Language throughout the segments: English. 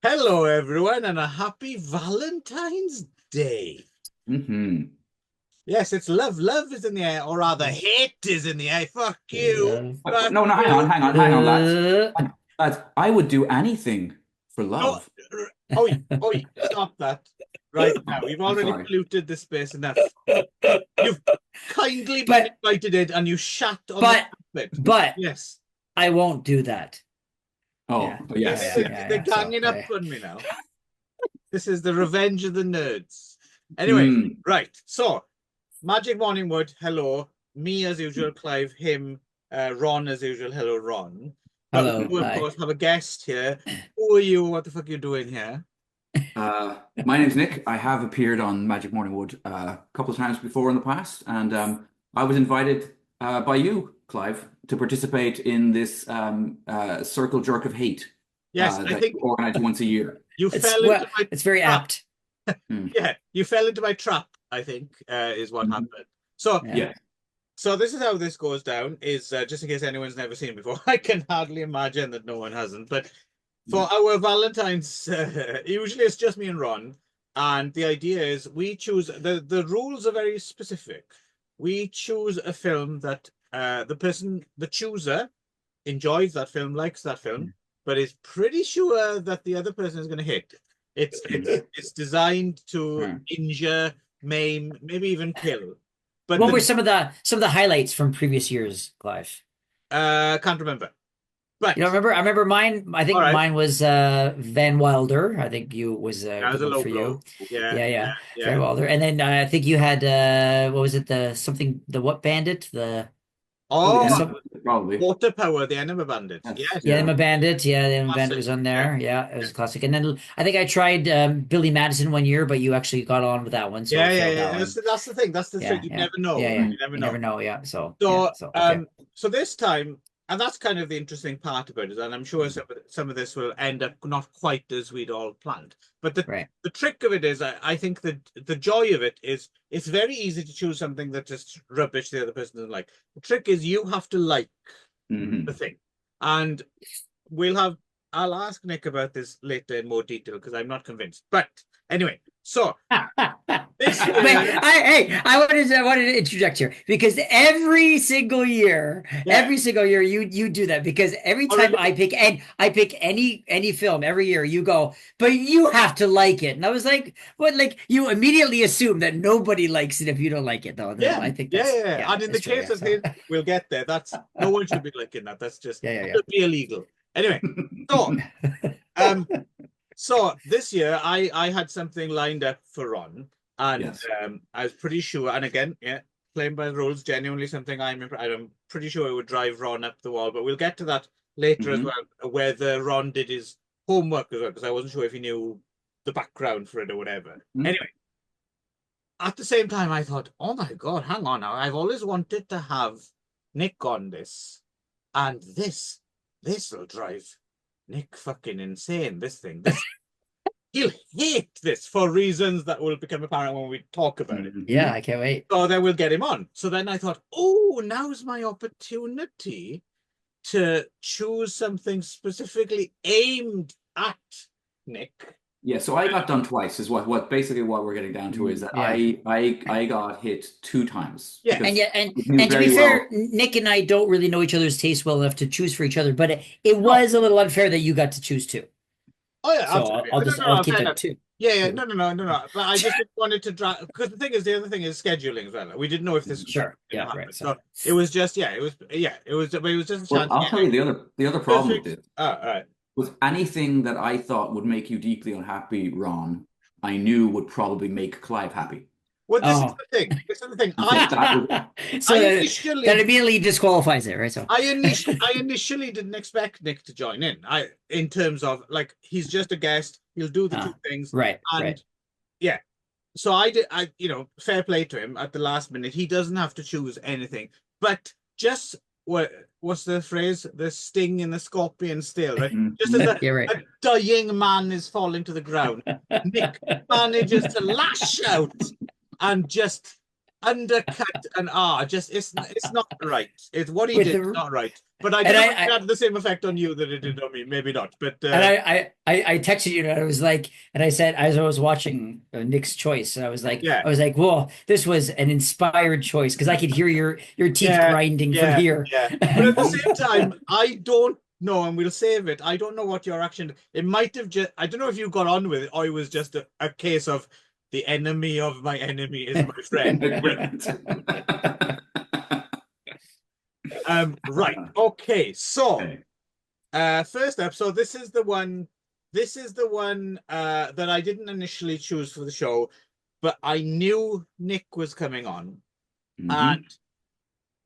Hello, everyone, and a happy Valentine's Day. Hmm. Yes, it's love. Love is in the air, or rather, hate is in the air. Fuck you. Fuck No, no, hang on, you. hang on, lads. Lads, I would do anything for No, love. oi, oi, stop that right now. You've I'm already sorry. polluted the space enough. You've kindly been But invited in, and you shat on the but carpet. but Yes, I won't do that. Oh, Yeah, yeah, yes. yeah, they're, yeah, they're yeah. So ganging up yeah. on me now. This is the revenge of the nerds. Anyway, Hmm. right. So, Magic Morning Wood, hello. Me as usual, Clive, him, Ron as usual, hello, Ron. But we Hello, do, of hi. course, have a guest here. Who are you? What the fuck are you doing here? My name's Nick. I have appeared on Magic Morning Wood a couple of times before in the past, and I was invited by you, Clive, to participate in this circle jerk of hate Yes, I that think you organize once a year. you It's fell into well, my it's very trap. apt. Hmm. Yeah, you fell into my trap, I think, is what Mhm. happened. So, Yeah. Yeah. so this is how this goes down, is just in case anyone's never seen it before. I can hardly imagine that no one hasn't. But for our Valentine's, usually it's just me and Ron. And the idea is we choose, the rules are very specific. We choose a film that the chooser, enjoys that film, likes that film, but is pretty sure that the other person is going to hit. It's Hmm. it's it's designed to Hmm. injure, maim, maybe even kill. But What were the some of the highlights from previous years, Clive? can't remember. You But don't remember? I remember mine. I all think right, mine was Van Wilder. I think you was a that was good a one low for you. blow. Yeah, Yeah, yeah, yeah, Van yeah. Wilder. And then I think you had what was it? The what bandit? Oh, the Oh, enemy, Some probably. Water Power, the Enema Bandit. Yes, Yes, Yeah, yeah. I'm a bandit. Yeah, the I'm a bandit classic. was on Yeah. there. Yeah, it was a classic. And then I think I tried Billy Madison one year, but you actually got on with that one, so I Yeah, yeah, failed yeah. that one. That's the thing. That's the trick. Yeah, You yeah, never know, yeah, right? yeah. You never You never know. know. Yeah. So yeah. So, So okay. so this time, and that's kind of the interesting part about it, and I'm sure some of this will end up not quite as we'd all planned. But Right. the trick of it is, I think that the joy of it is it's very easy to choose something that just rubbish the other person doesn't like. The trick is you have to like the Hmm. thing, and we'll have. I'll ask Nick about this later in more detail because I'm not convinced. But anyway, so this But year, I wanted to interject here because yeah, every single year you do that because every oh time really? I pick any film every year you go, but you have to like it. And I was like, what? Like you immediately assume that nobody likes it if you don't like it though. Yeah, I think yeah, that's yeah, yeah. yeah, And in the that's true. case Yeah. of So his, we'll get there. That's no one should be liking that. That's just yeah, that yeah, would be illegal. Anyway, so yeah. um, so this year I had something lined up for Ron, and Yes. I was pretty sure. And again, yeah, playing by the rules, genuinely something I'm pretty sure it would drive Ron up the wall. But we'll get to that later as Hmm. well, whether Ron did his homework as well, because I wasn't sure if he knew the background for it or whatever. Anyway, at the same time, I thought, oh my God, hang on now. I've always wanted to have Nick on this, and this will drive Nick fucking insane. This thing, this he'll hate this for reasons that will become apparent when we talk about it. Yeah, Hmm. I can't wait. So then we'll get him on. So then I thought, oh, now's my opportunity to choose something specifically aimed at Nick. Yeah, so I got done twice is what basically what we're getting down to is that Yeah. I got hit two times Yes. And because yet, and I knew and to be very fair, well. Nick and I don't really know each other's taste well enough to choose for each other. But it No. was a little unfair that you got to choose too. Oh yeah, So absolutely. I'll No, just no, I'll no, keep fair that enough. two. Yeah, yeah, Two. no, no, no, no, no. But I just didn't want it to drag because the other thing is scheduling as well. We didn't know if this was Sure. going Yeah. to happen, Right. So so it was just it was, but it was just a Well, chance to I'll get tell you the other problem with perfect. this Oh, all right. was anything that I thought would make you deeply unhappy, Ron, I knew would probably make Clive happy. Well, this is oh, the thing. This is the thing. And so that was so I that initially, immediately disqualifies it, right? So I initially didn't expect Nick to join in. In terms of like, he's just a guest. He'll do the two things, right, and right. yeah. So fair play to him at the last minute. He doesn't have to choose anything, but just what's the phrase? The sting in the scorpion still, right? Just as Mhm. Yeah, right. a dying man is falling to the ground, Nick manages to lash out and just undercut an R. Just it's not right. It's what he With did the- is not right. But I And don't know I- if it had the same effect on you that it did on me. Maybe not. But And I texted you and I was like, and I said, as I was watching Nick's choice, and yeah. I was like, well, this was an inspired choice because I could hear your teeth grinding from here. Yeah. But at the same time, I don't know, and we'll save it. I don't know what your action. It might have just. I don't know if you got on with it, or it was just a case of the enemy of my enemy is my friend. Right. Okay. So, first up. So this is the one. This is the one that I didn't initially choose for the show, but I knew Nick was coming on, and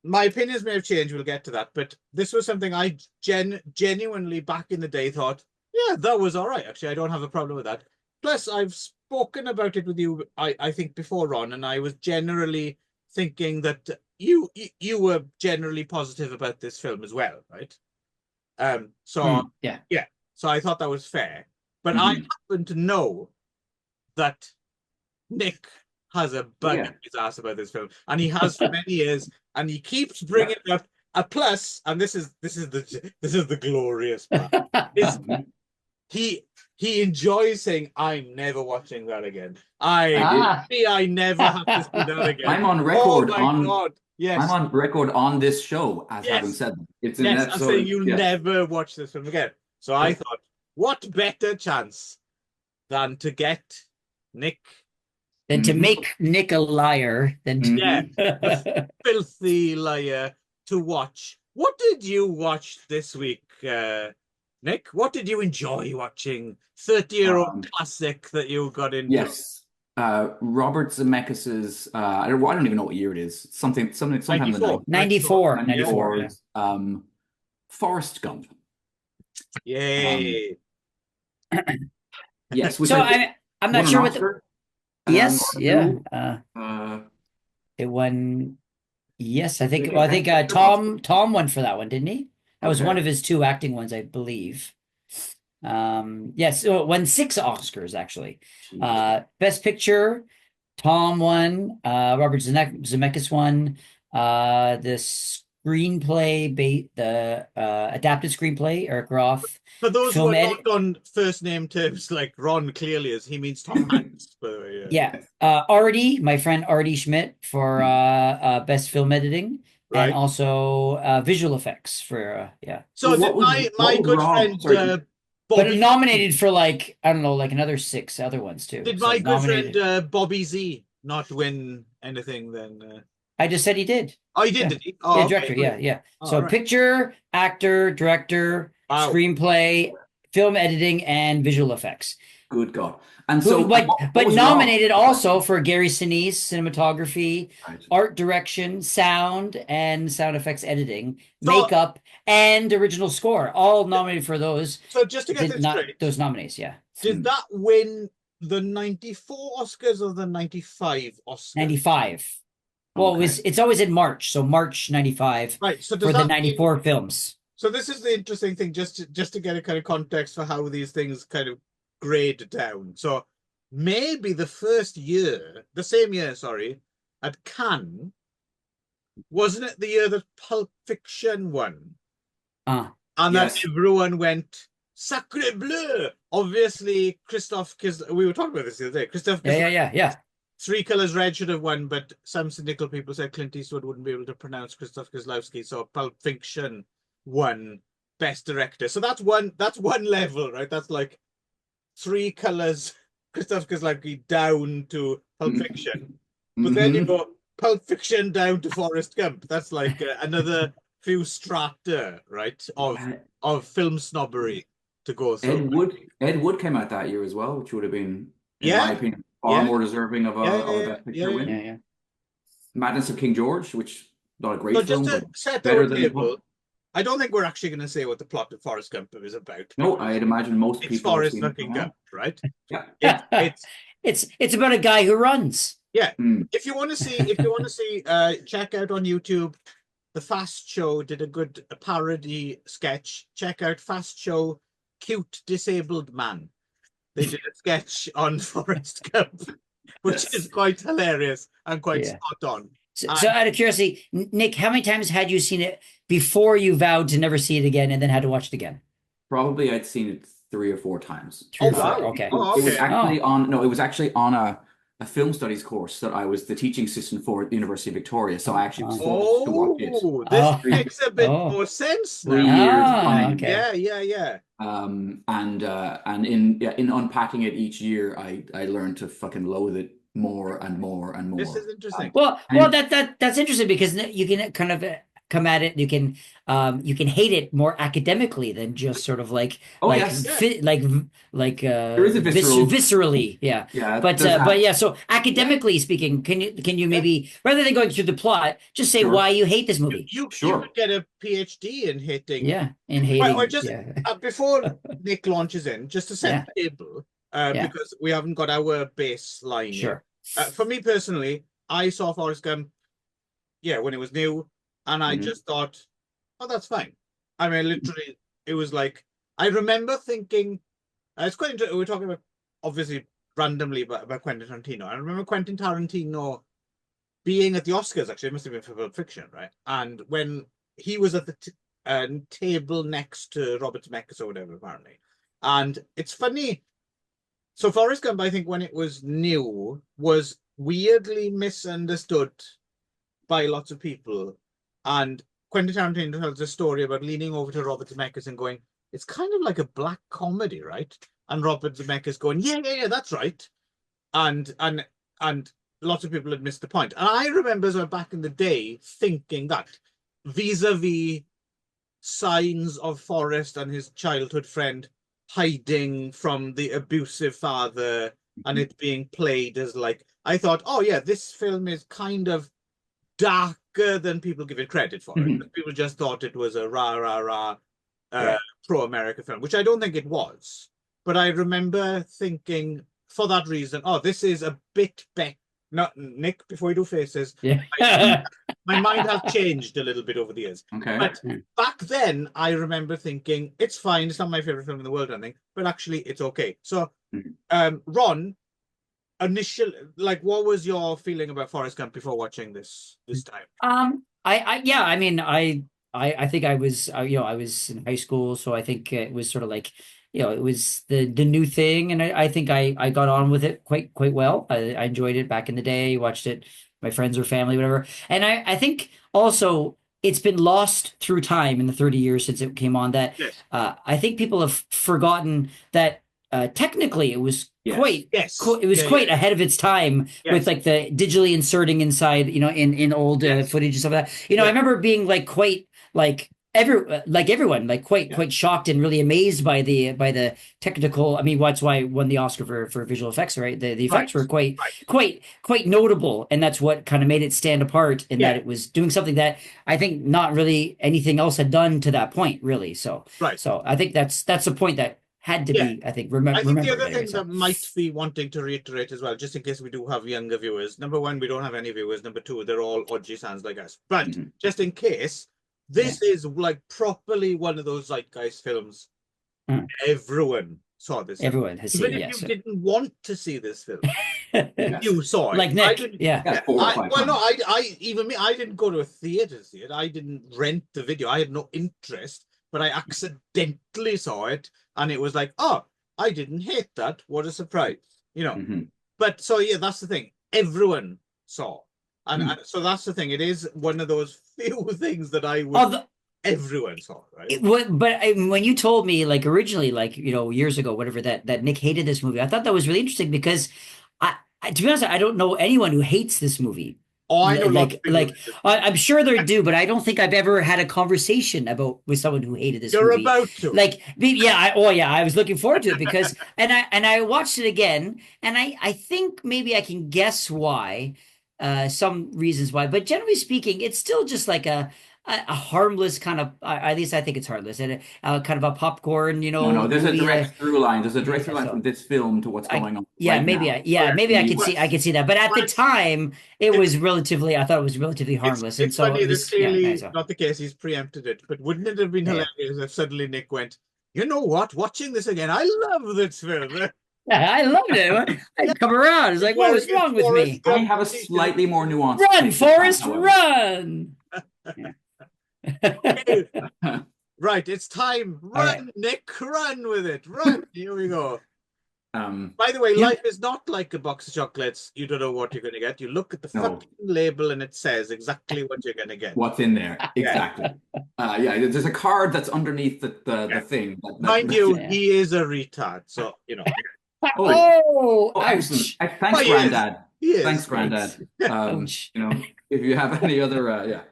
my opinions may have changed. We'll get to that, but this was something I genuinely back in the day thought, yeah, that was all right. Actually, I don't have a problem with that. Plus, I've spoken about it with you, I think, before, Ron, and I was generally thinking that you were generally positive about this film as well, right? So Yeah. So I thought that was fair. But I happen to know that Nick has a bug in his ass about this film, and he has for many years, and he keeps bringing up a plus. And this is the glorious part. Is he enjoys saying, "I'm never watching that again. I never have to see that again." I'm on record Oh my God. Yes. I'm on record on this show as having said that. It's in an I'm episode. saying you'll never watch this film again. So I thought, what better chance than to get Nick, than to make Nick a liar, than to a filthy liar, to watch. What did you watch this week, Nick? What did you enjoy watching? 30-year-old classic that you got into. Yes. Robert Zemeckis's I don't even know what year it is. Sometime in the 94. 94. Forrest Gump. Yay. Yes. So I'm not sure what the yes, yeah. It won. Yes, I think. Well, I think Tom won for that one, didn't he? That was one of his 2 acting ones, I believe. Yes, so it won 6 Oscars actually. Best Picture, Tom won. Robert Zemeckis won. The screenplay, the adapted screenplay, Eric Roth. For those who are not on first name terms, like Ron clearly is, he means Tom Hanks, by the way. Yeah. Artie, my friend Artie Schmidt for best film editing, and also visual effects for So did my good friend Bobby, but nominated for like I don't know, like another 6 other ones too. Did my good friend Bobby Z not win anything then? I just said he did. Oh, he did, did he? Oh, yeah, director, okay. yeah. So picture, actor, director, screenplay, film editing, and visual effects. Good God. And so but nominated also for Gary Sinise, cinematography, art direction, sound, and sound effects editing, makeup, and original score. All nominated for those. So just to get this straight, those nominees, did that win the 94 Oscars or the 95 Oscars? 95. Well, it's always in March, so March 95. Right. So for the 94 films. So this is the interesting thing, just to get a kind of context for how these things kind of grade down. So maybe the same year, at Cannes, wasn't it the year that Pulp Fiction won? And that everyone went, Sacre Bleu! Obviously, we were talking about this the other day. Christoph Yeah. 3 Colors Red should have won, but some cynical people said Clint Eastwood wouldn't be able to pronounce Krzysztof Kieslowski, so Pulp Fiction won Best Director. So that's one level, right? That's like 3 Colors, Krzysztof Kieslowski down to Pulp Fiction. But then you go Pulp Fiction down to Forrest Gump. That's like another few strata, right, of film snobbery to go through. Ed Wood came out that year as well, which would have been, in my opinion, far more deserving of a Best Picture win. Yeah. Madness of King George, which not a great film, just to set the table, I don't think we're actually going to say what the plot of Forrest Gump is about. No, I'd imagine most people. It's Forrest fucking Gump, right? Yeah. It's about a guy who runs. Yeah. If you want to see, check out on YouTube. The Fast Show did a good parody sketch. Check out Fast Show, Cute Disabled Man. They did a sketch on Forrest Gump. which is quite hilarious and quite Yeah. spot on. So out of curiosity, Nick, how many times had you seen it before you vowed to never see it again and then had to watch it again? Probably I'd seen it 3 or 4 times. Three or Oh, four. wow. Okay. Oh, It was okay. actually it was actually on a film studies course that I was the teaching assistant for at the University of Victoria. So I actually was forced to watch it Oh, this Oh. makes a bit Oh. more sense 3 now. years Ah, running. okay. Yeah. And in unpacking it each year, I learned to fucking loathe it more and more and more. This is interesting. Well, And- that's interesting because you can kind of come at it. You can hate it more academically than just sort of like Oh, like yes. there is a visceral- viscerally, yeah. Yeah, But there's that. yeah. So academically speaking, can you maybe rather than going through the plot, just say Sure. why you hate this movie? You Sure. could get a PhD in hating. Yeah, in hating. Or just yeah. before Nick launches in, just to set the table, Yeah. because we haven't got our baseline yet. Sure. For me personally, I saw Forrest Gump, when it was new, and I just thought, oh, that's fine. I mean, literally, it was like, I remember thinking, it's quite interesting, we're talking about, obviously, randomly about Quentin Tarantino. I remember Quentin Tarantino being at the Oscars, actually, it must have been for Pulp Fiction, right? And when he was at the table next to Robert Zemeckis or whatever, apparently. And it's funny. So Forrest Gump, I think, when it was new, was weirdly misunderstood by lots of people. And Quentin Tarantino tells a story about leaning over to Robert Zemeckis and going, it's kind of like a black comedy, right? And Robert Zemeckis going, yeah, that's right. And lots of people had missed the point. And I remember as well back in the day thinking that vis-a-vis signs of Forrest and his childhood friend hiding from the abusive father and it being played as like, I thought, oh yeah, this film is kind of darker than people give it credit for. People just thought it was a rah pro-America film, which I don't think it was. But I remember thinking for that reason, oh, this is a bit better. Not Nick, before you do faces, Yeah. my mind has changed a little bit over the years. Okay. But back then, I remember thinking, it's fine, it's not my favorite film in the world, I think, but actually it's okay. So, Ron, what was your feeling about Forrest Gump before watching this time? I think I was I was in high school, so I think it was sort of like it was the new thing, and I think I got on with it quite well. I enjoyed it back in the day, watched it, my friends or family, whatever. And I think also it's been lost through time in the 30 years since it came on that I think people have forgotten that technically it was quite ahead of its time with like the digitally inserting inside in old footage and stuff like that. I remember being like quite everyone quite shocked and really amazed by the technical. I mean, that's why I won the Oscar for visual effects, right? The effects were quite notable, and that's what kind of made it stand apart in that it was doing something that I think not really anything else had done to that point, really. So I think that's the point that had to be, I think, remember. I think the other thing that might be wanting to reiterate as well, just in case we do have younger viewers. Number one, we don't have any viewers. Number two, they're all Odgie fans like us. But just in case, this is like properly one of those zeitgeist films. Everyone saw this. Everyone has seen it. Even if you didn't want to see this film, you saw it. Like Nick, I didn't go to a theater to see it. I didn't rent the video. I had no interest, but I accidentally saw it, and it was like, oh, I didn't hate that. What a surprise, But so that's the thing. Everyone saw. And so that's the thing. It is one of those few things that everyone saw, right? But when you told me, like originally, like years ago, whatever, that Nick hated this movie, I thought that was really interesting because to be honest, I don't know anyone who hates this movie. Oh, I know. I'm sure they do, but I don't think I've ever had a conversation with someone who hated this movie. You're about to. I was looking forward to it because, and I watched it again, and I think maybe I can guess why. Some reasons why, but generally speaking, it's still just like a harmless kind of. At least I think it's harmless and kind of a popcorn. No. There's a direct through line. There's a direct through line from this film to what's going on. Maybe I could see that. But at the time, I thought it was relatively harmless. It's funny. This clearly not the case. He's preempted it. But wouldn't it have been hilarious if suddenly Nick went, you know what? Watching this again, I love this film. I loved it. I'd come around. It's like, what was wrong with me? I have a slightly more nuanced Run, take this Forrest, time, however. run! Okay, right, it's time. Run, right. Nick, run with it. Run. Here we go. By the way, you- life is not like a box of chocolates. You don't know what you're going to get. You look at the fucking label and it says exactly what you're going to get. What's in there? Exactly. Yeah, there's a card that's underneath the thing. Mind you, he is a retard, so you know. Oh, excellent. ouch. Thanks, he Granddad. He is. Thanks, Granddad. Ouch. You know, if you have any other,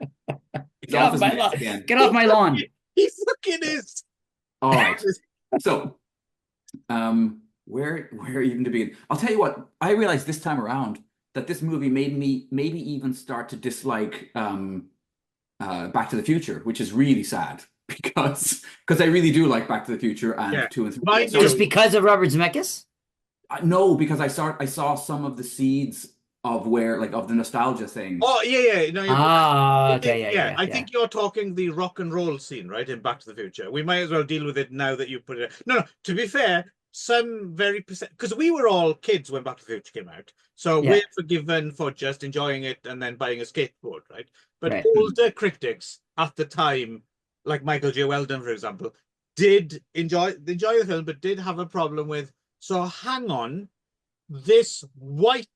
Get off my lawn. Get off my lawn. He fucking is. All right. So, where even to begin? I'll tell you what. I realized this time around that this movie made me maybe even start to dislike Back to the Future, which is really sad because I really do like Back to the Future and 2 and 3. Just because of Robert Zemeckis? No, because I saw some of the seeds of of the nostalgia thing. Oh yeah. No, okay, yeah. I think you're talking the rock and roll scene, right, in Back to the Future. We might as well deal with it now that you put it. No. To be fair, some because we were all kids when Back to the Future came out, so we're forgiven for just enjoying it and then buying a skateboard, right? But older critics at the time, like Michael J. Weldon, for example, did enjoy the film, but did have a problem with. So hang on. This white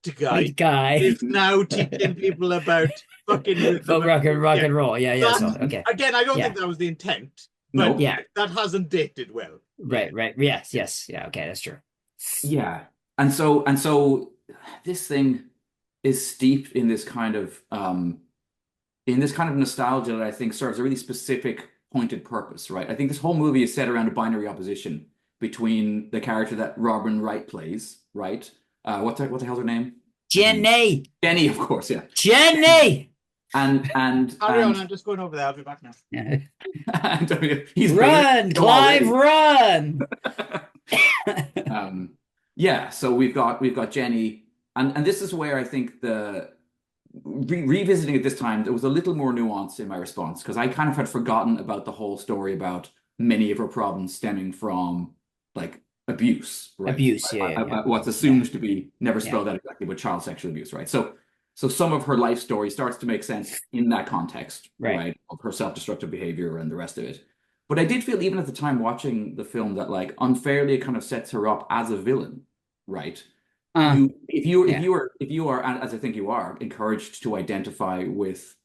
guy is now teaching people about fucking rock and roll. Yeah. So, okay. Again, I don't think that was the intent, but that hasn't dated well. Right. Yes. Yeah. Okay, that's true. Yeah, and so this thing is steeped in this kind of nostalgia that I think serves a really specific, pointed purpose. Right. I think this whole movie is set around a binary opposition between the character that Robin Wright plays, right? What the hell's her name? Jenny. Jenny, of course, yeah. Jenny. And I'm just going over there. I'll be back now. Yeah. He's run, Clive, run. So we've got Jenny, and this is where I think the revisiting it this time, there was a little more nuance in my response because I kind of had forgotten about the whole story about many of her problems stemming from like abuse, right? Abuse, what's assumed to be never spelled out exactly, but child sexual abuse, right? So some of her life story starts to make sense in that context, right? Of her self-destructive behavior and the rest of it. But I did feel even at the time watching the film that like unfairly it kind of sets her up as a villain, right? If you are, as I think you are, encouraged to identify with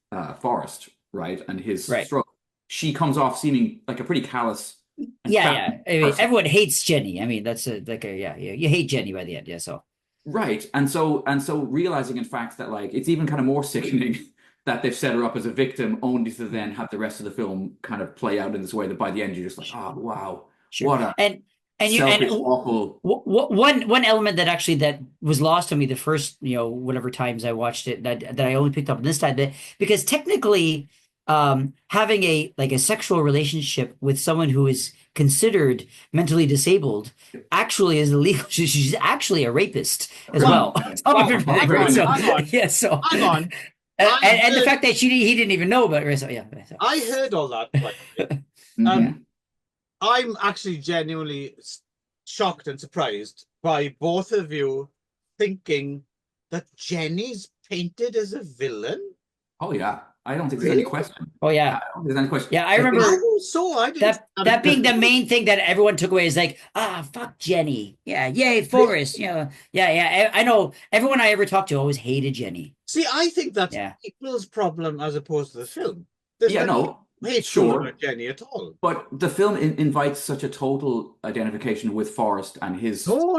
Forrest, right, and his struggle, she comes off seeming like a pretty callous. I mean, everyone hates Jenny. I mean, that's you hate Jenny by the end, so right, and so realizing in fact that like it's even kind of more sickening that they've set her up as a victim only to then have the rest of the film kind of play out in this way that by the end you're just like, oh wow, what a awful. One element that actually that was lost on me the first whatever times I watched it that I only picked up this time because technically. Having a sexual relationship with someone who is considered mentally disabled actually is illegal. She's actually a rapist as well. Hang on. And the fact that he didn't even know about it. I heard all that. I'm actually genuinely shocked and surprised by both of you thinking that Jenny's painted as a villain. Oh yeah. I don't think there's any question. Oh yeah, I don't think there's any question. Yeah, I remember. That being the main thing that everyone took away is like, fuck Jenny. Yeah, yay, Forrest. Yeah. I know everyone I ever talked to always hated Jenny. See, I think that's people's problem as opposed to the film. Sure, Jenny at all. But the film invites such a total identification with Forrest and his. No.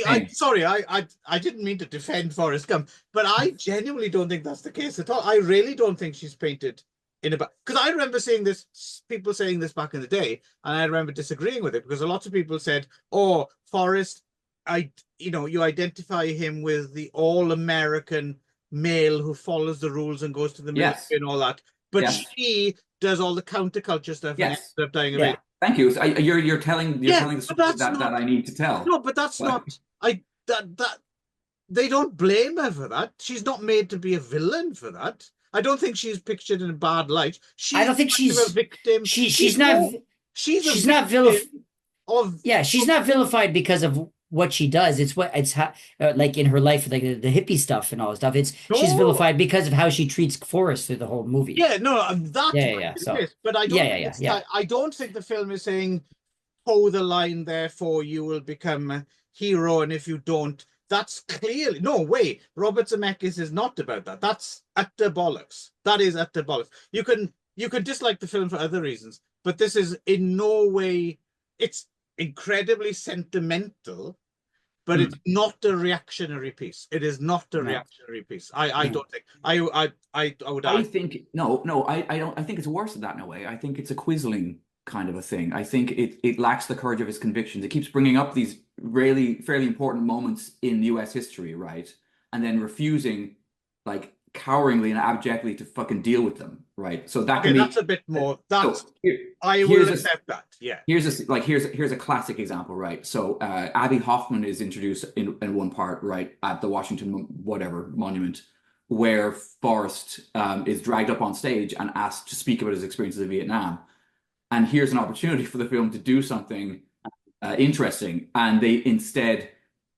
I'm sorry. I didn't mean to defend Forrest Gump, but I genuinely don't think that's the case at all. I really don't think she's painted in about because I remember people saying this back in the day, and I remember disagreeing with it because a lot of people said, "Oh, Forrest, you identify him with the all-American male who follows the rules and goes to the military and all that." But she does all the counterculture stuff and ends up dying of it. Thank you. You're telling the story that I need to tell. No, but that's not. That they don't blame her for that. She's not made to be a villain for that. I don't think she's pictured in a bad light. I don't think she's a victim. She's not vilified because of what she does. It's how like in her life, like the hippie stuff and all that stuff. She's No. vilified because of how she treats Forrest through the whole movie. Yeah, no, that Yeah, might yeah, yeah. be the So case, but I don't yeah, think yeah, it's yeah. I don't think the film is saying toe the line, therefore you will become a hero, and if you don't, that's clearly no way. Robert Zemeckis is not about that. That's utter bollocks. That is utter bollocks. You can dislike the film for other reasons, but this is in no way. It's incredibly sentimental, but it's not a reactionary piece. It is not a No. reactionary piece. I No. don't think. I would I argue. think no, I don't. I think it's worse than that in a way. I think it's a quisling kind of a thing. I think it lacks the courage of his convictions. It keeps bringing up these really fairly important moments in U.S. history, right? And then refusing, like coweringly and abjectly, to fucking deal with them, right? So that can Okay, be. that's a bit more. That's So I will accept that. Yeah. Here's a classic example, right? So Abby Hoffman is introduced in one part, right, at the Washington whatever monument, where Forrest is dragged up on stage and asked to speak about his experiences in Vietnam. And here's an opportunity for the film to do something interesting, and they instead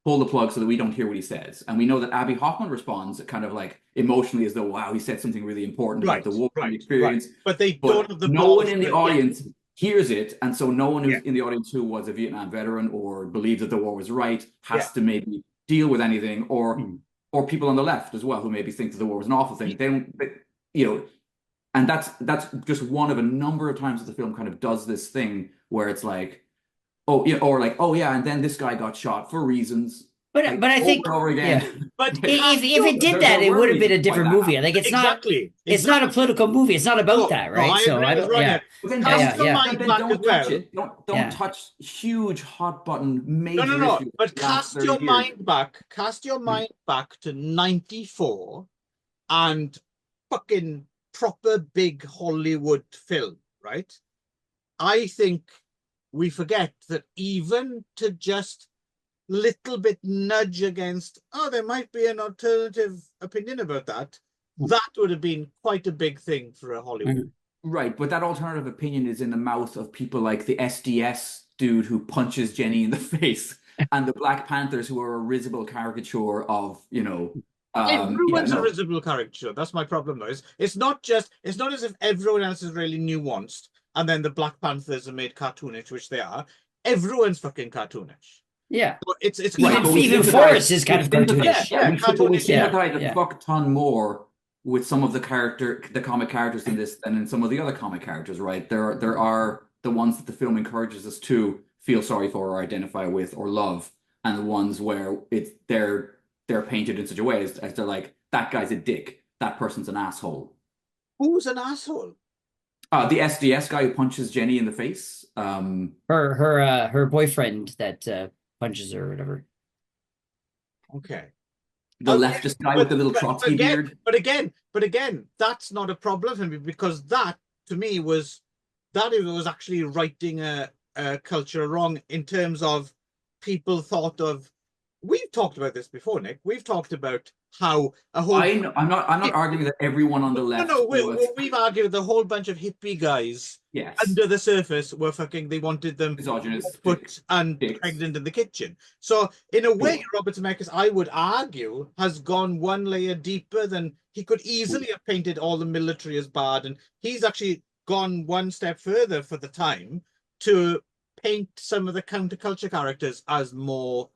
pull the plug so that we don't hear what he says. And we know that Abby Hoffman responds kind of like emotionally as though, wow, he said something really important about the war and the experience. But they don't have the no one balls in the to- audience hears it, and so no one who's in the audience who was a Vietnam veteran or believes that the war was right has to maybe deal with anything, or people on the left as well who maybe think that the war was an awful thing. They don't, you know, and that's just one of a number of times that the film kind of does this thing where it's like, oh yeah, or like, oh yeah, and then this guy got shot for reasons. But like, but I think over and over yeah. again. But If it did that, there it were would have been a reasons why different that movie. Like it's exactly. it's not a political movie. It's not about that, No, right? I So agree I with don't. Ron Yeah. here. But then Cast your yeah. mind then back don't as touch well. it. Don't touch huge hot button major No. issues. But of the last cast 30 your years. mind back. Cast your mind back to '94 and fucking proper big Hollywood film, right? I think we forget that even to just little bit nudge against, oh, there might be an alternative opinion about that, that would have been quite a big thing for a Hollywood. Right, but that alternative opinion is in the mouth of people like the SDS dude who punches Jenny in the face, and the Black Panthers who are a risible caricature of, Everyone's a risible caricature. That's my problem, though. It's not as if everyone else is really nuanced, and then the Black Panthers are made cartoonish, which they are. Everyone's fucking cartoonish. Yeah. So it's even Forrest is kind of cartoonish. We sympathize Yeah. a fuck ton more with some of the comic characters in this than in some of the other comic characters, right? There are the ones that the film encourages us to feel sorry for or identify with or love, and the ones where they're painted in such a way as they're like, that guy's a dick, that person's an asshole. Who's an asshole? The SDS guy who punches Jenny in the face. Her boyfriend that punches her or whatever. Okay. The leftist guy with the little Trotsky beard. But again, that's not a problem for me, because that to me was actually righting a culture wrong in terms of people thought of. We've talked about this before, Nick. We've talked about how a whole. I'm not arguing that everyone on the left. No, we've argued the whole bunch of hippie guys. Yes. Under the surface were fucking. They wanted them put and pregnant in the kitchen. So in a way, Robert Zemeckis, I would argue, has gone one layer deeper than he could easily have painted all the military as bad, and he's actually gone one step further for the time to paint some of the counterculture characters as more,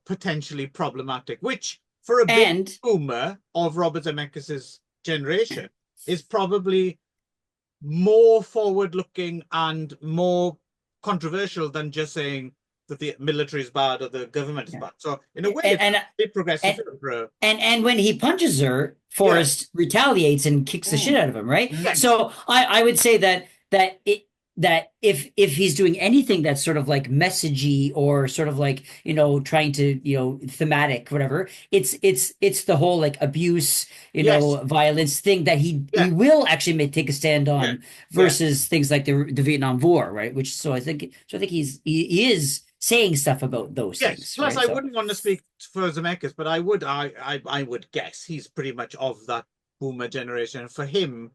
potentially problematic, which for a big boomer of Robert Zemeckis's generation is probably more forward-looking and more controversial than just saying that the military is bad or the government is bad. So in a way, it's a bit progressive. And when he punches her, Forrest retaliates and kicks the shit out of him, right? Yes. So I would say that if he's doing anything that's sort of like messagey or sort of like, trying to, thematic, whatever, it's the whole like abuse, violence thing that he will actually take a stand on versus things like the Vietnam War, right? I think he is saying stuff about those things. Plus, right? I wouldn't want to speak for Zemeckis, but I would guess he's pretty much of that boomer generation. For him,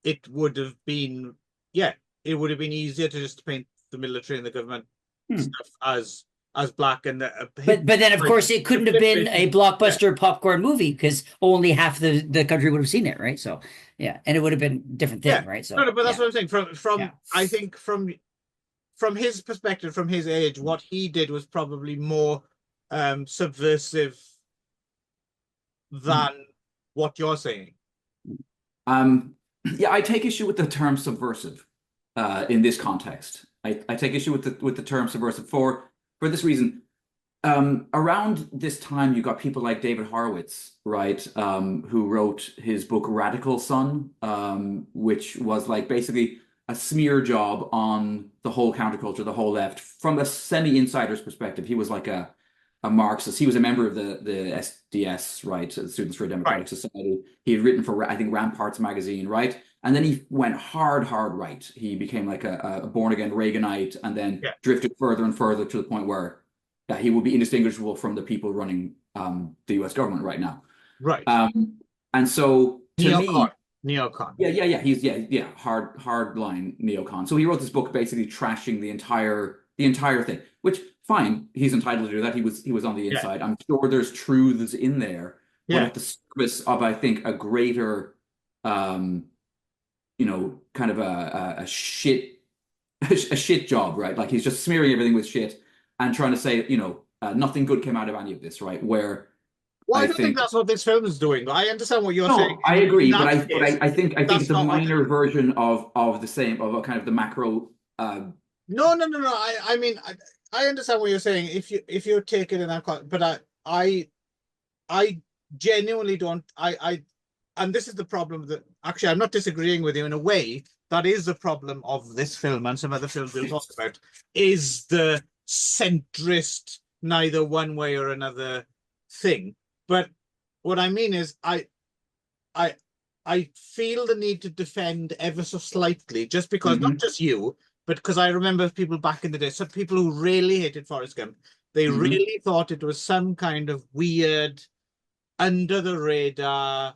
it would have been it would have been easier to just paint the military and the government stuff as as black and But then of course it couldn't have been a blockbuster popcorn movie because only half the country would have seen it, right? So yeah, and it would have been a different thing, right? So no, but that's yeah. what I'm saying. I think from his perspective, from his age, what he did was probably more subversive than what you're saying. Yeah, I take issue with the term subversive in this context. I take issue with the term subversive for this reason. Around this time, you got people like David Horowitz, right, who wrote his book Radical Son, which was like basically a smear job on the whole counterculture, the whole left, from a semi-insider's perspective. He was like a Marxist. He was a member of the SDS, right, the Students for a Democratic Society. He had written for, I think, Ramparts magazine, right? And then he went hard right. He became like a born-again Reaganite, and then drifted further and further to the point where he would be indistinguishable from the people running the U.S. government right now. Right. And so to me, neocon. Yeah. He's hard line neocon. So he wrote this book basically trashing the entire thing, which fine, he's entitled to do that. He was on the inside. I'm sure there's truths in there, but at the service of, I think, a greater kind of a shit job, right? Like he's just smearing everything with shit and trying to say, nothing good came out of any of this, right? Where I don't think that's what this film is doing. I understand what you're saying. I agree, but I think it's a minor version of the same, of a kind of the macro. No. I mean, I understand what you're saying. If you take it in that, but I genuinely don't. And this is the problem that actually I'm not disagreeing with you in a way. That is the problem of this film and some other films we'll talk about, is the centrist, neither one way or another thing. But what I mean is I feel the need to defend ever so slightly, just because, not just you, but because I remember people back in the day, some people who really hated Forrest Gump, they really thought it was some kind of weird, under the radar,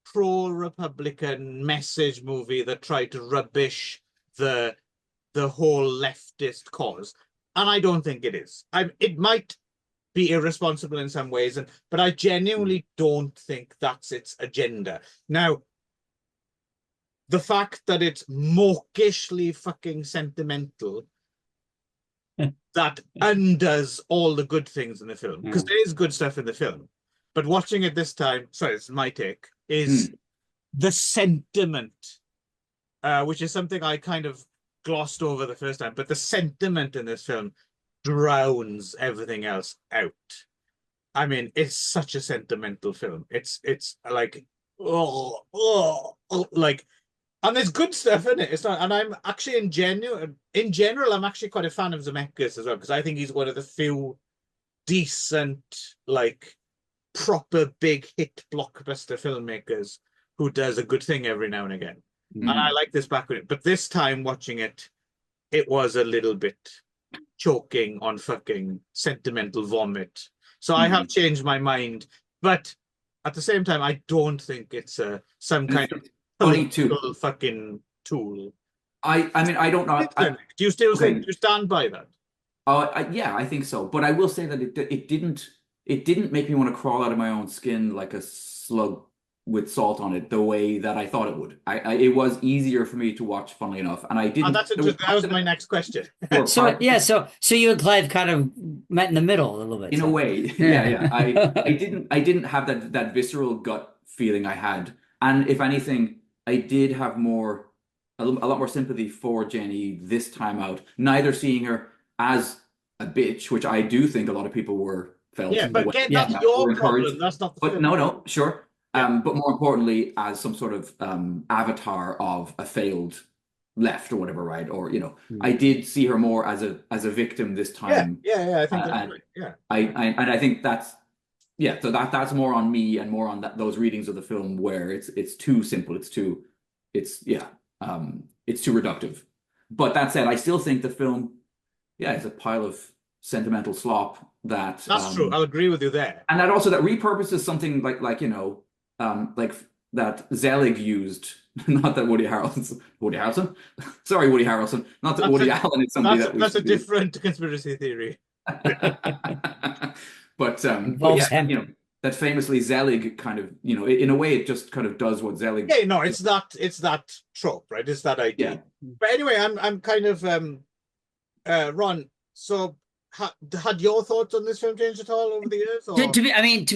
pro-Republican message movie that tried to rubbish the whole leftist cause. And I don't think it is. It might be irresponsible in some ways, but I genuinely don't think that's its agenda. Now, the fact that it's mawkishly fucking sentimental that undoes all the good things in the film, because there is good stuff in the film, but watching it this time, sorry, it's my take, is the sentiment, which is something I kind of glossed over the first time, but the sentiment in this film drowns everything else out. I mean, it's such a sentimental film. It's like, like, and there's good stuff in it. It's not, and I'm actually in general, I'm actually quite a fan of Zemeckis as well, because I think he's one of the few decent, like, proper big hit blockbuster filmmakers who does a good thing every now and again. And I like this back with it. But this time watching it, it was a little bit choking on fucking sentimental vomit. So I have changed my mind. But at the same time, I don't think it's some kind of political fucking tool. I mean, I don't know. Do you still think you stand by that? Yeah, I think so. But I will say that it didn't make me want to crawl out of my own skin like a slug with salt on it the way that I thought it would. It was easier for me to watch, funnily enough, and I didn't. That was my next question. So you and Clive kind of met in the middle a little bit. In a way, yeah. I didn't have that visceral gut feeling I had, and if anything, I did have a lot more sympathy for Jenny this time out. Neither seeing her as a bitch, which I do think a lot of people felt. Yeah, but again, that's your problem. That's not the But film. no, sure. But more importantly, as some sort of avatar of a failed left or whatever, right? Or I did see her more as a victim this time. Yeah. I think that's right. Yeah. I think that's So that's more on me and more on those readings of the film where it's too simple. It's too reductive. But that said, I still think the film, is a pile of sentimental slop. That's true. I'll agree with you there. And that repurposes something like that Zelig used. Not that Woody Harrelson. Sorry, Woody Harrelson. Not that Woody Allen is somebody that's a different conspiracy theory. But Involves yeah, hemp. that famously Zelig kind of, in a way, it just kind of does what Zelig. Yeah, no, it's that trope, right? It's that idea. Yeah. But anyway, I'm kind of Ron. So had your thoughts on this film changed at all over the years? Or? To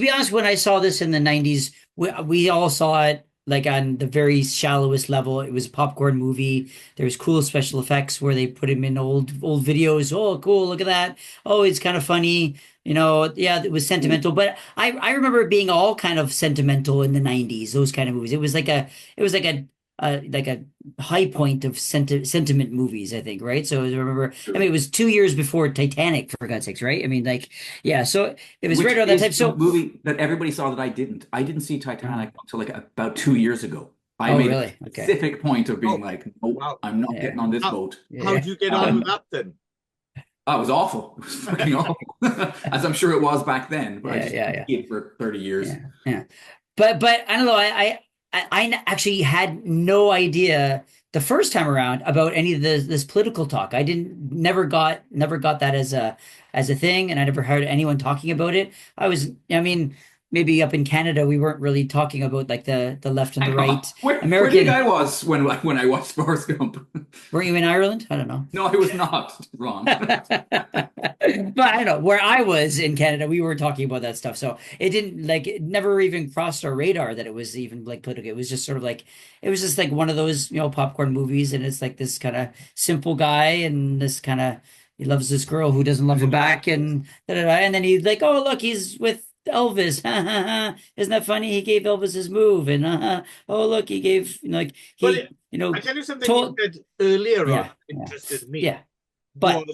be honest, when I saw this in the 90s, we all saw it like on the very shallowest level. It was a popcorn movie. There was cool special effects where they put him in old videos. Oh, cool, look at that. Oh, it's kind of funny. Yeah, it was sentimental. But I remember it being all kind of sentimental in the 90s, those kind of movies. It was like a high point of sentiment movies, I think, right? So I remember, I mean, it was 2 years before Titanic, for God's sakes, right? I mean, like, yeah, so it was Which right around that is time. the So, movie that everybody saw that I didn't. I didn't see Titanic until like about 2 years ago. I made really? a Okay. specific point of being like, no, Wow. I'm not getting on this boat. How'd you get on with that then? Oh, it was awful. It was fucking awful. As I'm sure it was back then, but I just didn't see it for 30 years. Yeah. But I don't know. I actually had no idea the first time around about any of this political talk. I never got that as a thing, and I never heard anyone talking about it. I mean, maybe up in Canada we weren't really talking about like the left and the right. Where do you American. think I was when I watched Forrest Gump? Weren't you in Ireland? I don't know. No, I was not. Wrong. But I don't know, where I was in Canada, we were talking about that stuff. So it never even crossed our radar that it was even like political. It was just sort of like, it was just like one of those, popcorn movies. And it's like this kind of simple guy and this kind of, he loves this girl who doesn't love him back. And and then he's like, oh, look, he's with Elvis. Isn't that funny? He gave Elvis his move. And oh, look, he gave, I tell you something you said earlier on that interested me. Yeah. But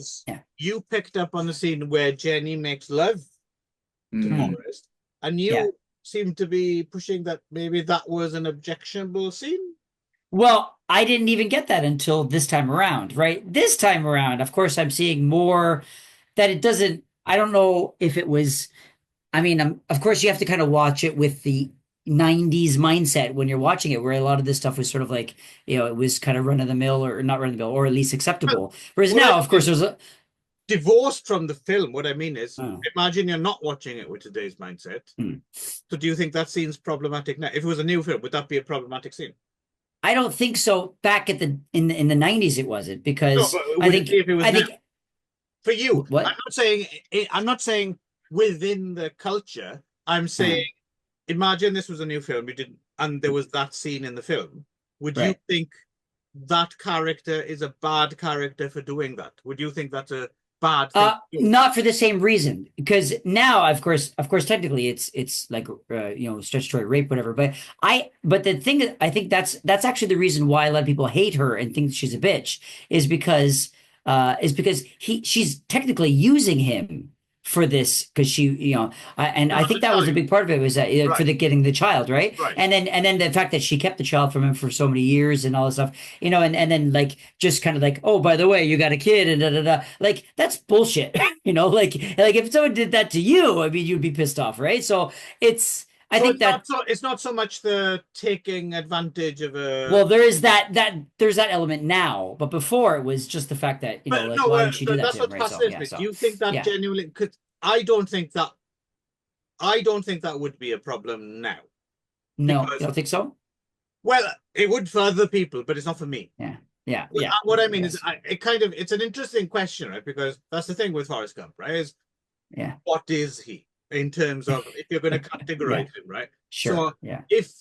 you picked up on the scene where Jenny makes love to Forrest, and you seem to be pushing that maybe that was an objectionable scene. Well, I didn't even get that until this time around, right? This time around, of course, I'm seeing more that it doesn't. I don't know if it was. I mean, of course, you have to kind of watch it with the 90s mindset when you're watching it, where a lot of this stuff was sort of like, it was kind of run of the mill or not run of the mill, or at least acceptable. Whereas now, of course, there's divorced from the film. What I mean is, imagine you're not watching it with today's mindset. So do you think that scene's problematic now? If it was a new film, would that be a problematic scene? I don't think so. Back at in the 90s, it wasn't, because I think for you, what? I'm not saying within the culture. I'm saying, imagine this was a new film and there was that scene in the film. Would you think that character is a bad character for doing that? Would you think that's a bad thing? Not for the same reason, because now, of course, technically it's like statutory rape, whatever. But the thing that I think that's actually the reason why a lot of people hate her and think she's a bitch is because she's technically using him for this, because she, I think that was a big part of it, was that for getting the child, right? And then the fact that she kept the child from him for so many years and all this stuff, and then like just kind of like, oh, by the way, you got a kid and like that's bullshit, like if someone did that to you, I mean, you'd be pissed off, right? So it's. I think it's not so much the taking advantage of a. Well, there is there's that element now, but before it was just the fact that why would she do that to him, right? Do you think that genuinely? Because I don't think that would be a problem now. No, you don't think so? Well, it would for other people, but it's not for me. Yeah. What I mean is, it's an interesting question, right? Because that's the thing with Forrest Gump, right? What is he? In terms of, if you're going to categorize him, right? Sure. So if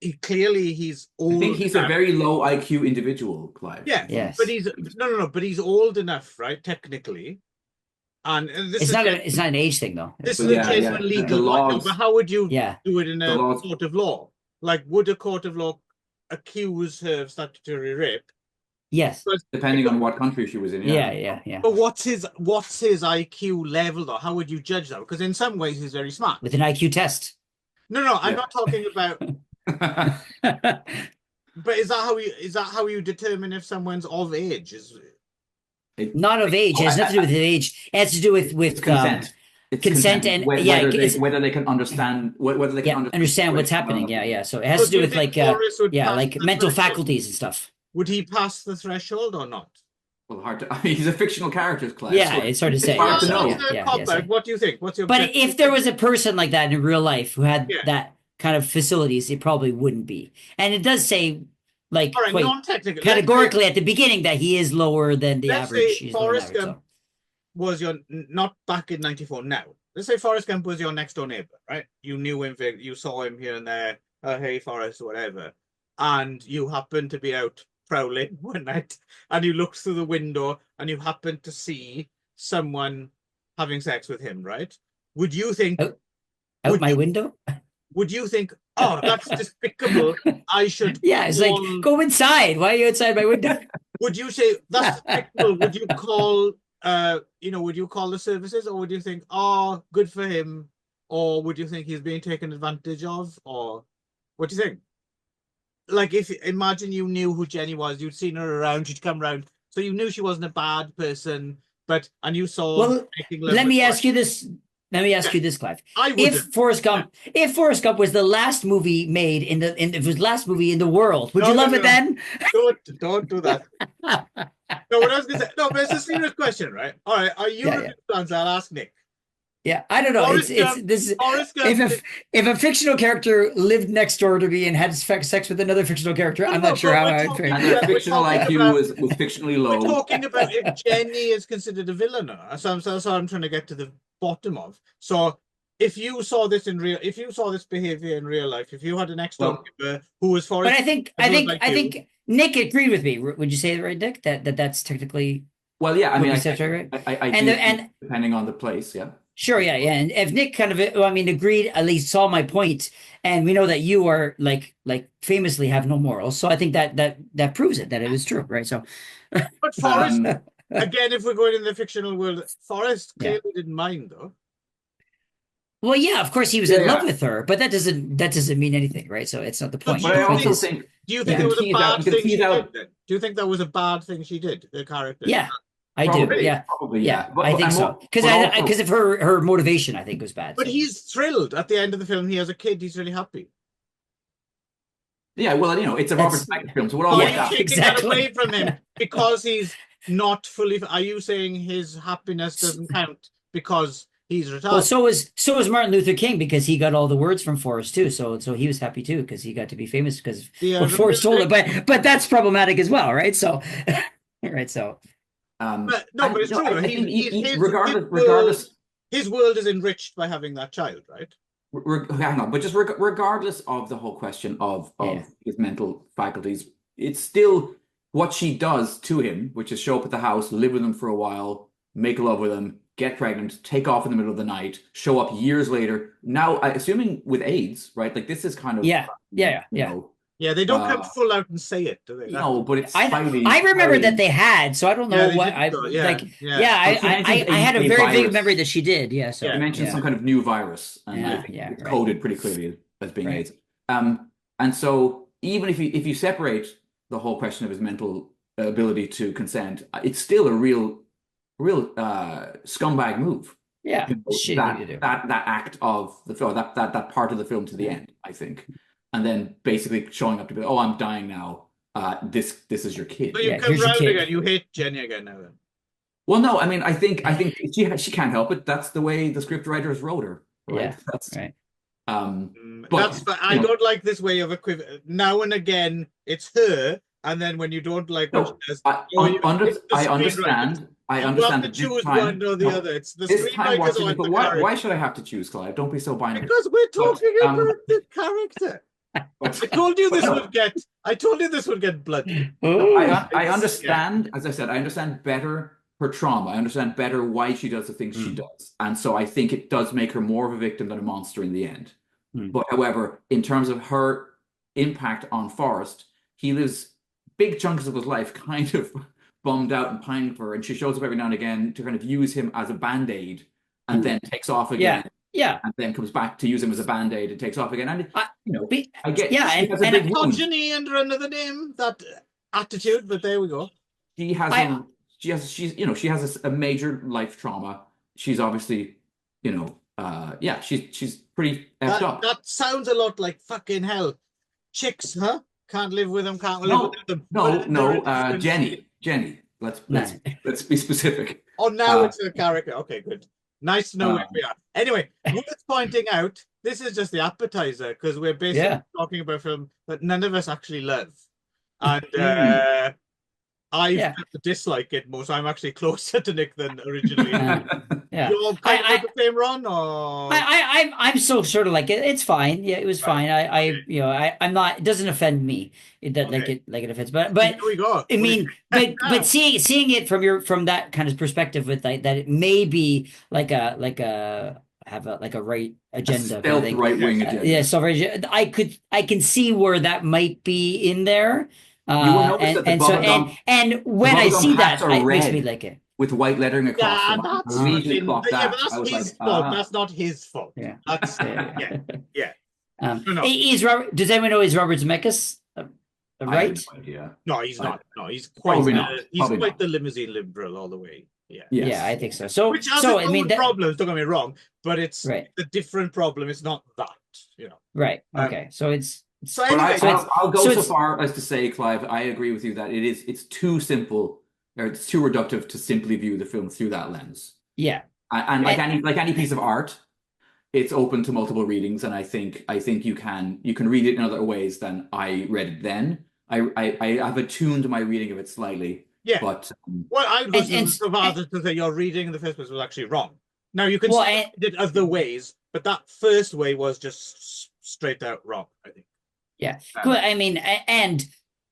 he's old, I think he's a very low IQ individual, Clive. Yeah. Yes. But he's but he's old enough, right? Technically, and it's not an age thing, though. This is a case of legal law. But how would you do it in a court of law? Like, would a court of law accuse her of statutory rape? Yes. Depending on what country she was in. Yeah. But what's his IQ level, though? How would you judge that? Because in some ways he's very smart. With an IQ test. No, I'm not talking about. But is that how you determine if someone's of age? Not of age. It has nothing to do with age. It has to do with consent. Consent and whether they can understand understand what's happening. So it has to do with like mental faculties and stuff. Would he pass the threshold or not? Well, hard to. He's a fictional character, Clive. Yeah, so it's hard to say. hard to Yeah, know. That's a yeah, cop-out. sorry. What do you think? What's your But objective? if there was a person like that in real life who had Yeah. that kind of facilities, it probably wouldn't be. And it does say, like, All right, quite non-technical. categorically at the beginning that he is lower than the Let's average. say He's lower than Forrest average, Gump so. was your not back in '94 now. Let's say Forrest Gump was your next door neighbor, right? You knew him, you saw him here and there. Hey, Forrest, whatever, and you happened to be out prowling one night, and you looked through the window, and you happened to see someone having sex with him, right? Would you think? Out my window? Would you think, oh, that's despicable? I should. Yeah, it's like, go inside. Why are you outside my window? Would you say that's despicable? Would you call, would you call the services, or would you think, oh, good for him, or would you think he's being taken advantage of, or what do you think? Like, if imagine you knew who Jenny was, you'd seen her around, she'd come around, so you knew she wasn't a bad person, and you saw. Well, let me ask you this. Let me ask you this, Clive. If Forrest Gump was the last movie made if it was the last movie in the world, would you love it then? Don't do that. No, what I was gonna say, no, but it's a serious question, right? All right, are you fans? I'll ask Nick. Yeah, I don't know. If a fictional character lived next door to me and had sex with another fictional character, I'm not sure how I would feel. And their fictional IQ was fictionally low. We're talking about if Jenny is considered a villain or not. So I'm trying to get to the bottom of. So if you saw this behavior in real life, if you had an next door neighbor who was Forrest, but I think Nick agreed with me. Would you say it right, Nick? That's technically. Well, yeah. I mean, I do, depending on the place, yeah. Sure, yeah. And if Nick kind of, agreed, at least saw my point, and we know that you are like famously have no morals, so I think that proves it that it was true, right? So, but Forrest, again, if we're going in the fictional world, Forrest clearly didn't mind, though. Well, yeah, of course he was in love with her, but that doesn't mean anything, right? So it's not the point. But I also think. Do you think it was a bad thing she did? Do you think that was a bad thing she did? The character. Yeah. I do, yeah. Probably, yeah. I think so. Because of her motivation, I think was bad. But he's thrilled at the end of the film. He has a kid. He's really happy. Yeah, well, it's a Robert Stack film, so we're all like that. Exactly. Away from him because he's not fully. Are you saying his happiness doesn't count because he's retired? Well, so was Martin Luther King because he got all the words from Forrest too. So he was happy too because he got to be famous because Forrest told it. But that's problematic as well, right? So, right, so. But it's true. Regardless, his world is enriched by having that child, right? Hang on, but just regardless of the whole question of his mental faculties, it's still what she does to him, which is show up at the house, live with him for a while, make love with him, get pregnant, take off in the middle of the night, show up years later. Now, assuming with AIDS, right? Like this is kind of Yeah, they don't come full out and say it, do they? No, but it's I remember that they had, so I don't know what I had a very big memory that she did. Yeah, so you mentioned some kind of new virus, and it's coded pretty clearly as being AIDS. And so even if you separate the whole question of his mental ability to consent, it's still a real scumbag move. Yeah, that act of the film, that part of the film to the end, I think. And then basically showing up to be like, oh, I'm dying now. This is your kid. So you come round again. You hate Jenny again now then. Well, no, I mean, I think she can't help it. That's the way the script writers wrote her. Right? Yeah, that's right. I don't like this way of equivalent. Now and again, it's her, and then when you don't like what she does, I understand. I understand. You have to choose one or the other. It's the screenwriters. But why should I have to choose, Clive? Don't be so binary. Because we're talking about the character. I told you this would get bloody. I understand, as I said, I understand better her trauma. I understand better why she does the things she does. And so I think it does make her more of a victim than a monster in the end. But however, in terms of her impact on Forrest, he lives big chunks of his life kind of bummed out and pining for her, and she shows up every now and again to kind of use him as a band-aid and then takes off again. Yeah, and then comes back to use him as a band-aid and takes off again. And I get and Progeny under another name, that attitude, but there we go. She has a major life trauma. She's obviously, she's pretty effed up. That sounds a lot like fucking hell. Chicks, huh? Can't live with them, can't live with them. No, Jenny. Let's No. let's be specific. Oh, now it's a character. Okay, good. Nice to know where we are. Anyway, worth pointing out, this is just the appetizer because we're basically talking about a film that none of us actually love. And I dislike it most. I'm actually closer to Nick than originally. Yeah. You're kind of the same, Ron, or I'm so sort of like it's fine. Yeah, it was fine. I'm not. It doesn't offend me. It does like it offends. But here we go. I mean, but seeing it from that kind of perspective with that it may be like a right agenda, stealth right-wing agenda. Yeah, so I can see where that might be in there. You will notice that and when I see that, it makes me like it. With white lettering across them. That's his fault. That's not his fault. Yeah. That's Does anyone know he's Robert Zemeckis? Right? No, he's not. No, he's quite the limousine liberal all the way. Yeah. Yes. Yeah, I think so. Which has its own problems, don't get me wrong, but it's a different problem. It's not that, Right. Okay. So it's so anyway, I'll go so far as to say, Clive, I agree with you that it's too simple, or it's too reductive to simply view the film through that lens. Yeah. And like any piece of art, it's open to multiple readings, and I think you can read it in other ways than I read it then. I have attuned my reading of it slightly. Yeah. But I was so far to say your reading in the first place was actually wrong. Now you can see it other ways, but that first way was just straight out wrong, I think. Yeah. I mean, and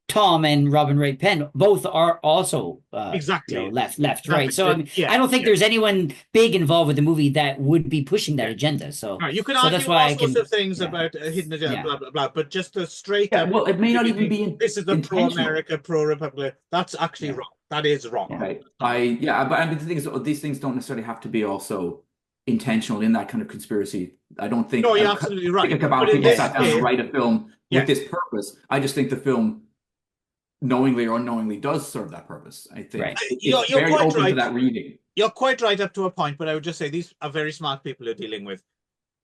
Tom and Robin Wright Penn both are also exactly left, right. So I mean, I don't think there's anyone big involved with the movie that would be pushing that agenda. So you can argue all sorts of things about a hidden agenda, blah blah blah. But just a straight up, well, it may not even be. This is a pro-America, pro-Republic. That's actually wrong. That is wrong. Right. But I mean, the thing is, these things don't necessarily have to be also intentional in that kind of conspiracy. I don't think. No, you're absolutely right. Think about people sat down to write a film with this purpose. I just think the film, knowingly or unknowingly, does serve that purpose. I think it's very open to that reading. You're quite right up to a point, but I would just say these are very smart people you're dealing with.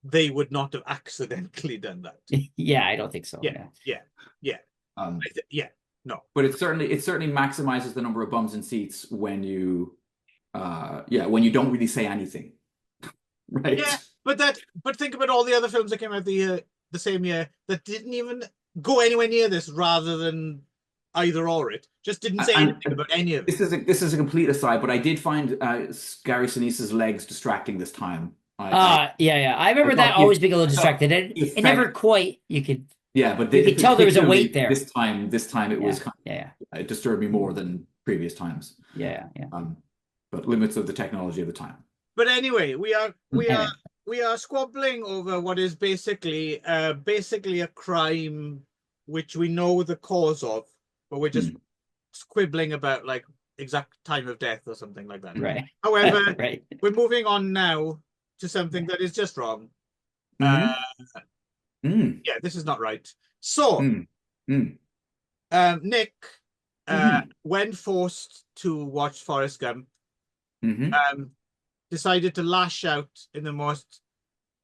They would not have accidentally done that. Yeah, I don't think so. No. But it certainly maximizes the number of bums and seats when you don't really say anything. Right. Yeah, but think about all the other films that came out the same year that didn't even go anywhere near this, rather than either or it just didn't say anything about any of it. This is a complete aside, but I did find Gary Sinise's legs distracting this time. I remember that always being a little distracted. It never quite you could. Yeah, but you could tell there was a weight there. This time it was it disturbed me more than previous times. Yeah. But limits of the technology of the time. But anyway, we are squabbling over what is basically a crime which we know the cause of, but we're just squibbling about like exact time of death or something like that. Right. However, we're moving on now to something that is just wrong. Yeah, this is not right. So, Nick, when forced to watch Forrest Gump, decided to lash out in the most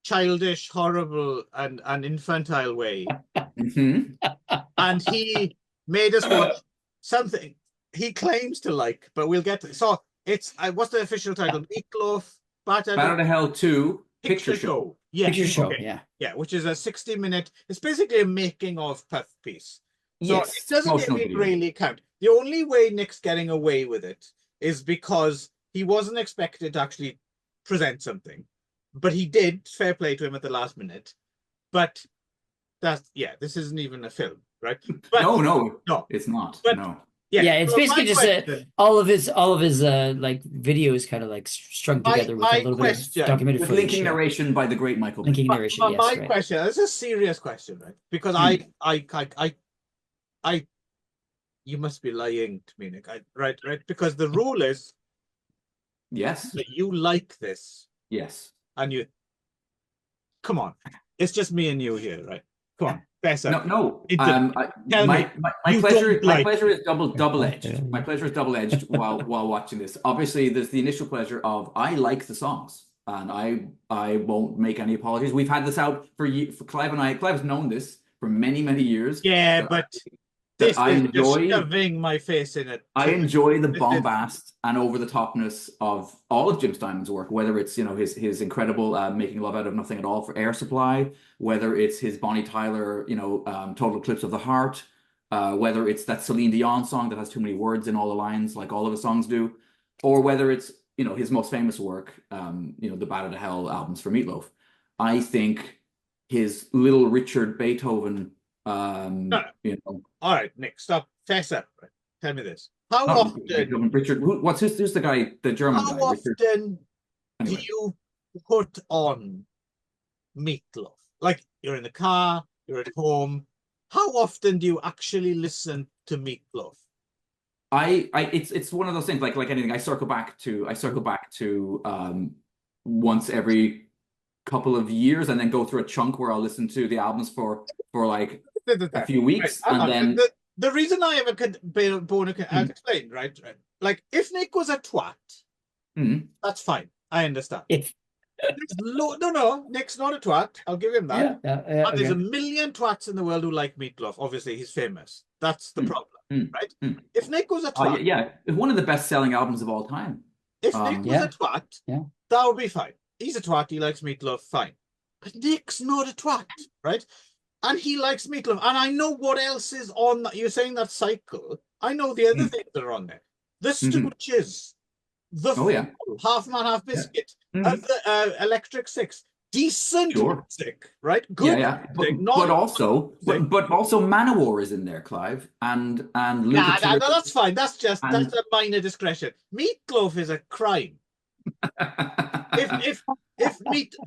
childish, horrible, and infantile way. And he made us watch something he claims to like, but we'll get to it. So it's what's the official title? Meat Loaf, Bat Out of Hell 2 Picture Show. Yeah, Picture Show. Okay. Yeah, which is a 60-minute. It's basically a making of puff piece. So it doesn't really count. The only way Nick's getting away with it is because he wasn't expected to actually present something, but he did. Fair play to him at the last minute. But this isn't even a film, right? But, no, it's not. But, no. Yeah, it's basically just all of his like videos kind of like strung together with a little bit of documented footage. Linking narration by the great Michael. Linking narration. Yes, my question. This is a serious question, right? Because I you must be lying to me, Nick. Right. Because the rule is, yes, that you like this. Yes. And you, come on, it's just me and you here, right? Come on. No. My pleasure is double-edged. My pleasure is double-edged while watching this. Obviously, there's the initial pleasure of I like the songs, and I won't make any apologies. We've had this out for Clive and I. Clive's known this for many years. Yeah, but This I is just enjoy shoving my face in it. I enjoy the bombast and over the topness of all of Jim Steinman's work, whether it's his incredible Making Love Out of Nothing at All for Air Supply, whether it's his Bonnie Tyler Total Eclipse of the Heart, whether it's that Celine Dion song that has too many words in all the lines like all of his songs do, or whether it's his most famous work, the Bat Out of Hell albums for Meat Loaf. I think his Little Richard Beethoven. No. All right, Nick, stop. Fess up. Tell me this. How often, Richard? Who's the guy? The German guy. How often Anyway. do you put on Meat Loaf? Like you're in the car, you're at home. How often do you actually listen to Meat Loaf? It's one of those things like anything. I circle back to once every couple of years, and then go through a chunk where I'll listen to the albums for like a few weeks, right. and then the reason I have a bone I'll explain, right? Like if Nick was a twat, that's fine. I understand. No, Nick's not a twat. I'll give him that. And there's a million twats in the world who like Meat Loaf. Obviously, he's famous. That's the problem, right? If Nick was a twat, it's one of the best-selling albums of all time. If Nick was a twat, that would be fine. He's a twat. He likes Meat Loaf. Fine. But Nick's not a twat, right? And he likes Meat Loaf. And I know what else is on that. You're saying that cycle. I know the other things that are on there. The Stooges, the Half Man, Half Biscuit, the Electric Six. Decent music, right? Good music, but also Manowar is in there, Clive, and no, that's fine. That's a minor discretion. Meat Loaf is a crime. if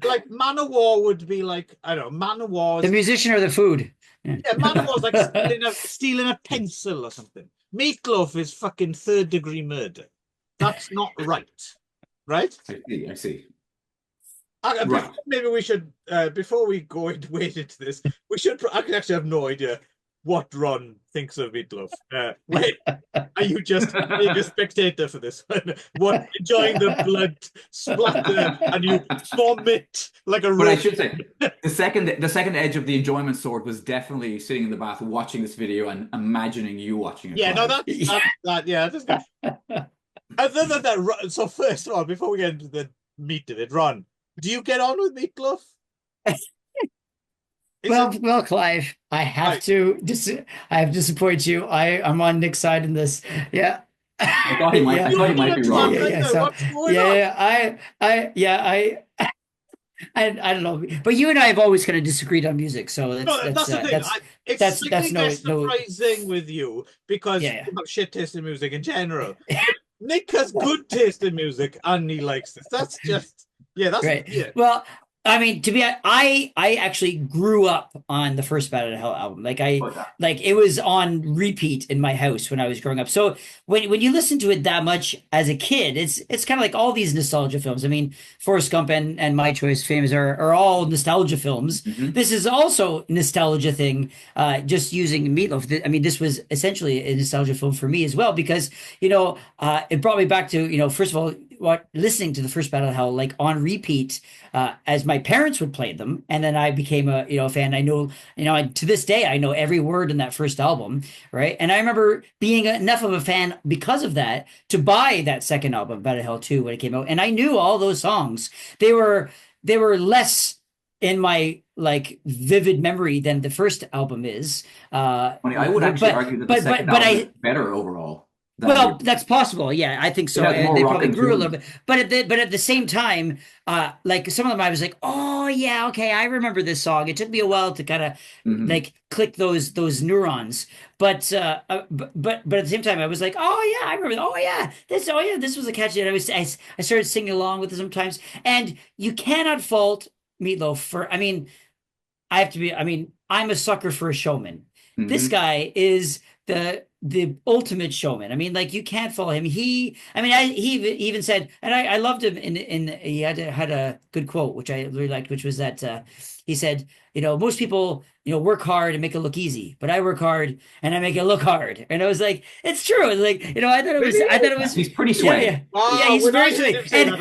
like Manowar would be like, I don't know, Manowar's the musician or the food. Yeah, Manowar's like stealing a pencil or something. Meat Loaf is fucking third-degree murder. That's not right. Right? I see. Right. Maybe we should, before we go into this, we should. I actually have no idea what Ron thinks of Meat Loaf. Wait, are you just being a spectator for this one? What, enjoying the blood splatter and you vomit like a? But I should say, the second edge of the enjoyment sword was definitely sitting in the bath watching this video and imagining you watching it. Yeah, no, that's good. Other than that, so first of all, before we get into the meat of it, Ron, do you get on with Meat Loaf? Well, Clive, I have to disappoint you. I'm on Nick's side in this. Yeah. I thought he might be wrong. I don't know, but you and I have always kind of disagreed on music, so that's the thing. It's surprising with you because you have shit taste in music in general. Nick has good taste in music and he likes this. That's just that's right. Yeah. Well, I mean, I actually grew up on the first Bat Out of Hell album. Like it was on repeat in my house when I was growing up. So when you listen to it that much as a kid, it's kind of like all these nostalgia films. I mean, Forrest Gump and My Choice Famous are all nostalgia films. This is also a nostalgia thing, just using Meat Loaf. I mean, this was essentially a nostalgia film for me as well, because, it brought me back to, first of all, listening to the first Bat Out of Hell like on repeat as my parents would play them, and then I became a fan. I know to this day I know every word in that first album, right? And I remember being enough of a fan because of that to buy that second album, Bat Out of Hell 2, when it came out, and I knew all those songs. They were less in my like vivid memory than the first album is. I would actually argue that the second album is better overall. Well, that's possible. Yeah, I think so. They probably grew a little bit, but at the same time, like some of them, I was like, oh yeah, okay, I remember this song. It took me a while to kind of like click those neurons, but at the same time, I was like, oh yeah, I remember. This was a catchy. And I started singing along with it sometimes, and you cannot fault Meat Loaf for. I mean, I'm a sucker for a showman. This guy is the ultimate showman. I mean, like, you can't follow him. He even said, and I loved him he had a good quote, which I really liked, which was that he said, most people, work hard and make it look easy, but I work hard and I make it look hard. And I was like, it's true. It's like, I thought it was, he's pretty swag. Yeah, he's very swag. And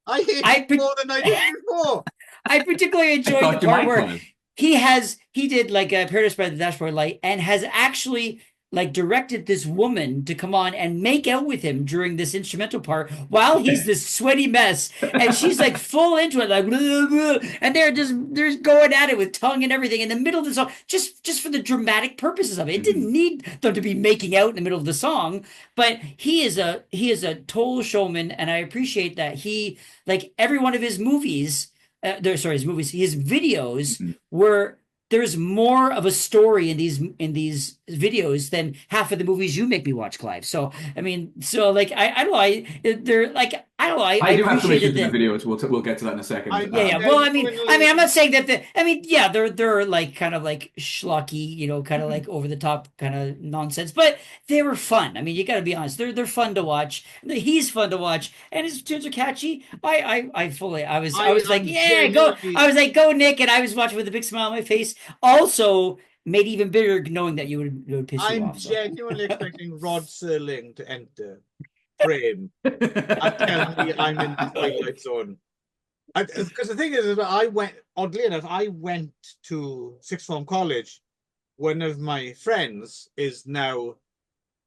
I hate him more than I did before. I particularly enjoyed the part where he did like a Paradise by the Dashboard Light and has actually like directed this woman to come on and make out with him during this instrumental part while he's this sweaty mess, and she's like full into it, like blah, blah, and they're going at it with tongue and everything in the middle of the song, just for the dramatic purposes of it. It didn't need them to be making out in the middle of the song, but he is a total showman, and I appreciate that he, like every one of his movies, his videos were, there's more of a story in these videos than half of the movies you make me watch, Clive. So I mean, so like I don't know, they're like I don't know, I do have some issues appreciated with the videos. We'll get to that in a second. yeah. Well, I mean, I'm not saying that yeah, they're like kind of like schlocky, you know, kind of like over the top kind of nonsense, but they were fun. I mean, you got to be honest, they're fun to watch. He's fun to watch, and his tunes are catchy. I was like, yeah, go. I was like, go, Nick, and I was watching with a big smile on my face. Also, made even bigger knowing that it would piss you I'm off. So. genuinely expecting Rod Serling to enter frame and tell me I'm in the Twilight Zone. Because the thing is, oddly enough, I went to sixth form college. One of my friends is now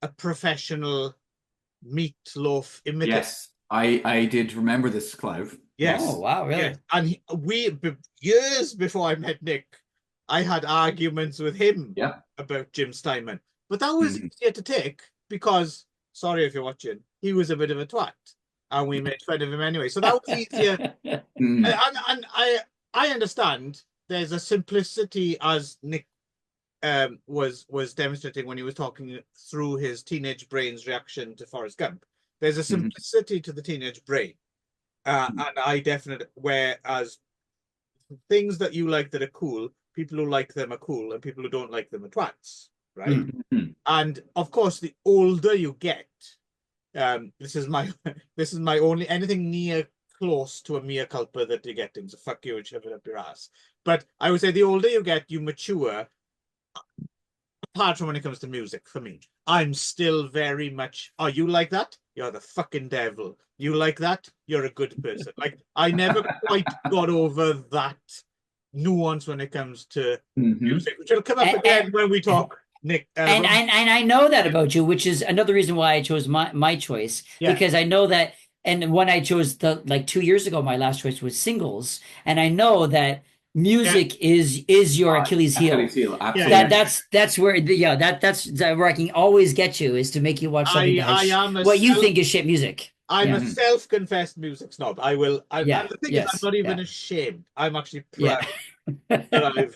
a professional Meat Loaf imitator. Yes, I did remember this, Clive. Yes. Oh, wow, really? Yes. And years before I met Nick, I had arguments with him about Jim Steinman. But that was easier to take because, sorry if you're watching, he was a bit of a twat. And we made fun of him anyway. So that was easier. And I understand there's a simplicity, as Nick was demonstrating when he was talking through his teenage brain's reaction to Forrest Gump. There's a simplicity to the teenage brain. And I definitely, whereas things that you like that are cool, people who like them are cool, and people who don't like them are twats, right? And of course, the older you get, this is my only anything near close to a mea culpa that you're getting. So fuck you and shove it up your ass. But I would say the older you get, you mature. Apart from when it comes to music, for me, I'm still very much, oh, you like that? You're the fucking devil. You like that? You're a good person. Like, I never quite got over that nuance when it comes to music, which will come up again when we talk, Nick. And I know that about you, which is another reason why I chose my choice, because I know that, and when I chose like 2 years ago, my last choice was singles, and I know that music is your Achilles heel. Absolutely. That's where that's where I can always get you, is to make you watch something what you think is shit music. I'm a self-confessed music snob. And the thing is, I'm not even ashamed. I'm actually proud that I've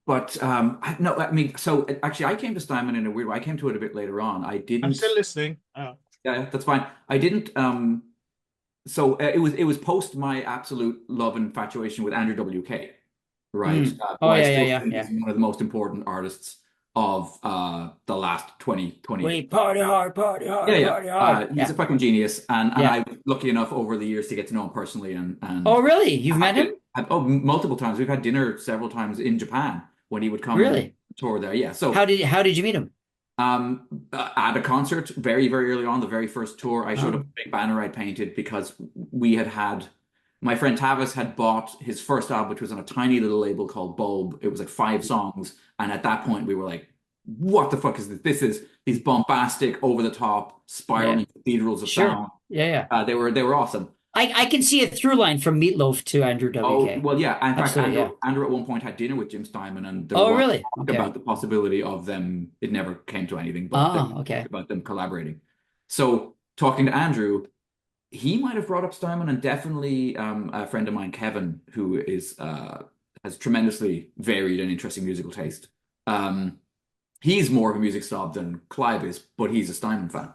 But no, I mean, so actually, I came to Steinman in a weird way. I came to it a bit later on. I'm still listening. Oh. Yeah, that's fine. I didn't. So it was post my absolute love and infatuation with Andrew WK, right? He's one of the most important artists of the last 20 Wait, party hard, party hard, party hard. He's a fucking genius, and I was lucky enough over the years to get to know him personally. And oh, really? You've met him? Multiple times. We've had dinner several times in Japan when he would come and tour there. Yeah. So how did you meet him? At a concert very, very early on, the very first tour, I showed up a big banner I painted because we had my friend Tavis had bought his first album, which was on a tiny little label called Bulb. It was like 5 songs. And at that point we were like, what the fuck is this? This is these bombastic, over the top, spiraling cathedrals of sound. They were awesome. I can see a through line from Meat Loaf to Andrew WK. Oh, well, yeah. In fact, Andrew at one point had dinner with Jim Steinman, and there was talk about the possibility of them. It never came to anything, but about them collaborating. So, talking to Andrew, he might have brought up Steinman, and definitely a friend of mine, Kevin, who is has tremendously varied and interesting musical taste. He's more of a music snob than Clive is, but he's a Steinman fan.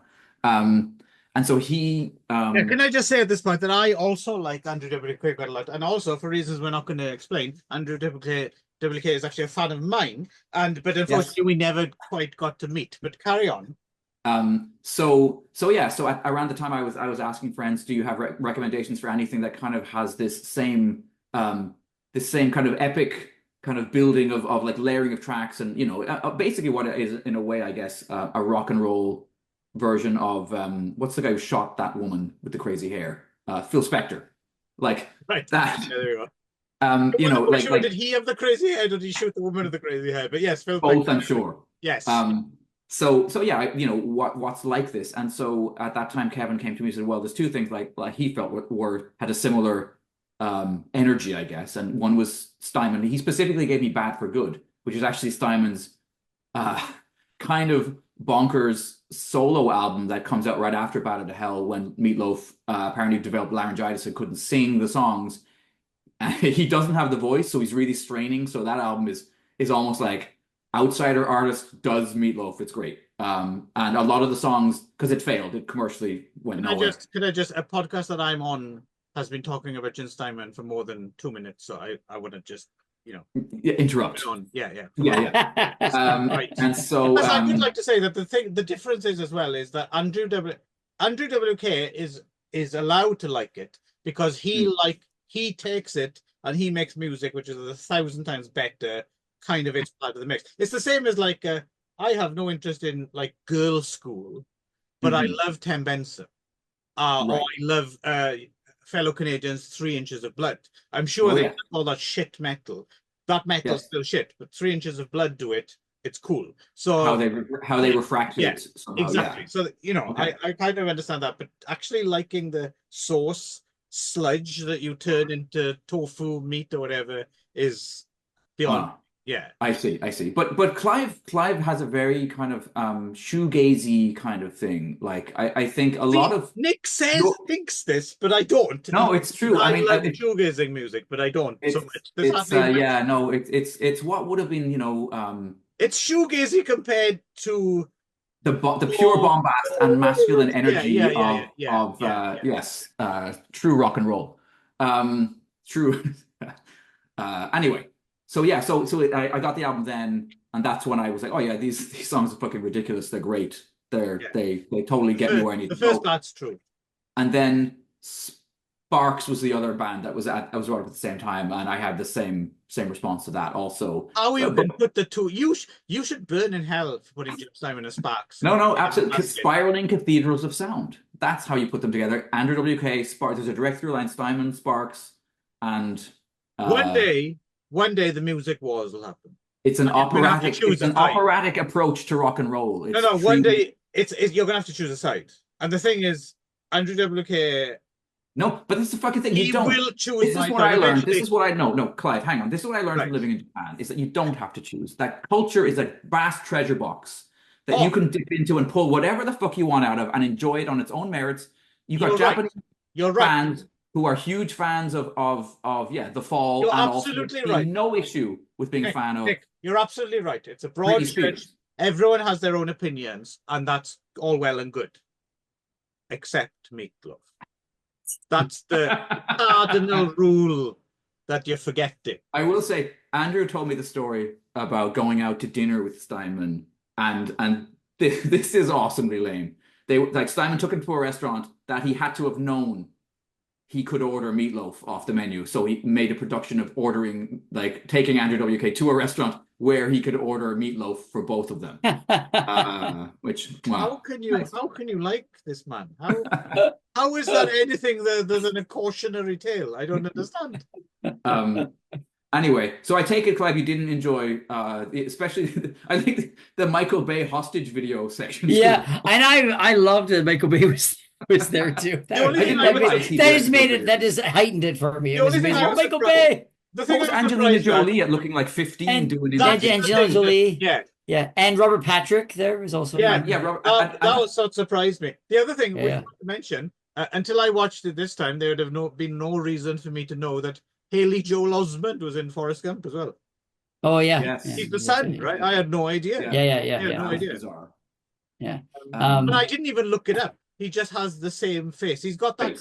And so he... can I just say at this point that I also like Andrew WK quite a lot, and also for reasons we're not going to explain, Andrew WK is actually a fan of mine, but unfortunately we never quite got to meet. But carry on. So around the time I was asking friends, do you have recommendations for anything that kind of has this same kind of epic kind of building of like layering of tracks, and basically what it is in a way, I guess, a rock and roll version of what's the guy who shot that woman with the crazy hair? Phil Spector. Like that. Yeah, there you go. You know, Sure, did he have the crazy head or did he shoot the woman with the crazy hair? But yes, Phil both, Peck. I'm sure. Yes. So yeah, you know, what's like this? And so at that time, Kevin came to me and said, well, there's two things like he felt had a similar energy, I guess. And one was Steinman. He specifically gave me Bad for Good, which is actually Steinman's kind of bonkers solo album that comes out right after Ballad of Hell, when Meat Loaf apparently developed laryngitis and couldn't sing the songs. And he doesn't have the voice, so he's really straining. So that album is almost like outsider artist does Meat Loaf. It's great. And a lot of the songs, because it failed, it commercially went nowhere. Could I just, a podcast that I'm on has been talking about Jim Steinman for more than 2 minutes, so I wouldn't just, you know, interrupt. on. Yeah. Right. And so I would like to say that the difference is as well is that Andrew WK is allowed to like it because he takes it and he makes music which is 1,000 times better. Kind of it's part of the mix. It's the same as like I have no interest in like Girl School, but I love Tim Benson. Or I love fellow Canadians 3 Inches of Blood. I'm sure they call that shit metal. That metal's still shit, but 3 Inches of Blood do it. It's cool. So how they refracted it somehow, exactly. Yeah. So you know, I kind of understand that, but actually liking the sauce sludge that you turn into tofu meat or whatever is beyond. Yeah, I see. But Clive has a very kind of shoegazy kind of thing. Like I think a lot of Nick thinks this, but I don't. No, it's true. I mean, love shoegazing music, but I don't so much. It's what would have been, you know, it's shoegazy compared to the pure bombast and masculine energy of true rock and roll. True. Anyway. So yeah, so I got the album then, and that's when I was like, oh yeah, these songs are fucking ridiculous. They're great. They totally get me where I need to go. The first part's true. And then Sparks was the other band that was right up at the same time, and I had the same response to that also. How you can put the two? You should burn in hell for putting Jim Steinman and Sparks. No, absolutely. Spiraling cathedrals of sound. That's how you put them together. Andrew WK, Sparks. There's a direct through line: Steinman, Sparks, and One day the music wars will happen. It's an operatic approach to rock and roll. No. One day you're gonna have to choose a side. And the thing is, Andrew WK. No, but this is the fucking thing. You don't. Will choose. This is what I learned. This is what I know. No, Clive, hang on. This is what I learned from living in Japan: is that you don't have to choose. That culture is a vast treasure box that you can dip into and pull whatever the fuck you want out of and enjoy it on its own merits. You've got Japanese fans who are huge fans of The Fall. You're absolutely right. No issue with being a fan of. Nick, you're absolutely right. It's a broad stretch. Everyone has their own opinions, and that's all well and good, except Meat Loaf. That's the cardinal rule that you're forgetting. I will say, Andrew told me the story about going out to dinner with Steinman, and this is awesomely lame. Steinman took him to a restaurant that he had to have known he could order Meat Loaf off the menu. So he made a production of taking Andrew WK to a restaurant where he could order Meat Loaf for both of them. How can you like this man? How is that anything than a cautionary tale? I don't understand. Anyway, so I take it, Clive, you didn't enjoy, especially I think the Michael Bay hostage video section. Yeah, and I loved that Michael Bay was there too. That just heightened it for me. It was amazing. Michael Bay. What was Angelina Jolie at looking like 15 doing his Angelina Jolie. Yeah. And Robert Patrick there was also. Robert. That was what surprised me. The other thing we want to mention, until I watched it this time, there would have been no reason for me to know that Haley Joel Osment was in Forrest Gump as well. Oh yeah. Yes. He's the son, right? I had no idea. Yeah. No idea. Bizarre. Yeah. But I didn't even look it up. He just has the same face. He's got that.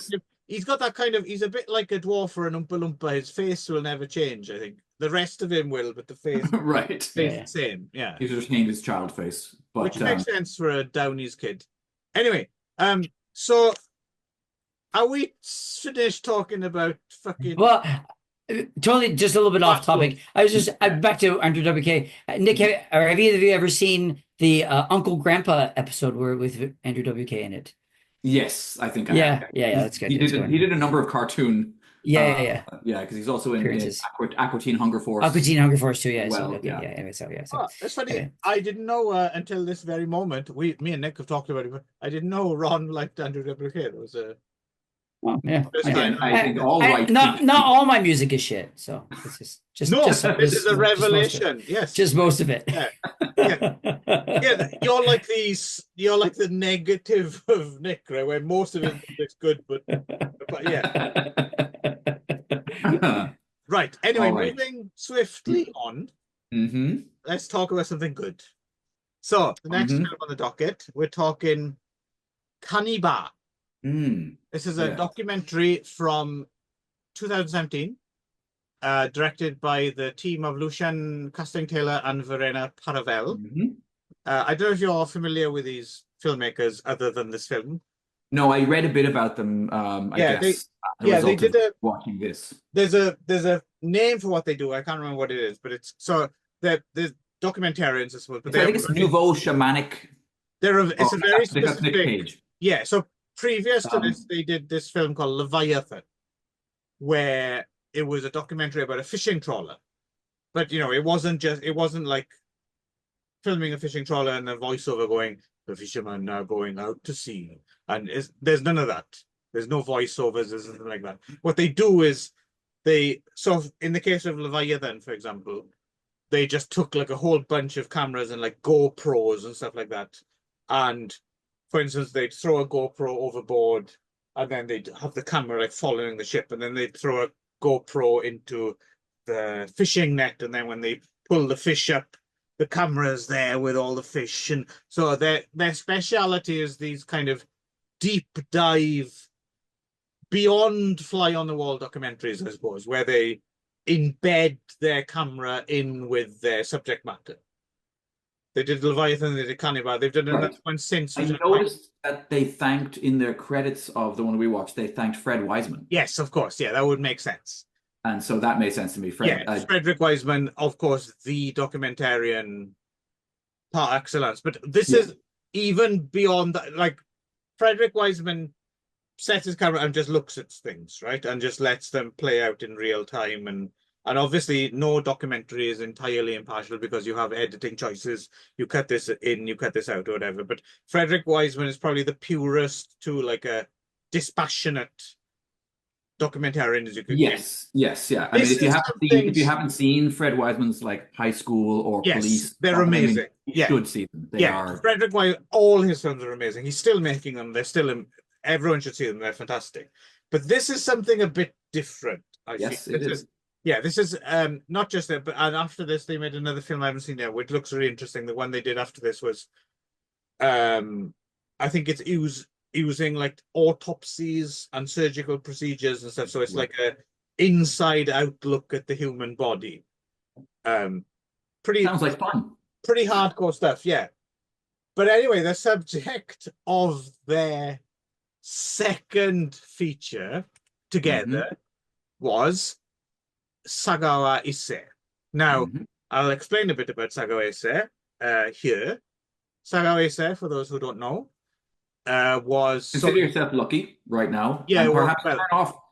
He's got that kind of. He's a bit like a dwarf or an Oompa Loompa. His face will never change. I think the rest of him will, but the face, the same. Yeah. He's just named his child face, which makes sense for a Downey's kid. Anyway, so are we finished talking about fucking? Well, totally, just a little bit off topic. I was just back to Andrew WK. Nick, have either of you ever seen the Uncle Grandpa episode with Andrew WK in it? Yes, I think. Yeah, that's good. He did a number of cartoon Yeah. Because he's also in Appearances. Aqua Teen Hunger Force. Aqua Teen Hunger Force too. Yeah. So Well, okay. yeah. Yeah. Anyway. So yeah. So Oh, it's funny. anyway. I didn't know until this very moment. Me and Nick have talked about it, but I didn't know Ron liked Andrew WK. It was a Well, yeah. first Again, time. I think all right. Not all my music is shit. So it's just No, just this is a most of it. revelation. Yes, Just most of it. Yeah. Yeah, you're like the negative of Nick, right? Where most of it is good, but yeah. Right. Anyway, All right. moving swiftly on, Mm-hmm. let's talk about something good. So the next film on the docket, we're talking CANIBA. This is a documentary from 2017, directed by the team of Lucian Casting-Taylor and Verena Paravel. I don't know if you're familiar with these filmmakers other than this film. No, I read a bit about them. I guess. They did watching this. There's a name for what they do. I can't remember what it is, but it's so the documentarians, I suppose. But I think it's nouveau shamanic. It's a very specific page. Yeah. So previous to this, they did this film called Leviathan, where it was a documentary about a fishing trawler. But it wasn't like filming a fishing trawler and a voiceover going, "The fishermen are going out to sea," and there's none of that. There's no voiceovers, there's nothing like that. What they do is so in the case of Leviathan, for example, they just took like a whole bunch of cameras and like GoPros and stuff like that. And for instance, they'd throw a GoPro overboard and then they'd have the camera like following the ship, and then they'd throw a GoPro into the fishing net, and then when they pull the fish up, the camera's there with all the fish. And so their speciality is these kind of deep dive, beyond fly on the wall documentaries, I suppose, where they embed their camera in with their subject matter. They did Leviathan, they did CANIBA, they've done another one since. I noticed that they thanked in their credits of the one we watched, they thanked Fred Wiseman. Yes, of course. Yeah, that would make sense. And so that made sense to me. Frederick Wiseman, of course, the documentarian par excellence. But this is even beyond that. Like, Frederick Wiseman sets his camera and just looks at things, right? And just lets them play out in real time. And obviously no documentary is entirely impartial because you have editing choices. You cut this in, you cut this out, or whatever. But Frederick Wiseman is probably the purest to like a dispassionate documentarian as you could get. Yes. I mean, if you haven't seen Fred Wiseman's like High School or Police, they're amazing. You should see them. They are. Frederick Wiseman, all his films are amazing. He's still making them. They're still everyone should see them. They're fantastic. But this is something a bit different. Yes, it is. This is not just that, but and after this they made another film I haven't seen yet, which looks really interesting. The one they did after this was, I think it's using like autopsies and surgical procedures and stuff. So it's like a inside out look at the human body. Sounds like fun. Pretty hardcore stuff, yeah. But anyway, the subject of their second feature together was Sagawa Issei. Now, I'll explain a bit about Sagawa Issei here. Sagawa Issei, for those who don't know, was... Consider yourself lucky right now. Yeah,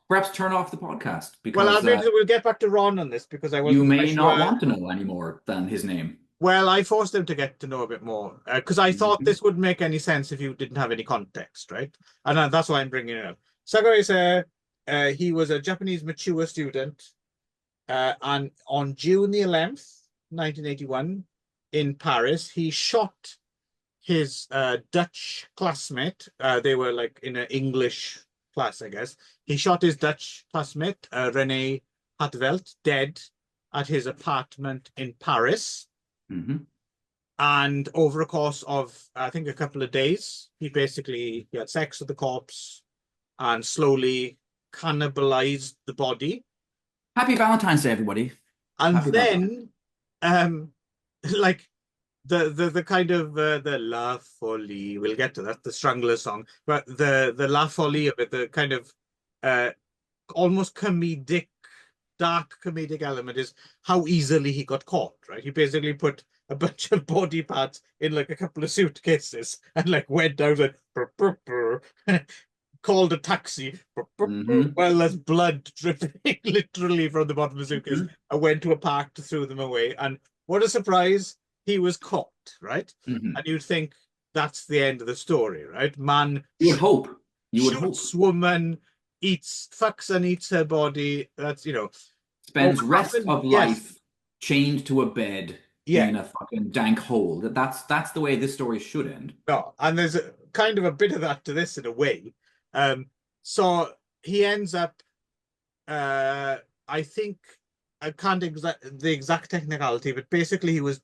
perhaps turn off the podcast. Because, we'll get back to Ron on this because I wasn't... You may not want to know any more than his name. Well, I forced him to get to know a bit more because I thought this wouldn't make any sense if you didn't have any context, right? And that's why I'm bringing it up. Sagawa Issei, he was a Japanese mature student, and on June the 11th, 1981, in Paris, he shot his Dutch classmate. They were like in an English class, I guess. He shot his Dutch classmate, René Hatvelt, dead at his apartment in Paris. And over a course of, I think, a couple of days, he had sex with the corpse and slowly cannibalized the body. Happy Valentine's Day, everybody. And then, like the kind of the La Folie, we'll get to that, the Strangler song, but the La Folie of it, the kind of almost dark comedic element is how easily he got caught, right? He basically put a bunch of body parts in like a couple of suitcases and like went down like called a taxi. Well, there's blood dripping literally from the bottom of the suitcase. I went to a park to throw them away. And what a surprise, he was caught, right? And you'd think that's the end of the story, right? Man, You would hope. You would hope. shoots woman, fucks and eats her body. That's, Spends what rest happened- of life chained to a bed Yeah. in a fucking dank hole. That's the way this story should end. No, and there's kind of a bit of that to this in a way. So he ends up, I think, I can't the exact technicality, but basically he was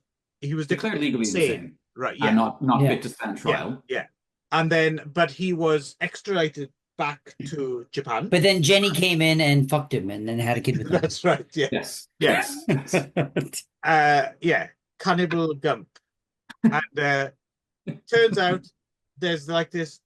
Declared legally insane. right? And Yeah, not Yeah. fit to stand trial. yeah. And then, but he was extradited back to Japan. But then Jenny came in and fucked him and then had a kid with him. That's right. Yeah, Yes. yeah. Yes. Yeah, Cannibal Gump. And turns out there's like this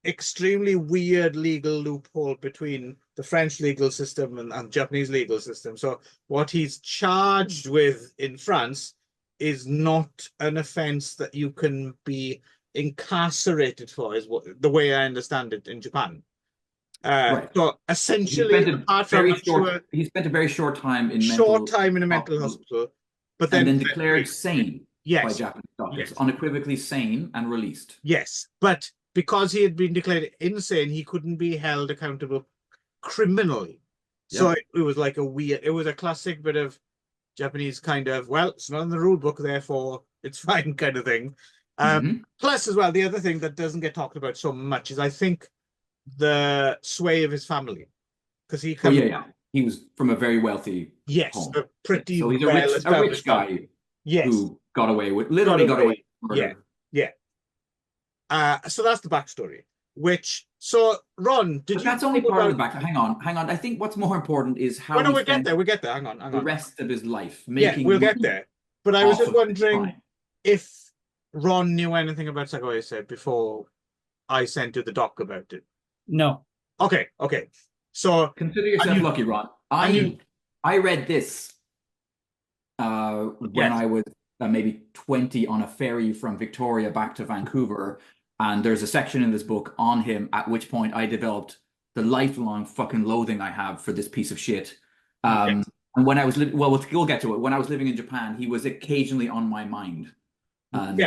extremely weird legal loophole between the French legal system and Japanese legal system. So what he's charged with in France is not an offense that you can be incarcerated for, is the way I understand it in Japan. Right. So essentially, apart from he spent a very short time in a mental hospital, but then declared sane by yes, Japanese doctors, yes. unequivocally sane and released. Yes, but because he had been declared insane, he couldn't be held accountable criminally. So it was like it was a classic bit of Japanese kind of, well, it's not in the rule book, therefore it's fine kind of thing. Plus, as well, the other thing that doesn't get talked about so much is, I think, the sway of his family, because he he was from a very wealthy home. A pretty so he's a rich guy who got away with got away with murder. So that's the backstory. Ron, that's only part of the back. Hang on. I think what's more important is how we get there. Hang on. The rest of his life. We'll get there. But I was just wondering if Ron knew anything about Sagoese before I sent you the doc about it. No. Okay. So consider yourself lucky, Ron. I read this when I was maybe 20 on a ferry from Victoria back to Vancouver, and there's a section in this book on him, at which point I developed the lifelong fucking loathing I have for this piece of shit. And when I was we'll get to it. When I was living in Japan, he was occasionally on my mind.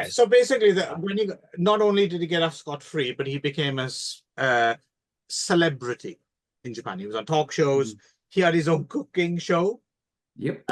So basically, when he not only did he get off scot-free, but he became a celebrity in Japan. He was on talk shows. He had his own cooking show. Yep.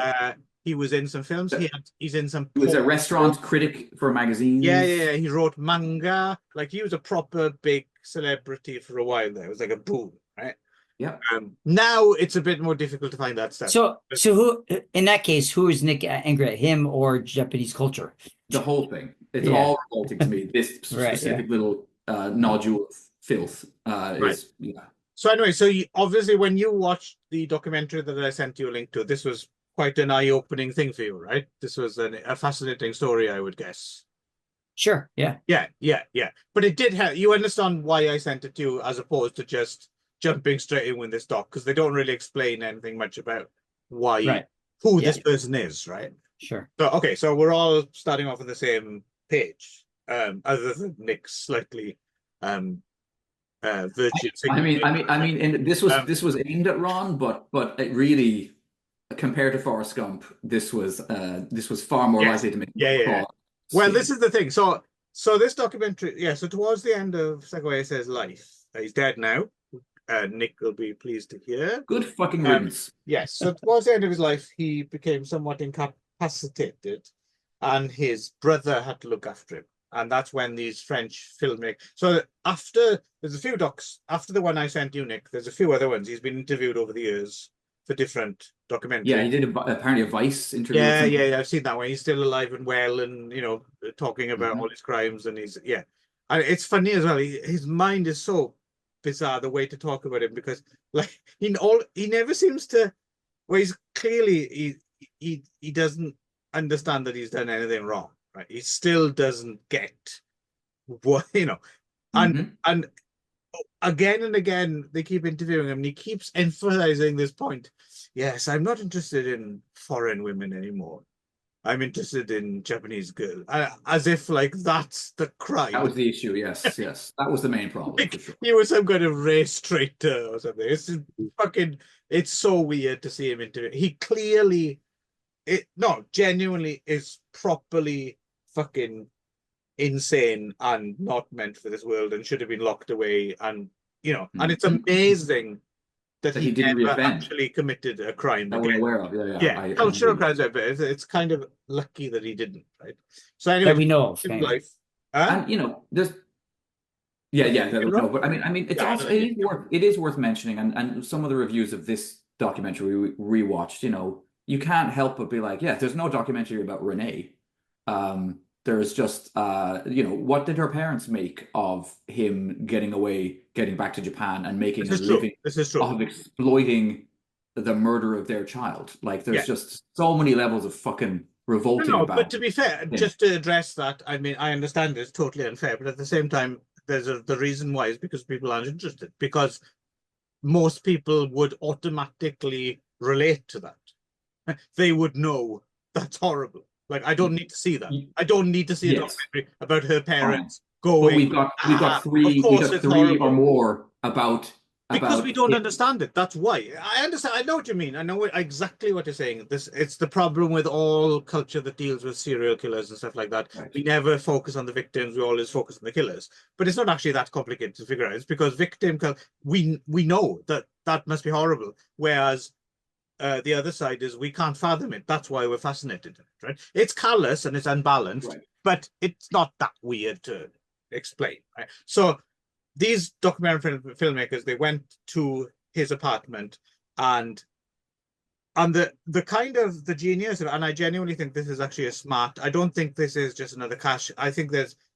He was in some films. He's in some. He was a restaurant critic for magazines. Yeah. He wrote manga. Like, he was a proper big celebrity for a while there. It was like a boom, right? Yeah. Now it's a bit more difficult to find that stuff. So who, in that case, who is Nick angry at, him or Japanese culture? The whole thing. It's all revolting to me. This specific little nodule of filth is. Yeah. So anyway, obviously when you watched the documentary that I sent you a link to, this was quite an eye-opening thing for you, right? This was a fascinating story, I would guess. Sure. Yeah. But it did help. You understand why I sent it to you, as opposed to just jumping straight in with this doc, because they don't really explain anything much about who this person is, right? Sure. So we're all starting off on the same page, other than Nick's slightly virgin. I mean, and this was aimed at Ron, but it really, compared to Forrest Gump, this was far more likely to make. Well, this is the thing. So this documentary, so towards the end of Sagoese's life, he's dead now. Nick will be pleased to hear. Good fucking riddance. Yes. So towards the end of his life, he became somewhat incapacitated, and his brother had to look after him. And that's when these French filmmakers. So there's a few docs after the one I sent you, Nick. There's a few other ones. He's been interviewed over the years for different documentaries. Yeah, he did apparently a Vice interview. Yeah, I've seen that one. He's still alive and well, and talking about all his crimes, and and it's funny as well. His mind is so bizarre, the way to talk about him, because like he never seems to. Well, he's clearly he doesn't understand that he's done anything wrong, right? He still doesn't get what and again and again they keep interviewing him, and he keeps emphasizing this point. Yes, I'm not interested in foreign women anymore. I'm interested in Japanese girl. As if like that's the crime. That was the issue. Yes, yes, that was the main problem Like for sure. he was some kind of race traitor or something. It's just fucking. It's so weird to see him into it. He clearly, genuinely is properly fucking insane and not meant for this world and should have been locked away. And and it's amazing that That he he didn't never reoffend. actually committed a crime That we're again. aware of. Yeah, Yeah, I cultural agree. crimes, but it's kind of lucky that he didn't, right? So That anyway, we know of. his Anyway. life. Huh? And there's no, but I mean, it's Yeah, also it is worth mentioning, and some of the reviews of this documentary we rewatched, you can't help but be like, yeah, there's no documentary about Renee. There's just what did her parents make of him getting away, getting back to Japan, and making a living This is true. of exploiting the murder of their child? Like, there's just so many levels of fucking revolting No, about. but to be fair, just to address that, I mean, I understand it's totally unfair, but at the same time, the reason why is because people aren't interested. Because most people would automatically relate to that. They would know that's horrible. Like, I don't need to see that. I don't need to see a documentary about her parents going. But we've got three or more about. Because we don't understand it. That's why. I understand. I know what you mean. I know exactly what you're saying. It's the problem with all culture that deals with serial killers and stuff like that. Right. We never focus on the victims. We always focus on the killers. But it's not actually that complicated to figure out. It's because we know that must be horrible. Whereas the other side is we can't fathom it. That's why we're fascinated in it, right? It's callous and it's unbalanced, right, but it's not that weird to explain, right? So these documentary filmmakers, they went to his apartment, and the kind of the genius, and I genuinely think this is actually a smart. I don't think this is just another cash. I think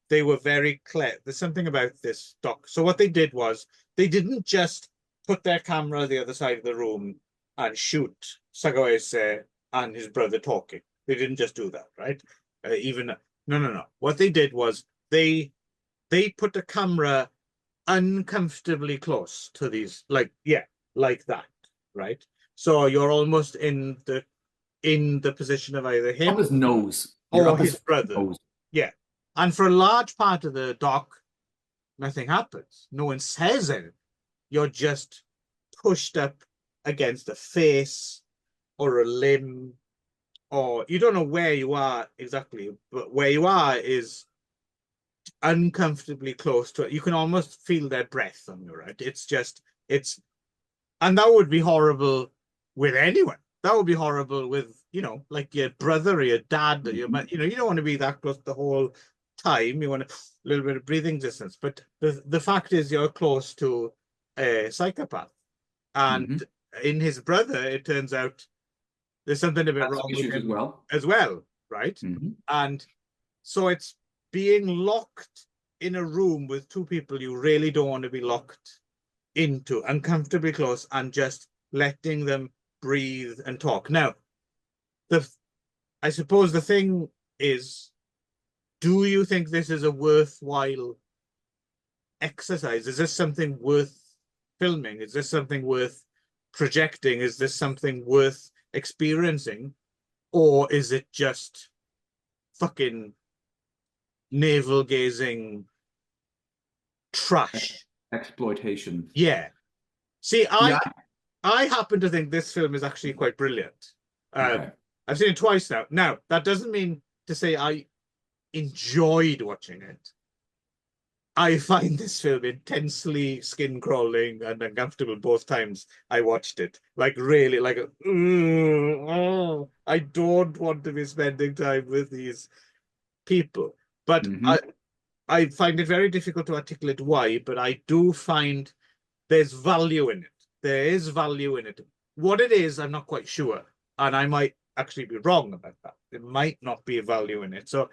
they were very clear. There's something about this doc. So what they did was they didn't just put their camera the other side of the room and shoot Sagawase and his brother talking. They didn't just do that, right? No. What they did was they put the camera uncomfortably close to these, like that, right? So you're almost in the position of either him up his nose or his brother. Nose. Yeah, and for a large part of the doc, nothing happens. No one says anything. You're just pushed up against a face or a limb, or you don't know where you are exactly, but where you are is uncomfortably close to it. You can almost feel their breath on you, right? And that would be horrible with anyone. That would be horrible with, like your brother or your dad or your you don't want to be that close the whole time. You want a little bit of breathing distance. But the fact is you're close to a psychopath. And in his brother, it turns out there's something a bit wrong with him as well, right? And so it's being locked in a room with two people you really don't want to be locked into, uncomfortably close, and just letting them breathe and talk. Now, I suppose the thing is, do you think this is a worthwhile exercise? Is this something worth filming? Is this something worth projecting? Is this something worth experiencing? Or is it just fucking navel gazing trash? Exploitation. Yeah. See, I happen to think this film is actually quite brilliant. I've seen it twice now. Now, that doesn't mean to say I enjoyed watching it. I find this film intensely skin-crawling and uncomfortable both times I watched it. Like, really, like, I don't want to be spending time with these people. But I find it very difficult to articulate why, but I do find there's value in it. There is value in it. What it is, I'm not quite sure. And I might actually be wrong about that. There might not be a value in it. So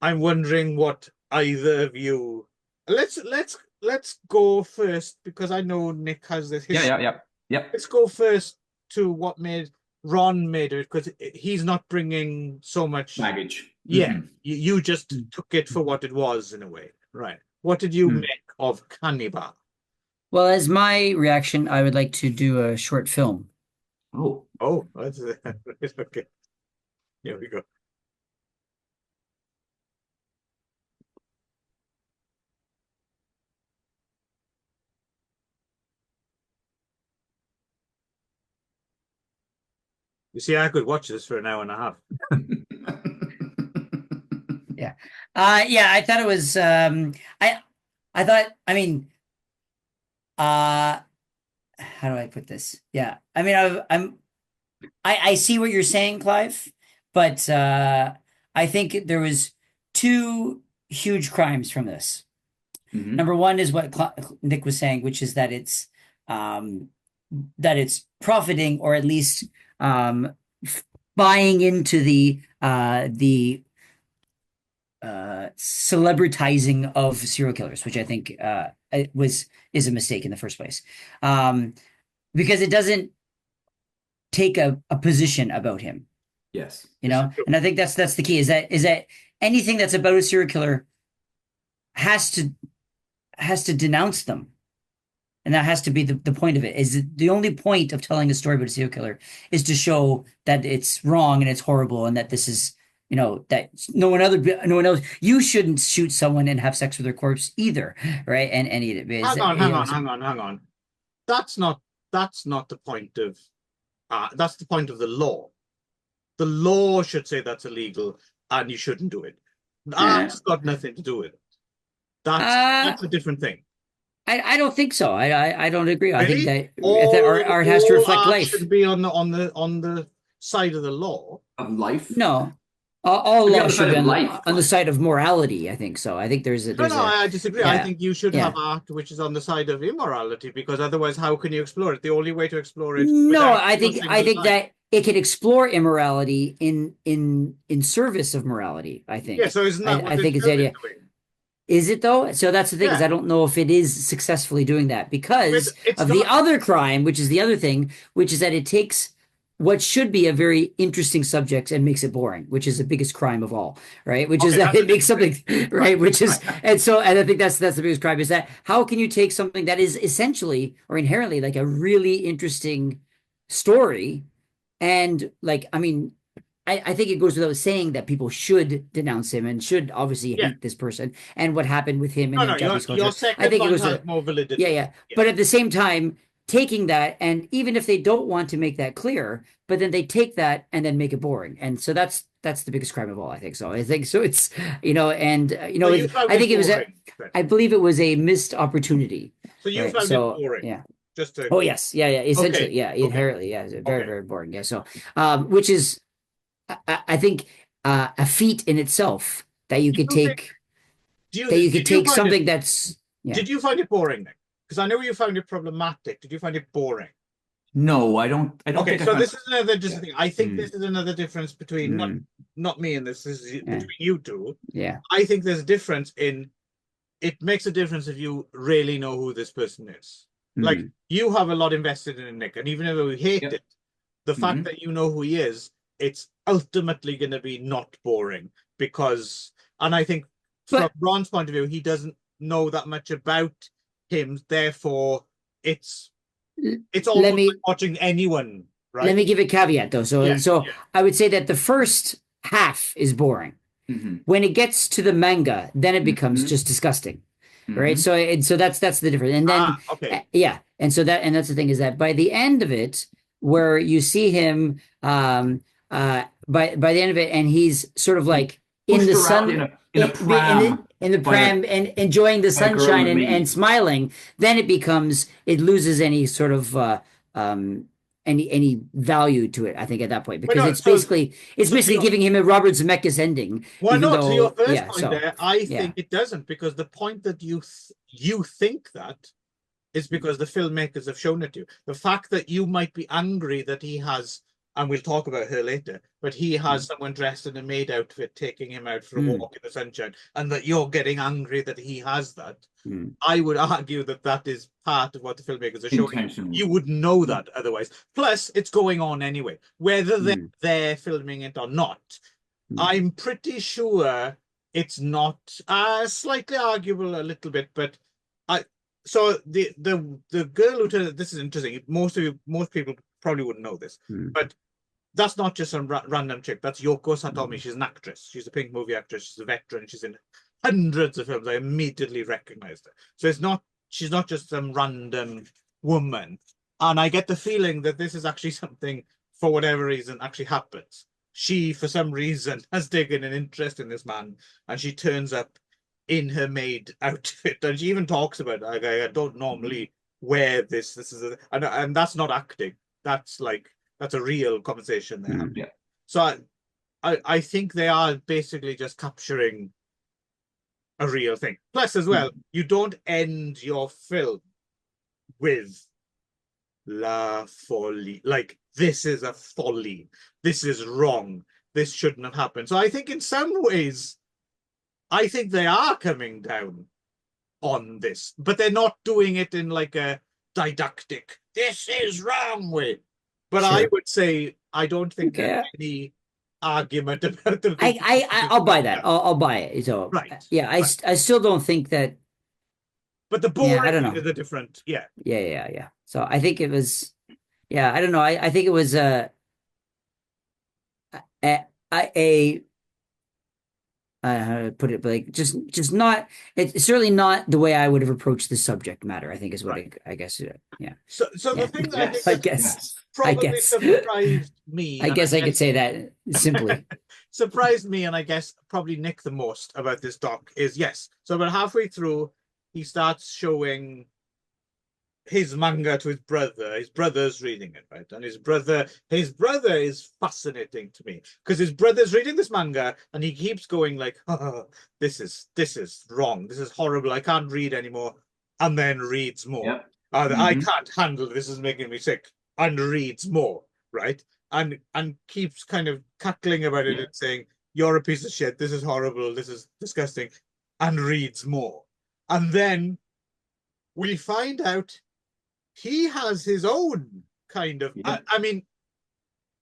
I'm wondering what either of you... Let's go first, because I know Nick has this history. Yeah. Let's go first to what made Ron made it, because he's not bringing so much baggage. Yeah, you just took it for what it was in a way, right? What did you make of CANIBA? Well, as my reaction, I would like to do a short film. Oh, that's okay. Here we go. You see, I could watch this for an hour and a half. Yeah. I thought it was I thought, I mean, how do I put this? Yeah. I mean, I see what you're saying, Clive, but I think there was two huge crimes from this. Mhm. Number one is what Nick was saying, which is that it's profiting, or at least buying into the celebritizing of serial killers, which I think is a mistake in the first place, because it doesn't take a position about him, Yes. you know. And I think that's the key, is that anything that's about a serial killer has to denounce them. And that has to be the point of it. Is the only point of telling a story about a serial killer is to show that it's wrong and it's horrible, and that this is, you know, that no one else. You shouldn't shoot someone and have sex with their corpse either, right? And eat it. Hang on. That's not the point of. That's the point of the law. The law should say that's illegal and you shouldn't do it. That's got nothing to do with it. That's a different thing. I don't think so. I don't agree. Really? I think that art has to reflect life. Should be on the side of the law Of life? No, all law should be life, on the side of morality. I think so. I think I disagree. Yeah. I think you should have art which is on the side of immorality, because otherwise, how can you explore it? The only way to explore it. No, I think that it can explore immorality in service of morality. I think. Yeah. So isn't that I think it's the idea. Doing? Is it though? So that's the thing, is I don't know if it is successfully doing that, because of the other crime, which is the other thing, which is that it takes what should be a very interesting subject and makes it boring, which is the biggest crime of all, right? Which is that it makes something, right? Which is, and I think that's the biggest crime, is that how can you take something that is essentially or inherently like a really interesting story, and like, I mean, I think it goes without saying that people should denounce him and should obviously hate this person and what happened with him. No, your second one has more validity. Yeah. But at the same time, taking that, and even if they don't want to make that clear, but then they take that and then make it boring. And so that's the biggest crime of all, I think. So I think so. It's, you know, and I think it was I believe it was a missed opportunity. So you found it boring. Yeah. Just to... Oh yes. Yeah. Essentially. Okay. Yeah. Inherently. Yeah. It's very, very boring. Yeah. So, which is, I think, a feat in itself, that you could take. Something that's. Yeah. Did you find it boring, Nick? Because I know you found it problematic. Did you find it boring? No, I don't. Okay, so this is another thing. I think this is another difference between not me and this. This is between you two. Yeah. I think there's a difference in. It makes a difference if you really know who this person is. Like, you have a lot invested in Nick, and even if you hate it, the fact that you know who he is, it's ultimately going to be not boring, because, and I think from Ron's point of view, he doesn't know that much about him, therefore it's almost like watching anyone, right? Let me give a caveat though. So I would say that the first half is boring. When it gets to the manga, then it becomes just disgusting. Right. So that's the difference. And then and that's the thing, is that by the end of it, where you see him by the end of it, and he's sort of like in the sun, in the pram, and enjoying the sunshine and smiling, then it loses any sort of any value to it, I think, at that point, because it's basically giving him a Robert Zemeckis ending. Well, no, to your first point there, I think it doesn't, because the point that you think that is because the filmmakers have shown it to you. The fact that you might be angry that he has, and we'll talk about her later, but he has someone dressed in a maid outfit taking him out for a walk in the sunshine, and that you're getting angry that he has that. I would argue that is part of what the filmmakers are showing. You wouldn't know that otherwise. Plus, it's going on anyway. Whether they're filming it or not, I'm pretty sure it's not. Slightly arguable a little bit, but so the girl who turned, this is interesting. Most people probably wouldn't know this, but that's not just some random chick. That's Yoko Satomi. She's an actress. She's a Pink movie actress. She's a veteran. She's in hundreds of films. I immediately recognized her. So she's not just some random woman. And I get the feeling that this is actually something for whatever reason, actually happens. She, for some reason, has taken an interest in this man, and she turns up in her maid outfit, and she even talks about, like, I don't normally wear this. This is and that's not acting. That's a real conversation there. Yeah. So I think they are basically just capturing a real thing. Plus, as well, you don't end your film with la folie. Like, this is a folly. This is wrong. This shouldn't have happened. So I think in some ways, I think they are coming down on this, but they're not doing it in like a didactic, this is wrong way. But Sure. I would say I don't think there's any argument about the I'll buy that. I'll buy it. So right. Yeah, I still don't think that. But the boring I don't know. is a different, yeah. Yeah. So I think it was, I don't know. I think it was how to put it, like just not. It's certainly not the way I would have approached the subject matter, I think is what I guess. Yeah. So the thing that Yes. I think probably surprised me. I guess I could say that simply. Surprised me, and I guess probably Nick the most about this doc is, yes. So about halfway through, he starts showing his manga to his brother. His brother's reading it, right? And his brother is fascinating to me because his brother's reading this manga and he keeps going like, oh, this is wrong. This is horrible. I can't read anymore. And then reads more. Yep. I can't handle this. Is making me sick. And reads more, right? And keeps kind of cackling about it and saying, you're a piece of shit. This is horrible. This is disgusting. And reads more. And then we find out he has his own kind of, I mean,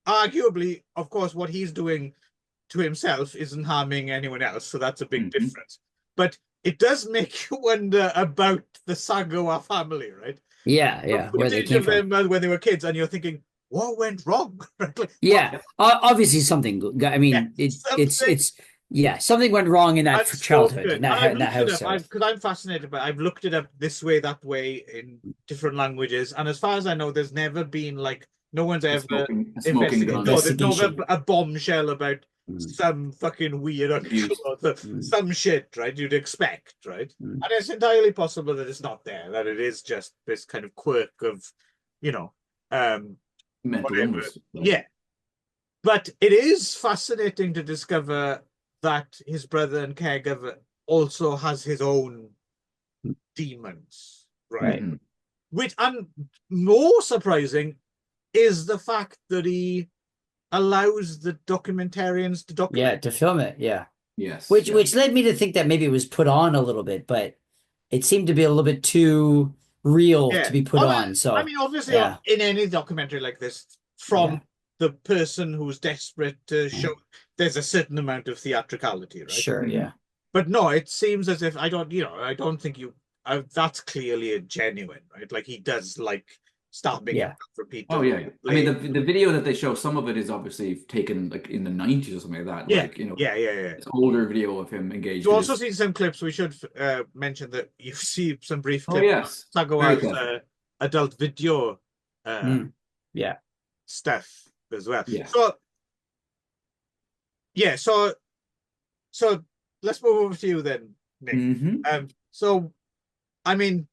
arguably, of course, what he's doing to himself isn't harming anyone else. So that's a big difference. But it does make you wonder about the Sagawa family, right? Yeah. Where they came from. When they were kids, and you're thinking, what went wrong? Obviously something. I mean, it's something went wrong in that childhood, in that house. Because I'm fascinated by it. I've looked it up this way, that way, in different languages, and as far as I know, there's never been like no one's ever investigated a bombshell about some fucking weird uncle, some shit, right? You'd expect, right? And it's entirely possible that it's not there, that it is just this kind of quirk of, mental illness. Yeah, but it is fascinating to discover that his brother and caregiver also has his own demons, right? Which, and more surprising is the fact that he allows the documentarians to document. To film it, Yes. Which led me to think that maybe it was put on a little bit, but it seemed to be a little bit too real to be put on. So I mean, obviously, in any documentary like this, from the person who's desperate to show, there's a certain amount of theatricality, right? Sure, But no, it seems as if I don't think that's clearly a genuine, right? Like he does like stopping for people. Oh yeah. I mean, the video that they show, some of it is obviously taken like in the 90s or something like that. It's older video of him engaged. You also see some clips. We should mention that you see some brief clips. Sagawa's adult video stuff as well. So let's move over to you then, Nick. So I mean,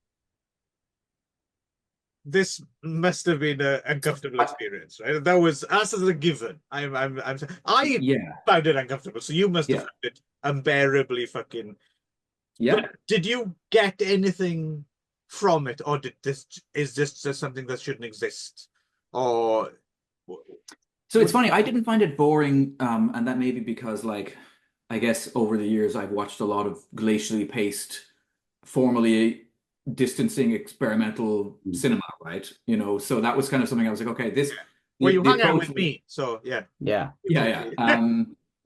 this must have been an uncomfortable experience, right? That's as a given. I found it uncomfortable, so you must have found it unbearably fucking. But did you get anything from it, or is this just something that shouldn't exist, or? So it's funny. I didn't find it boring, and that may be because, like, I guess over the years I've watched a lot of glacially paced, formally distancing experimental cinema, right? So that was kind of something I was like, okay, this. Well, you hung out with me, so yeah.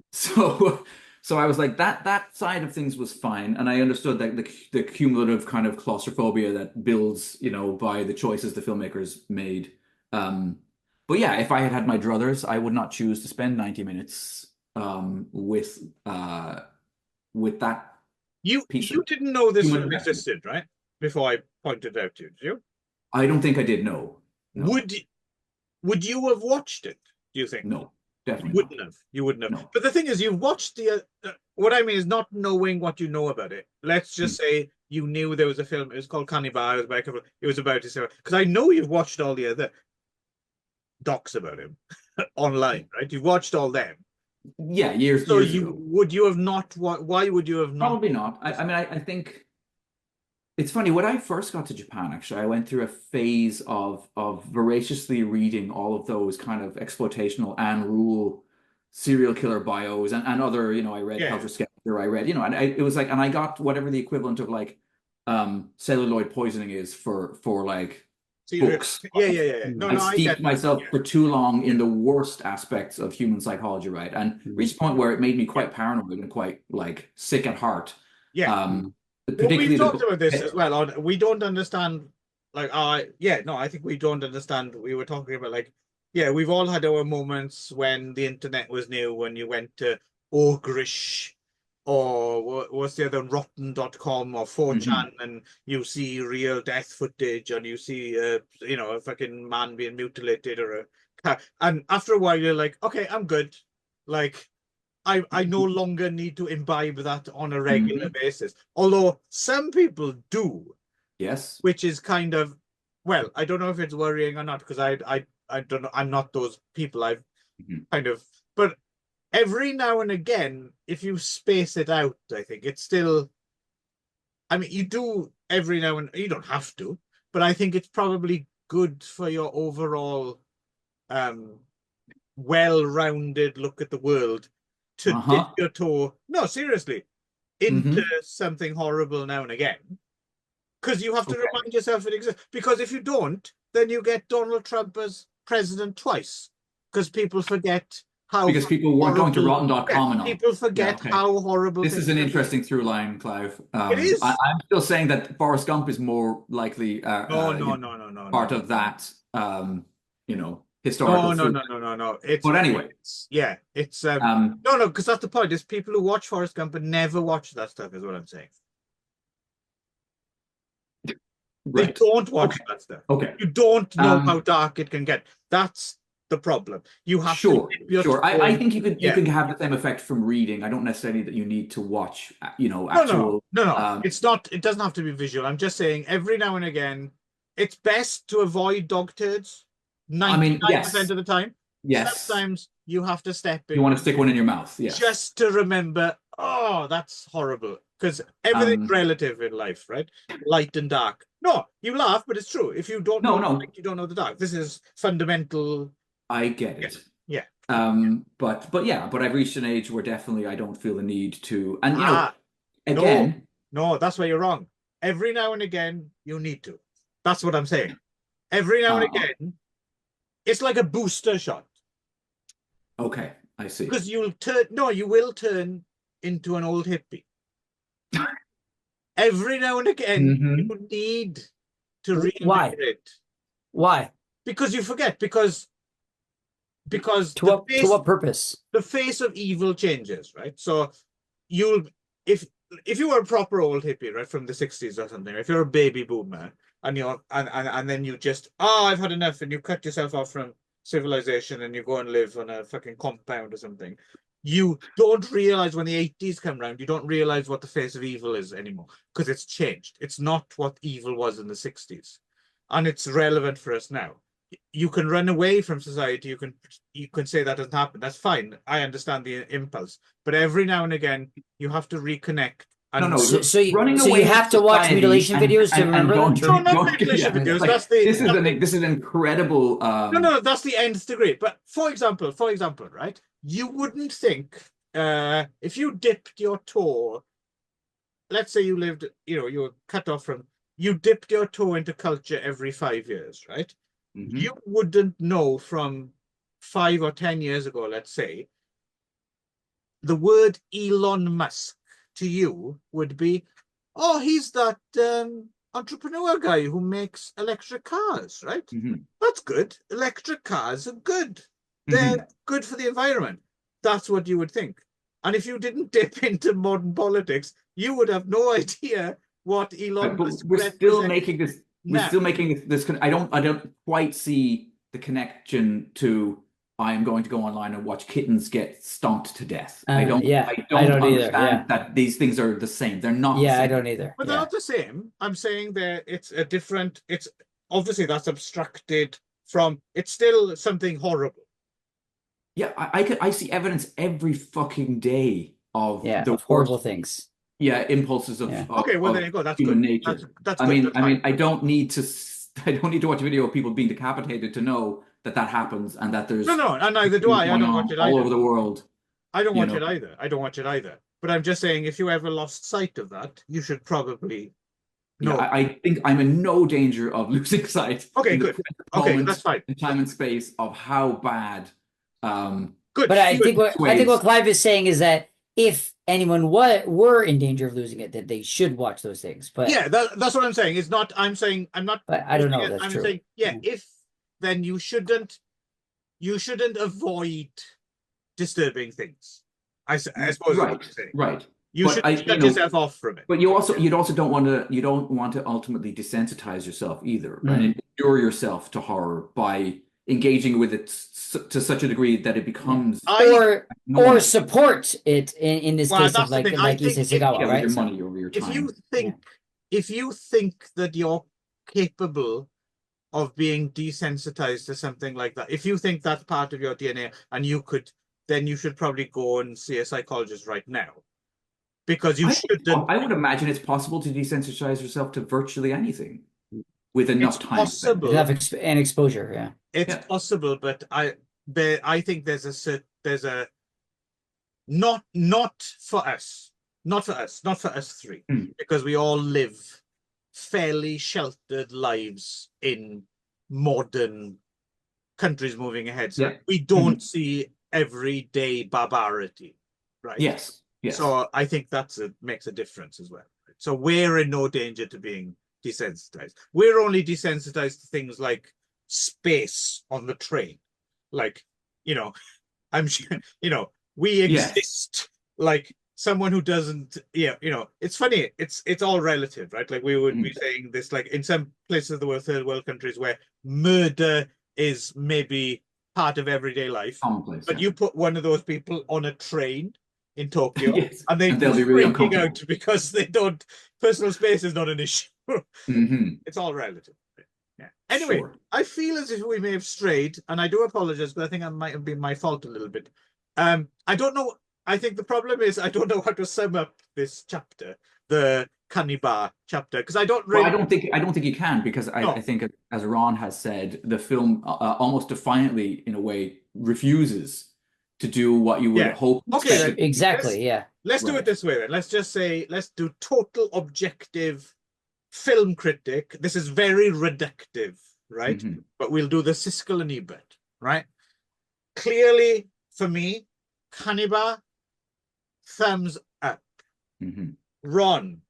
So I was like, that side of things was fine, and I understood that the cumulative kind of claustrophobia that builds, by the choices the filmmakers made. But yeah, if I had my druthers, I would not choose to spend 90 minutes with that. You didn't know this film existed, right? Before I pointed out to you, did you? I don't think I did. No. Would you have watched it, do you think? No, You definitely wouldn't have. You wouldn't have. No. But the thing is, you've watched the. What I mean is not knowing what you know about it. Let's just say you knew there was a film. It was called CANIBA. It was about this. Because I know you've watched all the other docs about him online, right? You've watched all them. Yeah, years So ago. would you have not? Why would you have not? Probably not. I mean, I think it's funny. When I first got to Japan, actually, I went through a phase of voraciously reading all of those kind of exploitational and rule serial killer bios and other, I read Helter Skelter, I read, and it was like, and I got whatever the equivalent of like celluloid poisoning is for like books. Yeah. No, I I steeped get myself for too long in the worst aspects of human psychology, right? And reached a point where it made me quite paranoid and quite like sick at heart. Yeah. Particularly we talked about this as well. We don't understand, like, I think we don't understand. We were talking about, like, we've all had our moments when the internet was new, when you went to Ogrish or what's the other, rotten.com or 4chan, and you see real death footage and you see, a fucking man being mutilated and after a while you're like, okay, I'm good. Like, I no longer need to imbibe that on a regular basis. Although some people do. Yes. Which is kind of, well, I don't know if it's worrying or not, because I don't know. I'm not those people. I've kind of, but every now and again, if you space it out, I think it's still, I mean, you do every now and you don't have to, but I think it's probably good for your overall well-rounded look at the world to dip your toe, no, seriously, into something horrible now and again. Because you have to remind yourself it exists. Because if you don't, then you get Donald Trump as president twice. Because people forget how... Because people weren't going to rotten.com and all. People forget how horrible... This is an interesting through line, Clive. It is. I'm still saying that Forrest Gump is more likely no. part of that, historical... No. But anyway. It's... no, because that's the point. Is people who watch Forrest Gump and never watch that stuff, is what I'm saying. They don't watch that stuff. You don't know how dark it can get. That's the problem. You have to dip your toe. I think you can have the same effect from reading. I don't necessarily that you need to watch, actual. No. It's not. It doesn't have to be visual. I'm just saying every now and again, it's best to avoid dog turds 99% of the time. Yes. Sometimes you have to step in. You want to stick one in your mouth. Yes. Just to remember, oh, that's horrible. Because everything's relative in life, right? Light and dark. No, you laugh, but it's true. If you don't know the light, you don't know the dark. This is fundamental. I get it. Yeah. But I've reached an age where definitely I don't feel the need to. And again, no, that's where you're wrong. Every now and again, you need to. That's what I'm saying. Every now and again, it's like a booster shot. Okay, I see. Because you will turn into an old hippie. Every now and again, you need to reinvigorate. Why? Because you forget. Because to what purpose? The face of evil changes, right? So if you were a proper old hippie, right, from the 60s or something, if you're a baby boomer and and then you just I've had enough, and you cut yourself off from civilization and you go and live on a fucking compound or something. You don't realize when the 80s come around, you don't realize what the face of evil is anymore, because it's changed. It's not what evil was in the 60s. And it's relevant for us now. You can run away from society. You can say that doesn't happen. That's fine. I understand the impulse. But every now and again, you have to reconnect. So you have to watch mutilation videos to remember that? No, not mutilation videos. Like, this is incredible. No, that's the nth degree. But for example, right? You wouldn't think if you dipped your toe, let's say you lived, you were cut off from, you dipped your toe into culture every 5 years, right? You wouldn't know from 5 or 10 years ago, let's say, the word Elon Musk to you would be, oh, he's that entrepreneur guy who makes electric cars, right? That's good. Electric cars are good. They're good for the environment. That's what you would think. And if you didn't dip into modern politics, you would have no idea what Elon Musk we're still making this. We're still making this. I don't quite see the connection to I am going to go online and watch kittens get stomped to death. I don't either. understand that these things are the same. They're not the Yeah, same. I don't either. But they're not the same. I'm saying that it's a different, it's obviously that's abstracted from, it's still something horrible. Yeah, I see evidence every fucking day of the horrible things. Yeah, impulses of okay, well, there you go. That's human good. nature. That's I good. mean, That's I mean, fine. I don't need to watch a video of people being decapitated to know that happens and that there's no, and neither do I. I don't watch it either. All over the world. I don't watch it either. I don't watch it either. But I'm just saying, if you ever lost sight of that, you should probably know. Yeah, I think I'm in no danger of losing sight. Okay, good. Okay, that's fine. In time and space of how bad. Good. But I think what Clive is saying is that if anyone were in danger of losing it, that they should watch those things. But yeah, that's what I'm saying. It's not. I'm saying I'm not. But I don't know. That's I'm true. saying if then you shouldn't avoid disturbing things. I suppose right. You should shut yourself off from it. But you also don't want to ultimately desensitize yourself either, and endure yourself to horror by engaging with it to such a degree that it becomes or support it in this case of like you say Sagawa, right? Your money over your time. If you think that you're capable of being desensitized to something like that, if you think that's part of your DNA and you could, then you should probably go and see a psychologist right now. Because I would imagine it's possible to desensitize yourself to virtually anything with enough time. Possible. Enough exposure, yeah. It's possible, but I think there's a not for us three, because we all live fairly sheltered lives in modern countries moving ahead. So we don't see everyday barbarity, right? Yes. So I think makes a difference as well. Right? So we're in no danger to being desensitized. We're only desensitized to things like space on the train. Like, I'm sure, we exist like someone who doesn't, it's funny. It's all relative, right? Like we would be saying this, like in some places of the world, third world countries where murder is maybe part of everyday life. But you put one of those people on a train in Tokyo, and they'll be really uncomfortable out because personal space is not an issue. It's all relative. Yeah. Anyway, I feel as if we may have strayed, and I do apologize, but I think it might have been my fault a little bit. I don't know. I think the problem is I don't know how to sum up this chapter, the CANIBA chapter, because I don't really. Well, I don't think you can, because I think, as Ron has said, the film almost defiantly, in a way, refuses to do what you would hope. Okay, exactly. Let's do it this way then. Let's just say, let's do total objective film critic. This is very reductive, right? But we'll do the Siskel and Ebert, right? Clearly, for me, CANIBA, thumbs up. Ron.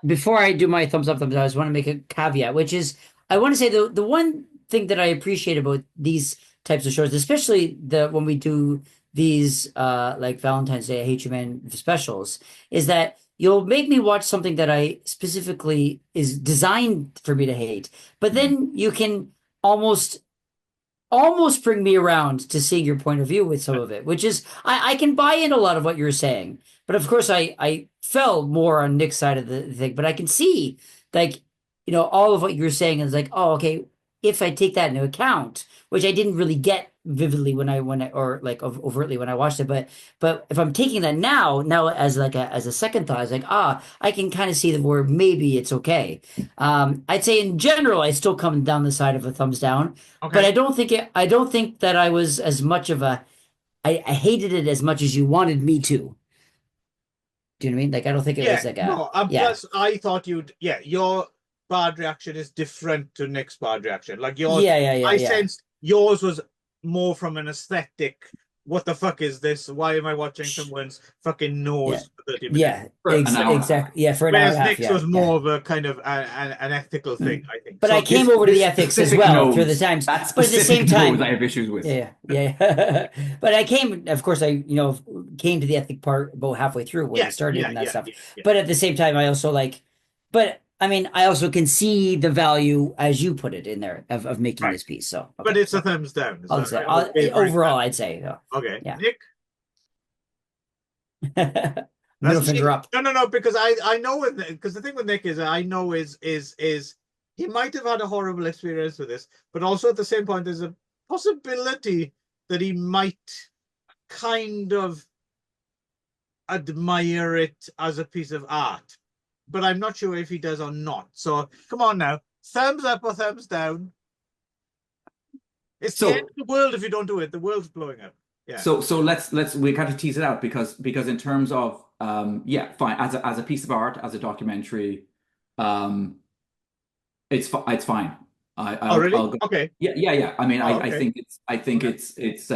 Before I do my thumbs up, I just want to make a caveat, which is I want to say the one thing that I appreciate about these types of shows, especially when we do these like Valentine's Day I Hate You Man specials, is that you'll make me watch something that I specifically is designed for me to hate, but then you can almost bring me around to seeing your point of view with some of it, which is I can buy in a lot of what you're saying, but of course I fell more on Nick's side of the thing, but I can see like all of what you're saying is like, oh, okay, if I take that into account, which I didn't really get vividly when I or like overtly when I watched it, but if I'm taking that now as like as a second thought, it's like, I can kind of see that where maybe it's okay. I'd say in general I still come down the side of a thumbs down, but I don't think that I was as much of I hated it as much as you wanted me to. Do you know what I mean? Like I don't think it was like plus I thought your bad reaction is different to Nick's bad reaction. Like yours, I sensed yours was more from an aesthetic. What the fuck is this? Why am I watching someone's fucking nose for 30 minutes? Exactly. Yeah, for an hour and a half. Nick's was more of a kind of an ethical thing, I think. But I came over to the ethics as well through the times. But at the same time, I have issues with. Yeah. But I came, of course, I came to the ethic part about halfway through when I started and that stuff. But at the same time, I also but I mean, I also can see the value as you put it in there of making Right. this piece. So, But it's a thumbs down. Is I'll that say right? Okay, very overall, good. I'd say, Okay, yeah. Nick. Middle finger up. No, because I know because the thing with Nick is I know is he might have had a horrible experience with this, but also at the same point there's a possibility that he might kind of admire it as a piece of art, but I'm not sure if he does or not. So come on now, thumbs up or thumbs down. It's the end of the world if you don't do it. The world's blowing up. Yeah. So let's we kind of tease it out because in terms of yeah, fine, as a piece of art, as a documentary, it's fine. Oh really? I'll go. Okay. Yeah. I mean, okay. I think it's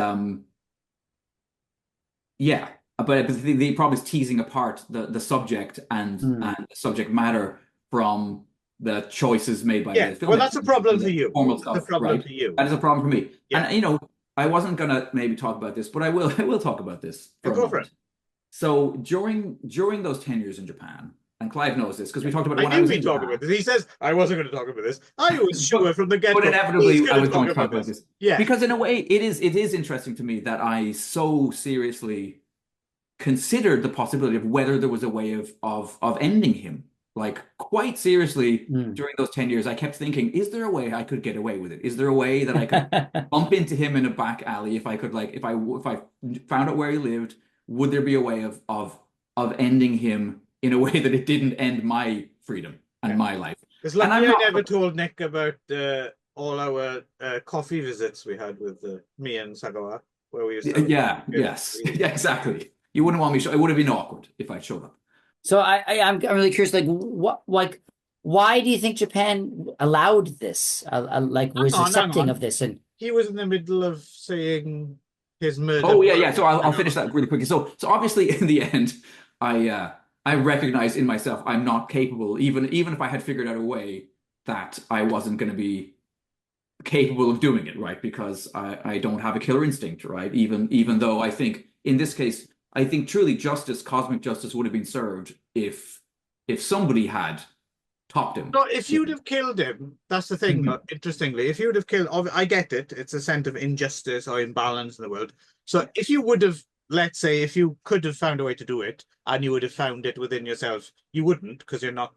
yeah, but the problem is teasing apart the subject and the subject matter from the choices made by the filmmaker. Well, that's a problem for you. Formal stuff, the problem right? for you. That is a problem for me. Yeah. And I wasn't gonna maybe talk about this, but I will talk about this for a Go moment. for it. So during those 10 years in Japan, and Clive knows this because we talked about it when I I was knew in he'd talk Japan. about this. He says I wasn't going to talk about this. I was sure from the get-go. But inevitably, I was going to talk about this. Yeah. Because in a way, it is interesting to me that I so seriously considered the possibility of whether there was a way of ending him. Like quite seriously, during those 10 years, I kept thinking, is there a way I could get away with it? Is there a way that I could bump into him in a back alley? If I could, like, if I found out where he lived, would there be a way of ending him in a way that it didn't end my freedom and my life? It's like I never told Nick about all our coffee visits we had with me and Sagawa, where we used to. Yeah, exactly. You wouldn't want me. It would have been awkward if I showed up. So I'm really curious, why do you think Japan allowed this? Was accepting of this? And he was in the middle of saying his murder. Oh yeah. So I'll finish that really quickly. So obviously in the end, I recognize in myself I'm not capable, even if I had figured out a way, that I wasn't going to be capable of doing it, right? Because I don't have a killer instinct, right? Even though I think in this case, I think truly cosmic justice would have been served if somebody had topped him. No, if you'd have killed him, that's the thing. Interestingly, if you would have killed, I get it. It's a sense of injustice or imbalance in the world. So if you would have, let's say, if you could have found a way to do it and you would have found it within yourself, you wouldn't because you're not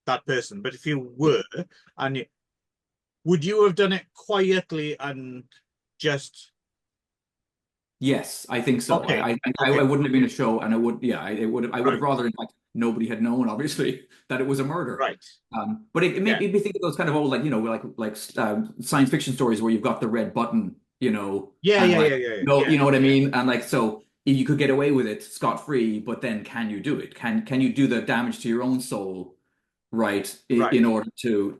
that person. But if you were, would you have done it quietly and just? Yes, I think so. Okay. I wouldn't have been a show, and I would have rather, in fact, nobody had known, obviously, that it was a murder. Right. But it made me think of those kind of old, like science fiction stories where you've got the red button, Yeah. You know what I mean? And like, so you could get away with it scot-free, but then can you do it? Can you do the damage to your own soul, right? In order to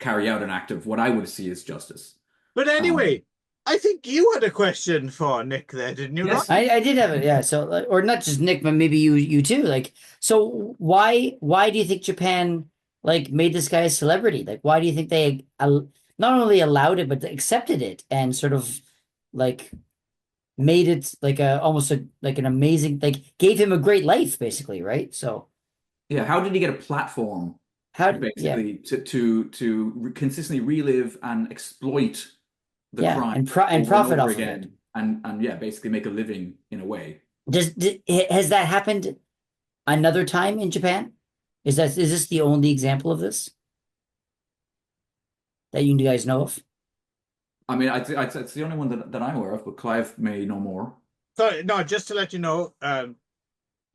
carry out an act of what I would see as justice. But anyway, I think you had a question for Nick there, didn't you? Yes, I did have it. Yeah. So, or not just Nick, but maybe you too. Like, so why do you think Japan made this guy a celebrity? Like, why do you think they not only allowed it but accepted it and sort of made it almost like an amazing, gave him a great life, basically, right? So yeah, how did he get a platform? To consistently relive and exploit the crime and profit off again, of it, and basically make a living in a way. Has that happened another time in Japan? Is this the only example of this that you guys know of? I mean, it's the only one that I'm aware of, but Clive may know more. So no, just to let you know, it'd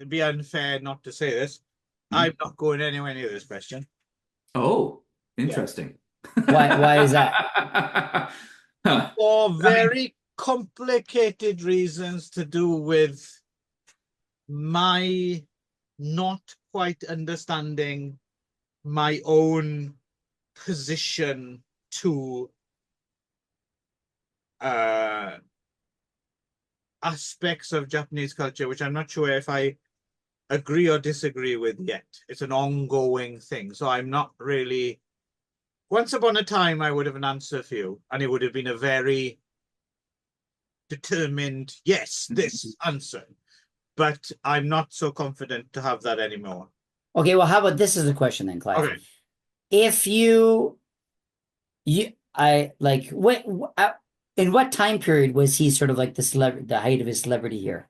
be unfair not to say this. I'm not going anywhere near this question. Oh, interesting. Yeah. Why is that? For very complicated reasons to do with my not quite understanding my own position to aspects of Japanese culture, which I'm not sure if I agree or disagree with yet. It's an ongoing thing. So I'm not really. Once upon a time, I would have an answer for you, and it would have been a very determined, yes, this answer. But I'm not so confident to have that anymore. Okay, well, how about this as a question then, Clive? Okay. if I like in what time period was he sort of like the height of his celebrity here?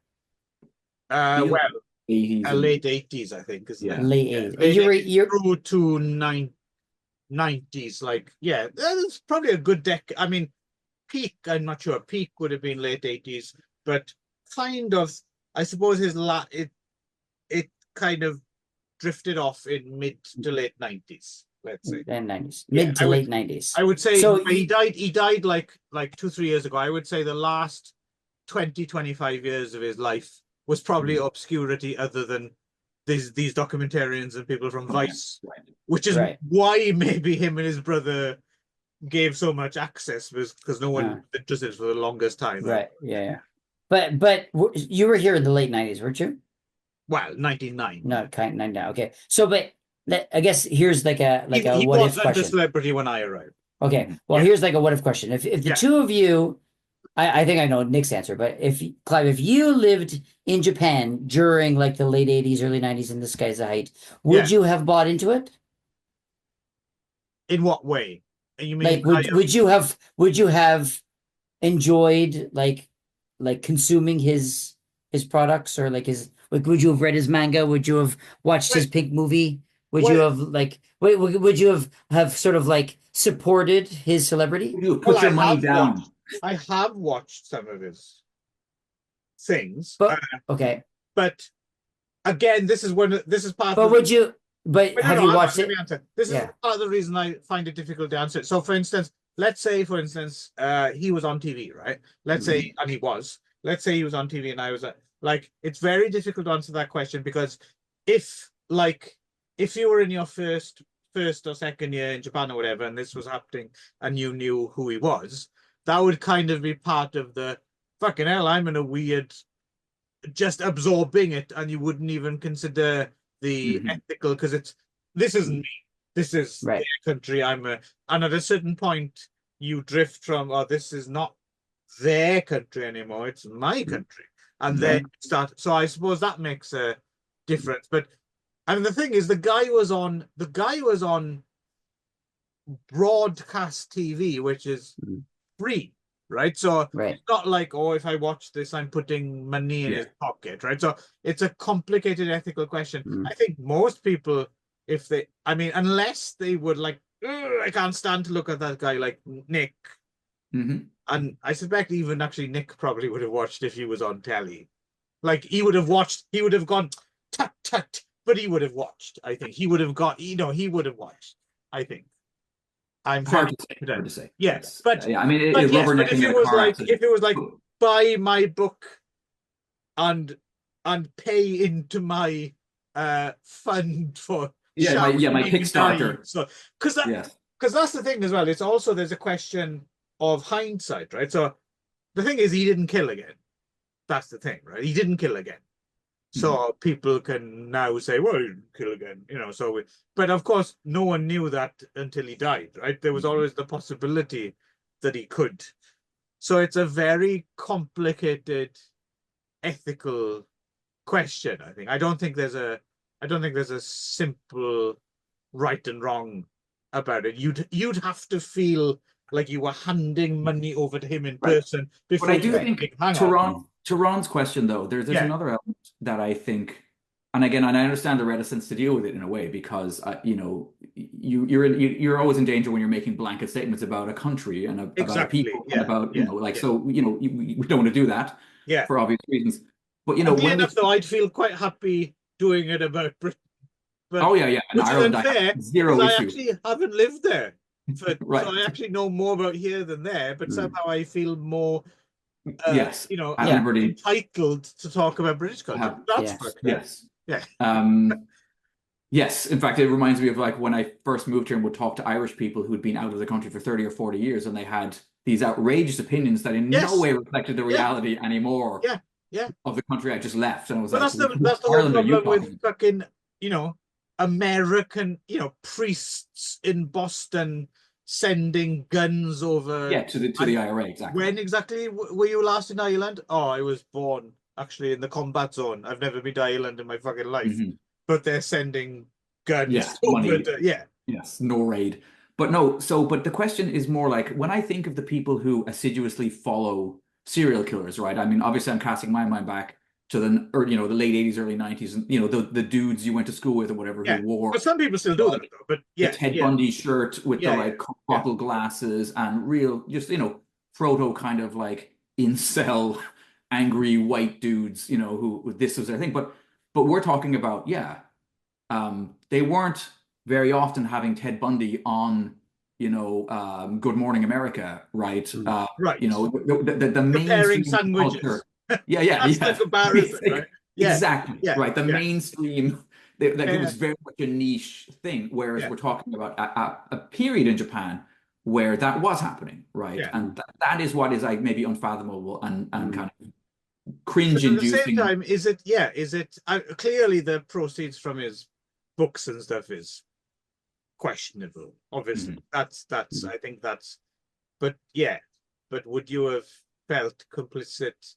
Feels Well, 80s and late 80s, I think, isn't Yeah. it? Late Yeah, 80s. late You were 80s you're through to 90s. Like, yeah, that's probably a good decade. I mean, peak, I'm not sure. Peak would have been late 80s, but kind of, I suppose it kind of drifted off in mid to late 90s, let's say. in 90s, Yeah, mid to late 90s. I would say So he died like 2-3 years ago. I would say the last 20-25 years of his life was probably obscurity, other than these documentarians and people from Vice, Right. which is Right. why maybe him and his brother gave so much access, because no one was interested for the longest time. Right. Yeah. But you were here in the late 90s, weren't you? Well, 99. No, kind of 99. Okay. So, but I guess here's like a He what if wasn't a question. celebrity when I arrived. Okay. Well, Yeah. here's like a what if question. If the Yeah. two of you, I think I know Nick's answer, but if Clive, if you lived in Japan during like the late 80s, early 90s, and the sky's the height, would you have bought into it? In what way? You mean Like, would you have enjoyed like consuming his products, or like would you have read his manga? Would you have watched his Pink movie? Would you have like would you have sort of like supported his celebrity? You put your money down. I have watched some of his things, But okay. But again, this is part. But would you? But have you watched it? This is part of the reason I find it difficult to answer. So, for instance, let's say, he was on TV, right? Let's say, and he was. Let's say he was on TV, and I was like, it's very difficult to answer that question, because if you were in your first or second year in Japan or whatever, and this was happening, and you knew who he was, that would kind of be part of the fucking hell. I'm in a weird, just absorbing it, and you wouldn't even consider the ethical, because this isn't me. This is their country. And at a certain point, you drift from, this is not their country anymore. It's my country, and then start. So I suppose that makes a difference. But the thing is, the guy was on broadcast TV, which is free, right? So it's not like, if I watch this, I'm putting money in his pocket, right? So it's a complicated ethical question. I think most people, unless they would like, I can't stand to look at that guy like Nick. And I suspect even actually Nick probably would have watched if he was on telly. Like, he would have gone, tut, tut, but he would have watched. I think he would have he would have watched, I think. I'm hard to say. Yes, but I mean, but if it was like buy my book and pay into my fund for my Kickstarter. So because that's the thing as well. It's also, there's a question of hindsight, right? So the thing is, he didn't kill again. That's the thing, right? He didn't kill again. So people can now say, well, he didn't kill again, but of course, no one knew that until he died, right? There was always the possibility that he could. So it's a very complicated ethical question, I think. I don't think there's a simple right and wrong about it. You'd have to feel like you were handing money over to him in person before. But I do think, to Ron's question, though, there's another element that I think, and again, I understand the reticence to deal with it in a way, because you're always in danger when you're making blanket statements about a country and about people and about so we don't want to do that for obvious reasons. But I'd feel quite happy doing it about Britain. But, in Ireland, I have zero issue. I actually haven't lived there, so I actually know more about here than there. But somehow I feel more. Entitled to talk about British culture. Yes. In fact, it reminds me of like when I first moved here and would talk to Irish people who'd been out of the country for 30 or 40 years, and they had these outrageous opinions that in no way reflected the reality anymore of the country I just left. And I was that's the whole problem with fucking, American, priests in Boston sending guns over to the IRA. Exactly. When exactly were you last in Ireland? I was born actually in the combat zone. I've never been to Ireland in my fucking life. But they're sending guns over Yes, no raid. But no, but the question is more like when I think of the people who assiduously follow serial killers, right? I mean, obviously I'm casting my mind back to the late 80s, early 90s, and the dudes you went to school with or whatever who Yeah. wore But some people still do that, though. But the yeah, Ted yeah, Bundy shirt with the yeah, like yeah. bottle glasses and real just proto kind of like incel angry white dudes, who this was their thing. But we're talking about, they weren't very often having Ted Bundy on, Good Morning America, right? Right. The Comparing mainstream culture. sandwiches. Yeah, That's the comparison, right? Yeah. Exactly, Yeah. right. The Yeah. mainstream, it Yeah. was very much a niche thing, whereas Yeah. we're talking about a period in Japan where that was happening, right? Yeah. And that is what is like maybe unfathomable and kind of But at the same cringe-inducing. time, is it clearly the proceeds from his books and stuff is questionable, obviously. Mhm. That's I think that's, but yeah, but would you have felt complicit?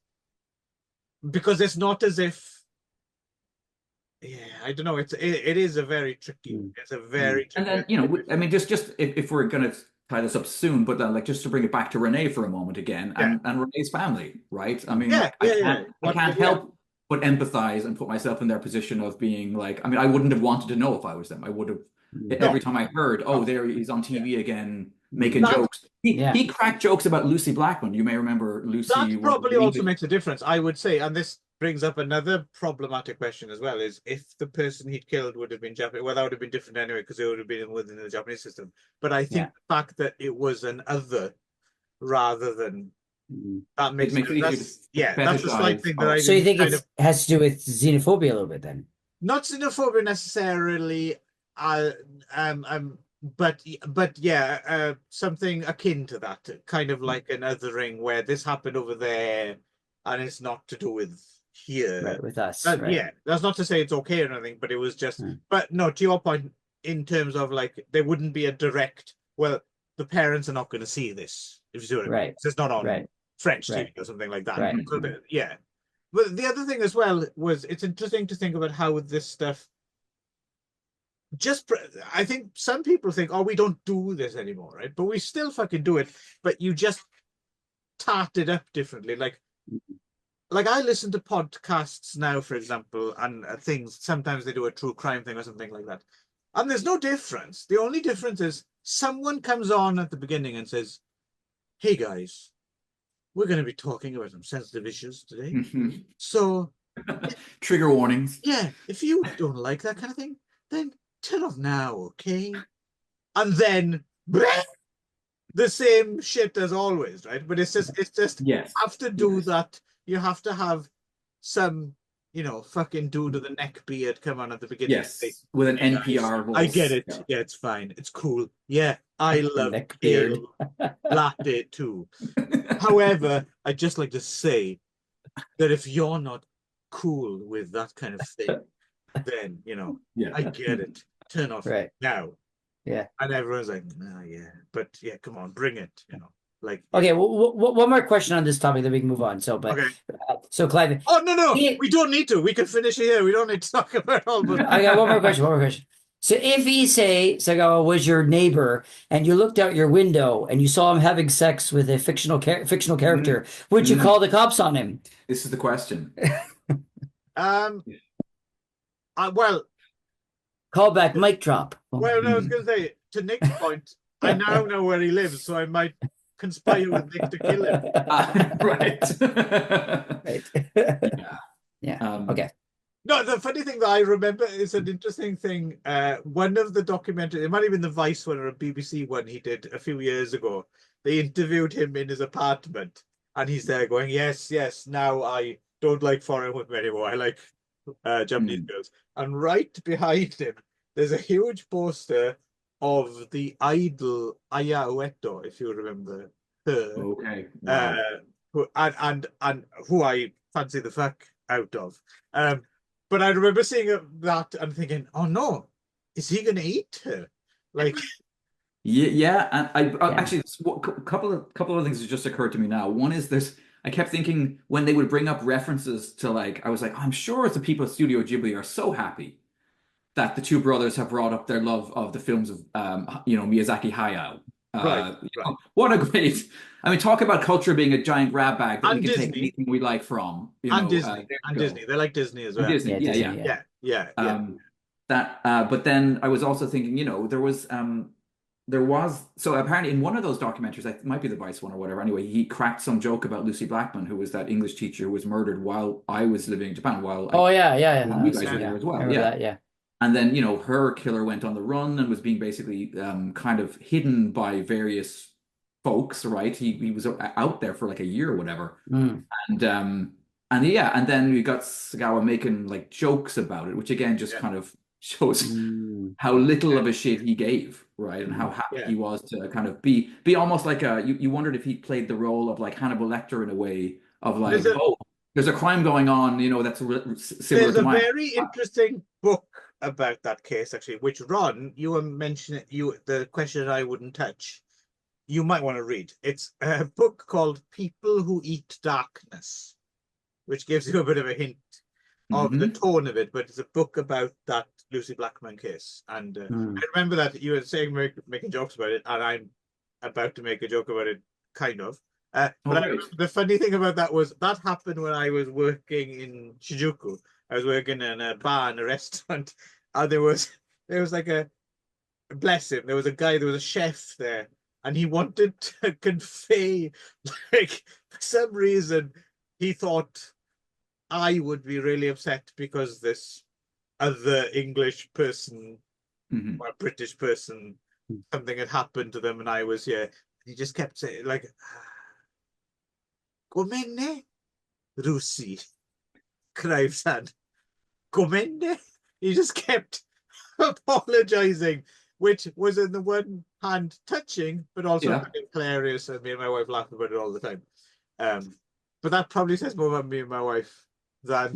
Because it's not as if, I don't know, it is a very tricky, it's a very And tricky. then, I mean, just if we're gonna tie this up soon, but then like just to bring it back to Renee for a moment again, Yeah. and Renee's family, right? I mean, Yeah, I What can't help but empathize and put myself in their position of being like, I mean, I wouldn't have wanted to know if I was them. I would have every time I heard, oh, there he's on TV again making jokes. He cracked jokes about Lucy Blackman. You may remember Lucy. That probably also makes a difference, I would say, and this brings up another problematic question as well, is if the person he'd killed would have been Japanese, well, that would have been different anyway, because it would have been within the Japanese system. But I think the fact that it was an other rather than that makes it easier. That's the slight thing that I So you think kind it has to do with xenophobia a little bit then? not xenophobia necessarily, but something akin to that, kind of like an othering where this happened over there and it's not to do with here. Right, with us. Yeah, that's not to say it's okay or anything, but it was just, but no, to your point, in terms of like, there wouldn't be a direct, well, the parents are not going to see this, if you see what I mean. It's not on French TV or something like that. So yeah. But the other thing as well was, it's interesting to think about how this stuff I think some people think, oh, we don't do this anymore, right? But we still fucking do it, but you just tart it up differently. Like I listen to podcasts now, for example, and things, sometimes they do a true crime thing or something like that. And there's no difference. The only difference is someone comes on at the beginning and says, hey guys, we're going to be talking about some sensitive issues today. So trigger warnings. Yeah, if you don't like that kind of thing, then turn off now, okay? And then the same shit as always, right? But it's just yes. Have to do that. You have to have some, fucking dude with a neck beard come on at the beginning. Yes, with an NPR voice. I get it. Yeah, it's fine. It's cool. Yeah, I love beard latte too. However, I'd just like to say that if you're not cool with that kind of thing, then I get it. Turn off now. Yeah. And everyone's like, no, but come on, bring it. Okay. Well, one more question on this topic, then we can move on. So, so Clive. Oh no, we don't need to. We can finish here. We don't need to talk about all. But I got one more question. So if he Sagawa was your neighbor and you looked out your window and you saw him having sex with a fictional character, would you call the cops on him? This is the question. Well, call back, mic drop. Well, no, I was going to say, to Nick's point, I now know where he lives, so I might conspire with Nick to kill him. Yeah. Okay. No, the funny thing that I remember is an interesting thing. One of the documentaries, it might have been the Vice one or a BBC one he did a few years ago. They interviewed him in his apartment, and he's there going, yes, now I don't like foreign women anymore. I like Japanese girls. And right behind him, there's a huge poster of the idol Aya Ueto, if you remember her. Okay. Wow. And who I fancy the fuck out of. But I remember seeing that and thinking, oh no, is he going to eat her? Like, yeah. And I actually, a couple of things that just occurred to me now. One is this. I kept thinking when they would bring up references to I was like, I'm sure the people at Studio Ghibli are so happy that the two brothers have brought up their love of the films of Miyazaki Hayao. Right, right. What a great, I mean, talk about culture being a giant grab bag that And we can take Disney. anything we like from, And Disney. there And you go. Disney. They like Disney as And well. Disney, Yeah, yeah, Disney, yeah. Yeah. But then I was also thinking, there was so apparently in one of those documentaries, it might be the Vice one or whatever. Anyway, he cracked some joke about Lucy Blackman, who was that English teacher who was murdered while I was living in Japan. Oh yeah. You guys were there as well. I remember that, yeah. And then her killer went on the run and was being basically kind of hidden by various folks. Right, he was out there for like a year or whatever. And then we got Sagawa making like jokes about it, which again just kind of shows how little of a shit he gave, right? And how happy he was to kind of be almost like you wondered if he played the role of like Hannibal Lecter in a way of like, there's a crime going on, that's similar to mine. There's a very interesting book about that case, actually, which Ron, you were mentioning, the question that I wouldn't touch, you might want to read. It's a book called People Who Eat Darkness, which gives you a bit of a hint of the tone of it, but it's a book about that Lucy Blackman case. And I remember that you were saying, making jokes about it, and I'm about to make a joke about it, kind of. The funny thing about that was that happened when I was working in Shinjuku. I was working in a bar and a restaurant, and there was like bless him, there was a chef there, and he wanted to convey, like, for some reason, he thought I would be really upset because this other English person or British person, something had happened to them and I was here. He just kept saying, like, Gomenne, Rusi, Clive said, Gomenne. He just kept apologizing, which was in the one hand touching, but also hilarious, and me and my wife laugh about it all the time. But that probably says more about me and my wife than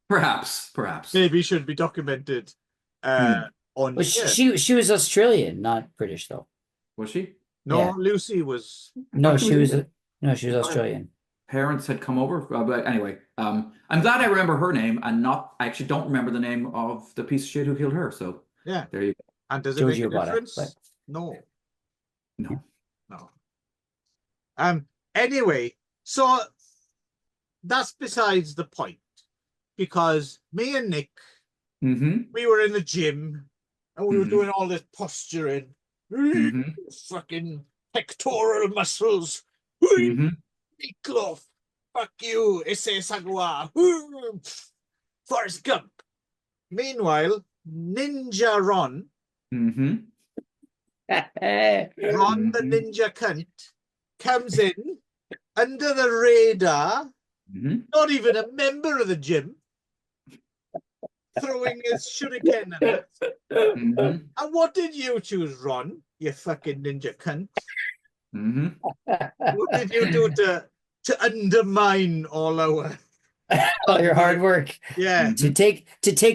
perhaps maybe should be documented on. But she was Australian, not British, though. Was she? No, Lucy was. No, she was Australian. Parents had come over, but anyway, I'm glad I remember her name and I actually don't remember the name of the piece of shit who killed her. So yeah, there you go. And does it make a difference? No. Anyway, so that's besides the point, because me and Nick, we were in the gym and we were doing all this posturing, fucking pectoral muscles. Meat Loaf, fuck you, Issei Sagawa, Forrest Gump. Meanwhile, Ninja Ron, Ron the Ninja Cunt, comes in under the radar, not even a member of the gym, throwing his shuriken at it. And what did you choose, Ron, you fucking ninja cunt? What did you do to undermine all our all your hard work? Yeah. To take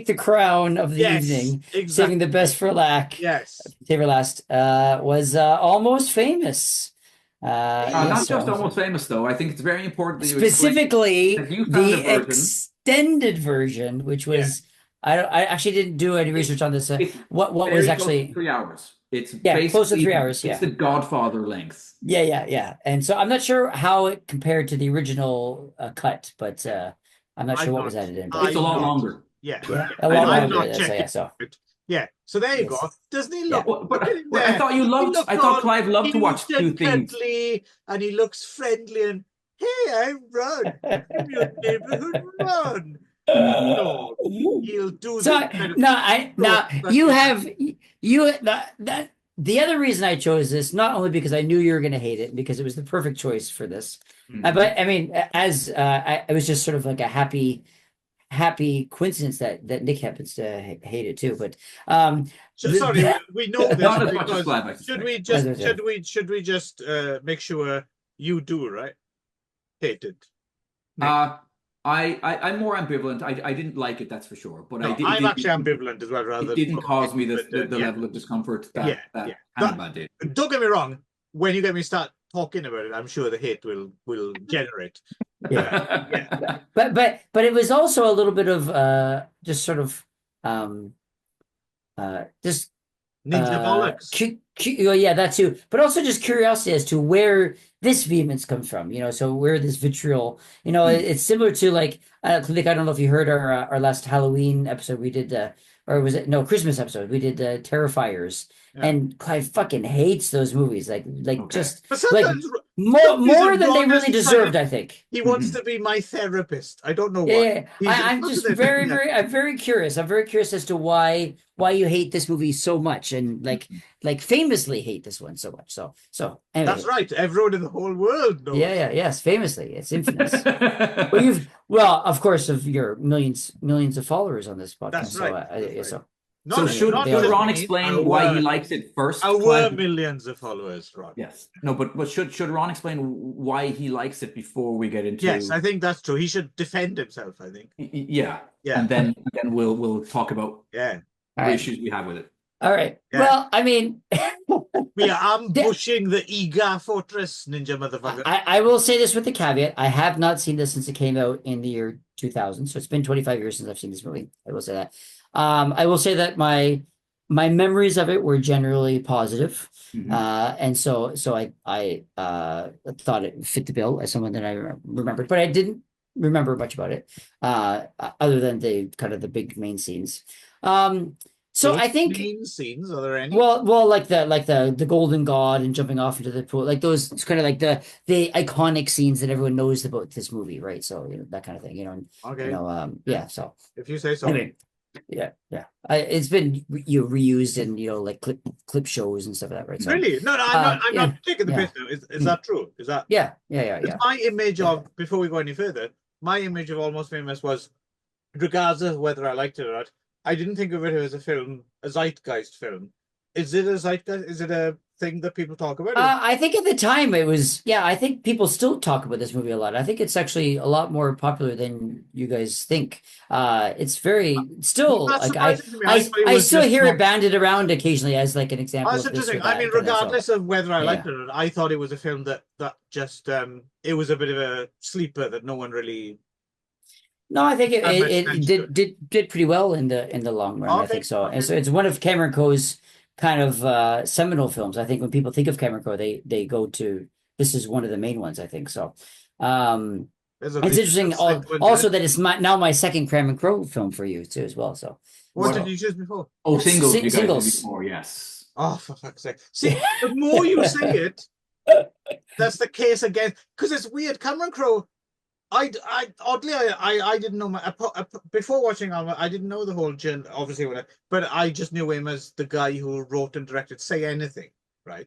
the crown of the evening, exactly. Saving the best for last. Yes. Save for last was Almost Famous. Not just Almost Famous, though. I think it's very important that you specifically the extended version, which was I actually didn't do any research on this. What was actually 3 hours? It's close to 3 hours. It's the Godfather length. Yeah. And so I'm not sure how it compared to the original cut, but I'm not sure what was added in. But it's a lot longer. Yeah. A lot longer. So there you go. Doesn't he look? But I thought you loved. I thought Clive loved to watch two things. And he looks friendly and hey, I'm Ron. I'm your neighborhood Ron. No, he'll do that. The other reason I chose this, not only because I knew you were going to hate it, because it was the perfect choice for this, but I mean, it was just sort of like a happy coincidence that Nick happens to hate it too. But sorry, we know this. Not as much as Clive. Should we just make sure you do, right? Hate it. I'm more ambivalent. I didn't like it, that's for sure. But I'm actually ambivalent as well. Rather, it didn't cause me the level of discomfort that CANIBA did. Don't get me wrong. When you get me start talking about it, I'm sure the hate will generate. But it was also a little bit of just sort of just Ninja bollocks. yeah, that too. But also just curiosity as to where this vehemence comes from. So where this vitriol. It's similar to like Click. I don't know if you heard our last Halloween episode we did, or was it no Christmas episode? We did Terrifiers, Yeah. and Clive fucking hates those movies. Like Okay. just But like sometimes more than they Ron really is deserved. I think. he wants to be my therapist. I don't know Yeah, why. yeah. He's I'm just very, fucking- I'm very curious. I'm very curious as to why you hate this movie so much, and like famously hate this one so much. So anyway. That's right. Everyone in the whole world knows. Yes, famously, it's infamous. Well, of course, of your millions of followers on this podcast. That's right. So, Right. So should Ron me, explain why he likes it first? Our Clive? millions of followers, Ron. Yes. No, but should Ron explain why he likes it before we get into? Yes, I think that's true. He should defend himself, I think. Yeah. Yeah. And then we'll talk about Yeah. the all right. issues we have with it. All right. Yeah. Well, I mean, We are ambushing the Iga fortress, ninja motherfucker. I will say this with the caveat: I have not seen this since it came out in the year 2000, so it's been 25 years since I've seen this movie. I will say that. I will say that my memories of it were generally positive. Mhm. And so I thought it fit the bill as someone that I remembered, but I didn't remember much about it, other than the kind of the big main scenes. So I think main scenes, are there any? well, like the golden god and jumping off into the pool, like those, it's kind of like the iconic scenes that everyone knows about this movie, right? So that kind of thing, and Okay. yeah. So If you say so. anyway, yeah. It's been reused in like clip shows and stuff like that, right? So Really? No, I'm not taking the piss. Is that true? Is that? yeah. My image of, before we go any further, my image of Almost Famous was, regardless of whether I liked it or not, I didn't think of it as a film, a zeitgeist film. Is it a zeitgeist? Is it a thing that people talk about? I think at the time it was, I think people still talk about this movie a lot. I think it's actually a lot more popular than you guys think. It's very still like I still hear it banded around occasionally as like an example. That's of this or interesting. I mean, that, kind of, regardless of whether I liked Yeah. it or not, I thought it was a film that just it was a bit of a sleeper that no one really. No, I think That makes it sense did pretty well in the long run. I Okay, think so. okay. And so it's one of Cameron Crowe's kind of seminal films. I think when people think of Cameron Crowe, they go to, this is one of the main ones, I think. So There's a it's interesting sequence also in it. that it's now my second Cameron Crowe film for you too as well. So What did you choose before? Oh, singles. You guys did Singles. before, yes. Oh, for fuck's sake! See, the more you say it, that's the case again. Because it's weird. Cameron Crowe. I oddly I didn't know before watching Alma. I didn't know the whole journey, obviously, but I just knew him as the guy who wrote and directed Say Anything, right?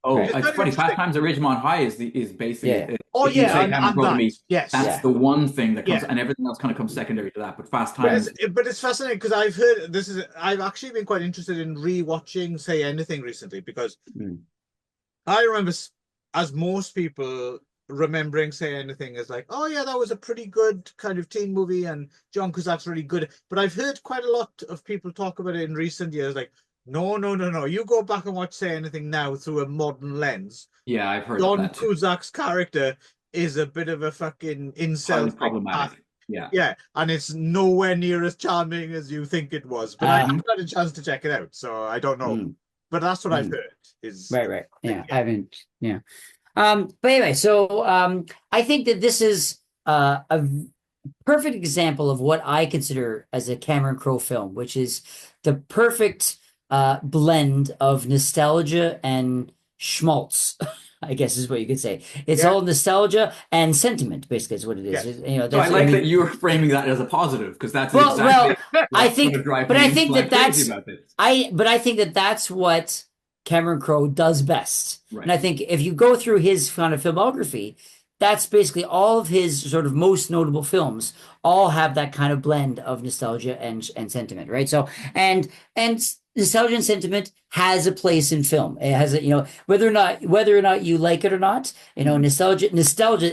Oh, It's it's kind of funny. interesting. Fast Times at Ridgemont High is basically. Yeah. Oh if you yeah, say and Cameron Crowe to that, me, yes. that's Yeah. the one thing that comes, Yeah. and everything else kind of comes secondary to that. But Fast But Times. it's fascinating because I've actually been quite interested in rewatching Say Anything recently because I remember, as most people, remembering Say Anything as like, oh yeah, that was a pretty good kind of teen movie, and John Cusack's really good. But I've heard quite a lot of people talk about it in recent years, like, no, you go back and watch Say Anything now through a modern lens. Yeah, I've heard John that too. Cusack's character is a bit of a fucking Highly incel. problematic. Yeah. Yeah, and it's nowhere near as charming as you think it was. But I haven't had a chance to check it out, so I don't know. But that's what I've heard. Is right. Yeah, I haven't. Yeah. But anyway, so I think that this is a perfect example of what I consider as a Cameron Crowe film, which is the perfect blend of nostalgia and schmaltz. I guess is what you could say. It's all nostalgia and sentiment, basically, is what it is. Yeah. So I like that you're framing that as a positive because that's well, exactly I think, but I think that that's about this. but I think that that's what Cameron Crowe does best. Right. And I think if you go through his kind of filmography, that's basically all of his sort of most notable films all have that kind of blend of nostalgia and sentiment, right? So and nostalgia and sentiment has a place in film. It has a, whether or not you like it or not, nostalgia,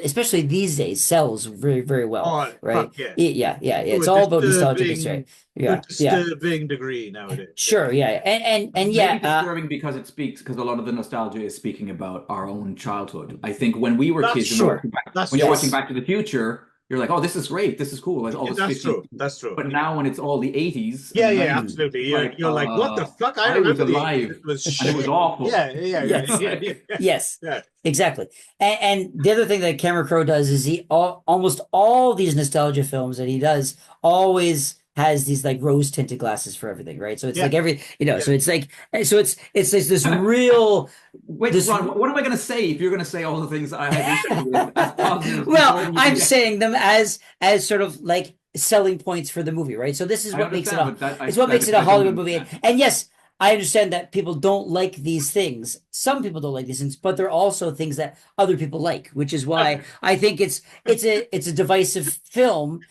especially these days, sells very, very well, right? Yeah. It's all about nostalgia, right? Yeah, disturbing degree nowadays. Sure, yeah, and yeah, maybe disturbing because a lot of the nostalgia is speaking about our own childhood. I think when we were kids, sure. when you're watching Back to the Future, you're like, oh, this is great, this is cool. Like all this That's 50s. true. That's true. But now when it's all the 80s, Yeah, and yeah, 90s, absolutely. like, You're like, what the fuck? I I was remember the 80s. alive, It was and it was shit. awful. Yeah, yeah, Yes. yeah, yeah. Yes, Yeah. exactly. And the other thing that Cameron Crowe does is almost all these nostalgia films that he does always has these like rose tinted glasses for everything, right? So it's Yeah. like every, Yeah. so it's like, so it's this real. Wait, This- Ron, what am I going to say if you're going to say all the things I have issue with as positives? Well, before you I'm get- saying them as sort of like selling points for the movie, right? So this is I what makes it understand, but it's what that- makes it I a don't Hollywood movie. understand. And yes, I understand that people don't like these things. Some people don't like these things, but they're also things that other people like, which is why Okay. I think it's a divisive film.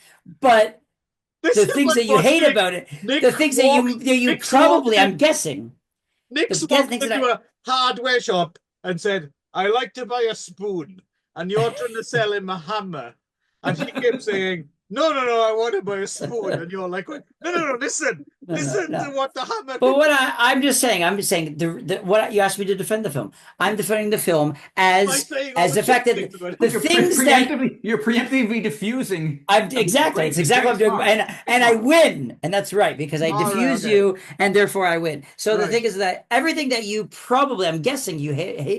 But This the is things what that you was hate Nick- about it, Nick the things that you Nick's probably, walked I'm in- guessing. Nick's The walked things that into a hardware shop and said, I like to buy a spoon. And you're trying to sell him a hammer. And he kept saying, no, I want to buy a spoon. And you're like, no, listen. No, Listen no. to what the hammer But what I'm just saying what you asked me to defend the film. I'm defending the film as the fact that the things that you're preemptively diffusing. exactly, it's exactly what I'm doing, and I win, and that's right because I All right, diffuse okay. you, and therefore I win. So the Right. thing is that everything that you probably, I'm guessing you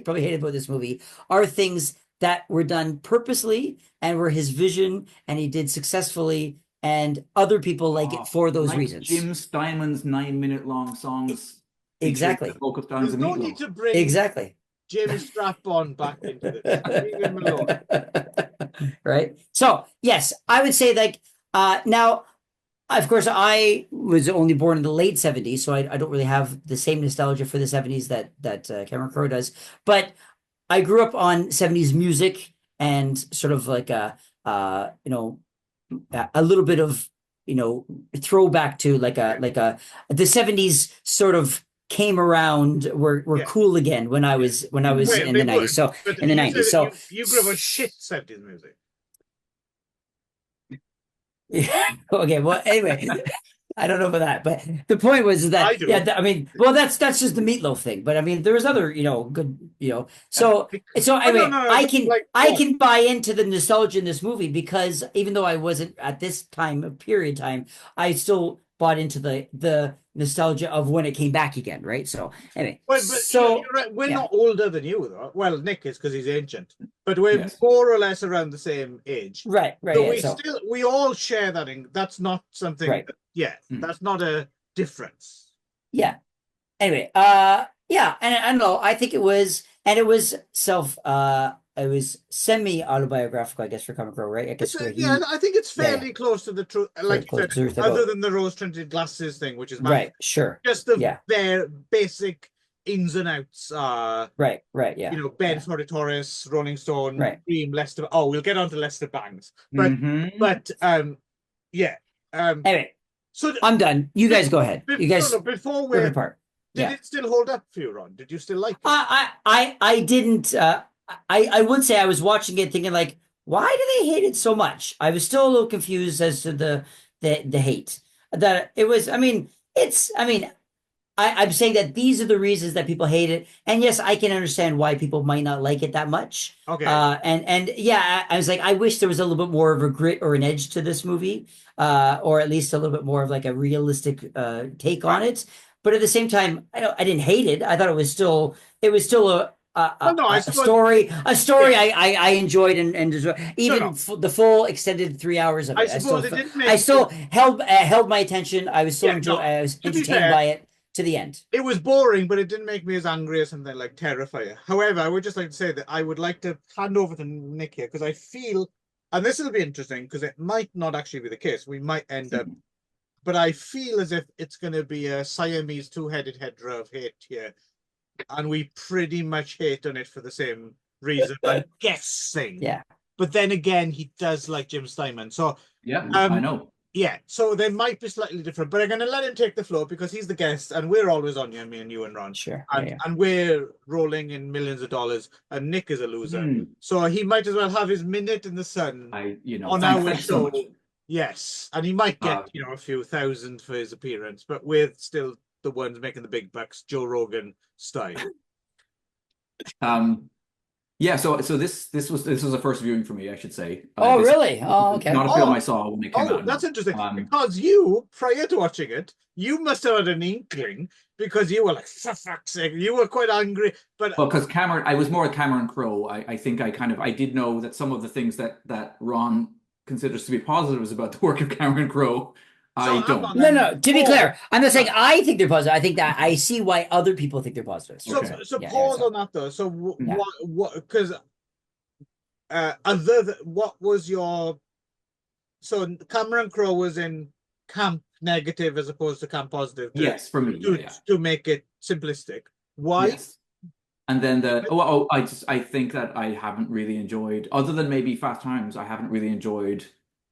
probably hate about this movie are things that were done purposely and were his vision, and he did successfully. And other people like it for those like reasons. Jim Steinman's 9-minute-long songs. Exactly. Vocal There's sounds of no Meat need Loaf. to bring Exactly. Jim Strap-on back into this. Leave him alone. Right. So yes, I would say like now, of course, I was only born in the late 70s, so I don't really have the same nostalgia for the 70s that Cameron Crowe does. But I grew up on 70s music and sort of like a little bit of throwback to like a the 70s sort of came around were Yeah. cool again when I was Wait, in the they 90s. weren't. So But in the you 90s. said So you grew up on shit 70s music. okay, well anyway, I don't know about that, but the point was that I do. I mean, well that's just the Meat Loaf thing, but I mean there was other good so anyway no, I but can like, I yeah. can buy into the nostalgia in this movie because even though I wasn't at this time of period time, I still bought into the nostalgia of when it came back again, right? So anyway, Well, but so you're right. We're yeah. not older than you, though. Well, Nick is because he's ancient, but we're Yes. more or less around the same age. right, So yeah, we all share that. That's not something. Right. That's not a difference. yeah. Anyway, yeah, and I don't know. I think it was it was semi-autobiographical, I guess, for Comic Crow, right? I guess where he, I think it's yeah, fairly close to the truth. Like you close said, to the truth other about- than the rose-tinted glasses thing, which is right, sure, just the yeah. bare basic ins and outs. Right, yeah. Ben Torres, Rolling Stone, Right. Cream, Lester. Oh, we'll get on to Lester Bangs, but yeah. Anyway, So I'm done. You guys go ahead. You guys before rip we apart. did Yeah. it still hold up for you, Ron? Did you still like it? I didn't. I would say I was watching it thinking like, why do they hate it so much? I was still a little confused as to the hate that it was. I mean, I'm saying that these are the reasons that people hate it, and yes, I can understand why people might not like it that much. Okay. And yeah, I was like, I wish there was a little bit more of a grit or an edge to this movie, or at least a little bit more of like a realistic take on it. But at the same time, I didn't hate it. I thought it was still a story. A story Yeah. I enjoyed and enjoyed. Even the full extended 3 hours of it. I still held my attention. I was still I was entertained by it to the end. It was boring, but it didn't make me as angry as something like Terrifier. However, I would just like to say that I would like to hand over to Nick here because I feel, and this will be interesting because it might not actually be the case. We might end up, but I feel as if it's going to be a Siamese two-headed Hydra of hate here, and we pretty much hate on it for the same reason. I'm guessing. Yeah. But then again, he does like Jim Steinman, so yeah, I know. yeah, so they might be slightly different, but I'm going to let him take the floor because he's the guest, and we're always on you, me and you and Ron. Sure. And we're rolling in millions of dollars, and Nick is a loser, so he might as well have his minute in the sun on our show. Yes, and he might get a few thousand for his appearance, but we're still the ones making the big bucks, Joe Rogan style. Yeah, so this was a first viewing for me, I should say. Oh, This really? Oh, okay. not a film I saw when it came Oh, out. that's No. interesting. Because you, prior to watching it, you must have had an inkling because you were like, for fuck's sake, you were quite angry. But Well, because Cameron, I was more at Cameron Crowe. I think I did know that some of the things that Ron considers to be positives about the work of Cameron Crowe, I hang don't. on No, then. no. To be Pause. clear, I'm not saying I think they're positive. I think that I see why other people think they're positive. So, Okay. so Yeah, pause yeah, on that though. So Yeah. what? Because what was your? So Cameron Crowe was in camp negative as opposed to camp positive. Yes, for me, yeah. To make it simplistic. Why? Yes. And then I think that I haven't really enjoyed, other than maybe Fast Times, I haven't really enjoyed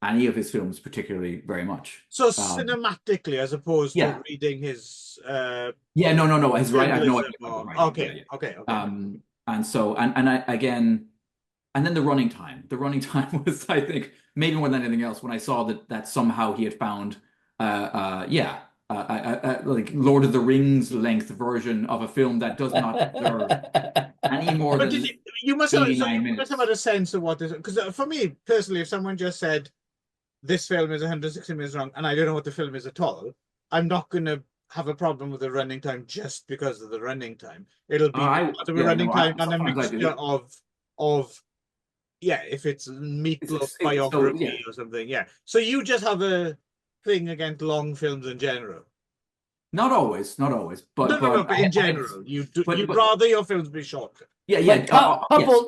any of his films particularly very much. So cinematically, as opposed Yeah. to reading his Yeah, no, he's right. I have no idea. Okay. And so and I again, and then the running time. The running time was, I think, maybe more than anything else, when I saw that somehow he had found like Lord of the Rings length version of a film that does not deserve any more But than you must have 89 minutes. had a sense of what this, because for me personally, if someone just said this film is 160 minutes long and I don't know what the film is at all, I'm not going to have a problem with the running time just because of the running time. It'll be the running time and a mixture of if it's Meat Loaf biography or something. Yeah. So you just have a thing against long films in general. Not always, but in general, you'd rather your films be shorter. Yeah.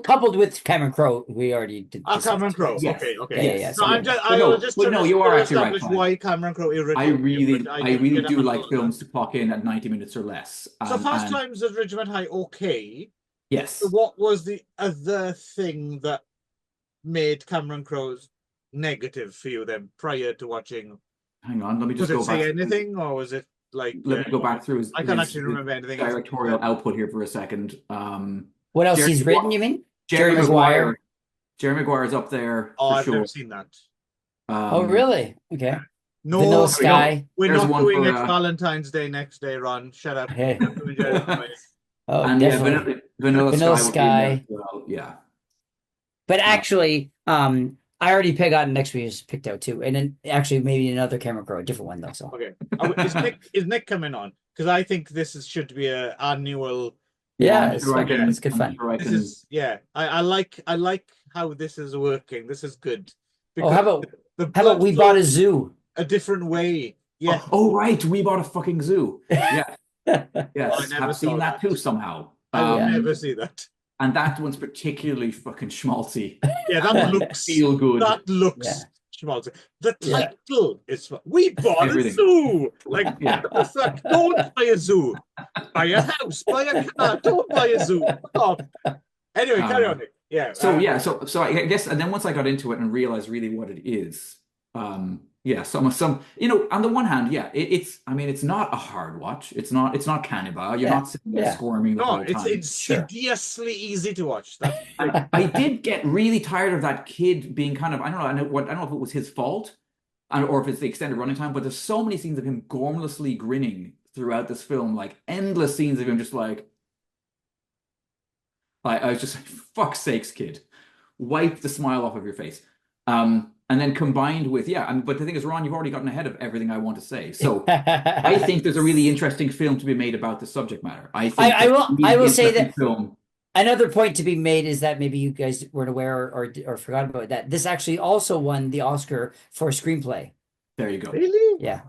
Coupled with Cameron Crowe, we already did. Cameron Crowe. Yes. Okay. Yes. No, I was just trying to you are actually establish why Cameron Crowe irritates I really do like films to clock in at 90 minutes or less. So Fast Times at Ridgemont High, okay. Yes. So what was the other thing that made Cameron Crowe's negative for you then, prior to watching? Hang on, let me just go back. Say anything, or was it like? Let me go back through his. I can't actually remember anything. Directorial output here for a second. What else he's written? You mean Jerry Maguire? Jerry Maguire's up there. Oh, I've never seen that. Oh, really? Okay. No, Vanilla Sky. We're not doing it Valentine's Day next day, Ron. Shut up. Hey. Oh, and definitely. Vanilla Sky. Well, yeah. But actually, I already got next week's picked out too, and then actually maybe another Cameron Crowe, a different one though. So okay, is Nick coming on? Because I think this should be an annual. Yeah, it's good fun. I like how this is working. This is good. How about we bought a zoo? A different way. Yeah. Oh right, we bought a fucking zoo. Yeah. Yes, I've seen that too somehow. I will never see that. And that one's particularly fucking schmaltzy. Yeah, that looks feel good. That looks schmaltzy. The title is "We Bought a Zoo." Like, what the fuck? Don't buy a zoo. Buy a house. Buy a car. Don't buy a zoo. Stop. Anyway, carry on. Yeah. So I guess, and then once I got into it and realized really what it is, some on the one hand, it's not a hard watch. It's not CANIBA. You're not sitting there squirming the whole time. It's insidiously easy to watch. I did get really tired of that kid being kind of, I don't know if it was his fault or if it's the extended running time, but there's so many scenes of him gormlessly grinning throughout this film, like endless scenes of him just like I was just like, fuck's sakes, kid, wipe the smile off of your face. And then combined with, but the thing is, Ron, you've already gotten ahead of everything I want to say. So I think there's a really interesting film to be made about the subject matter. I will say that another point to be made is that maybe you guys weren't aware or forgot about that. This actually also won the Oscar for screenplay. There you go. Really? Yeah.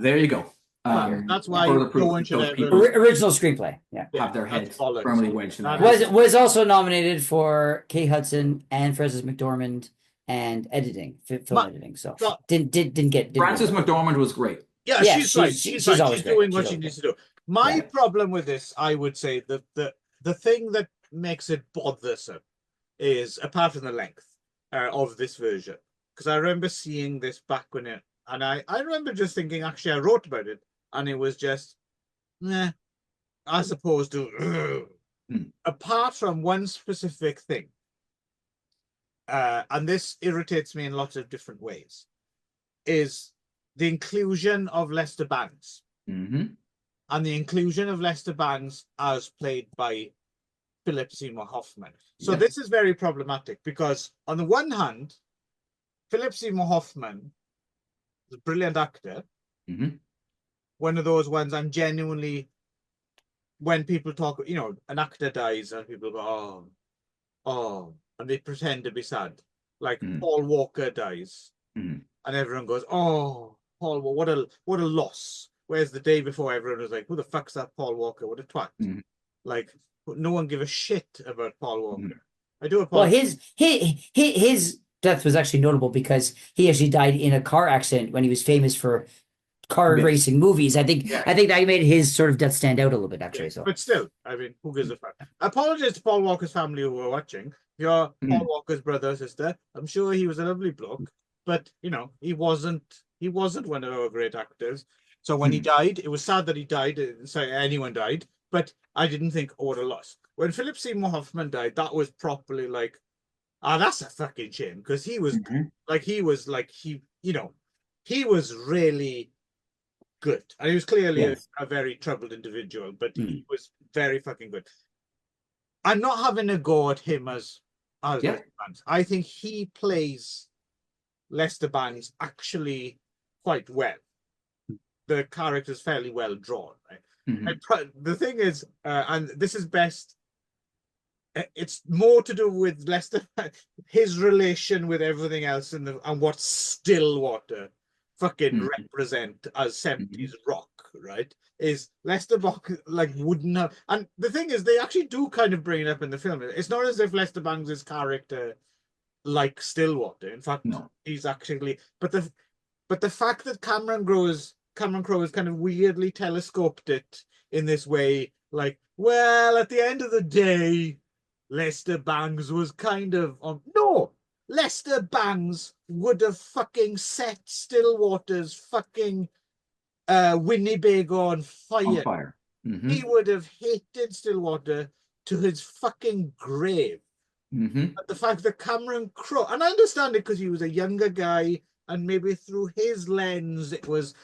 There you go. That's why no one should original screenplay. Have their heads firmly wedged in there. Was also nominated for Kay Hudson and Frances McDormand. And editing, film editing. So didn't get. Frances McDormand was great. Yeah, she's right. She's doing what she needs to do. My problem with this, I would say, that the thing that makes it bothersome is, apart from the length of this version, because I remember seeing this back when and I remember just thinking, actually, I wrote about it, and it was just, as opposed to, apart from one specific thing. And this irritates me in lots of different ways, is the inclusion of Lester Bangs. Mm-hmm. And the inclusion of Lester Bangs as played by Philip Seymour Hoffman. So Yeah. this is very problematic because on the one hand, Philip Seymour Hoffman is a brilliant actor. Mhm. One of those ones I'm genuinely, when people talk, you know, an actor dies and people go, oh, and they pretend to be sad. Like Paul Walker dies, and everyone goes, oh, Paul, what a loss. Whereas the day before, everyone was like, who the fuck's that Paul Walker? What a twat. Like, no one give a shit about Paul Walker. I do Well, apologize. his death was actually notable because he actually died in a car accident when he was famous for car Yes. racing movies. I think Yeah. that made his sort of death stand out a little bit, actually. Yeah, So, but still, I mean, who gives a fuck? Apologies to Paul Walker's family who were watching. If you're Paul Walker's brother or sister, I'm sure he was a lovely bloke, but you know, he wasn't one of our great actors. So when he died, it was sad that he died. Sorry, anyone died, but I didn't think, oh, what a loss. When Philip Seymour Hoffman died, that was properly like, that's a fucking shame because he was he was really good. And he was clearly a very troubled individual, but he was very fucking good. I'm not having a go at him as Lester Bangs. I think he plays Lester Bangs actually quite well. The character's fairly well drawn, right? The thing is, and this is best, it's more to do with Lester, his relation with everything else and what Stillwater fucking represent as 70s rock, right? Is Lester Bangs like wouldn't have, and the thing is, they actually do kind of bring it up in the film. It's not as if Lester Bangs' character like Stillwater. In fact, he's actually, but the fact that Cameron Crowe has kind of weirdly telescoped it in this way, like, well, at the end of the day, Lester Bangs was kind of on. No, Lester Bangs would have fucking set Stillwater's fucking Winnebago on fire. On fire. He would have hated Stillwater to his fucking grave. But the fact that Cameron Crowe, and I understand it because he was a younger guy, and maybe through his lens, it was,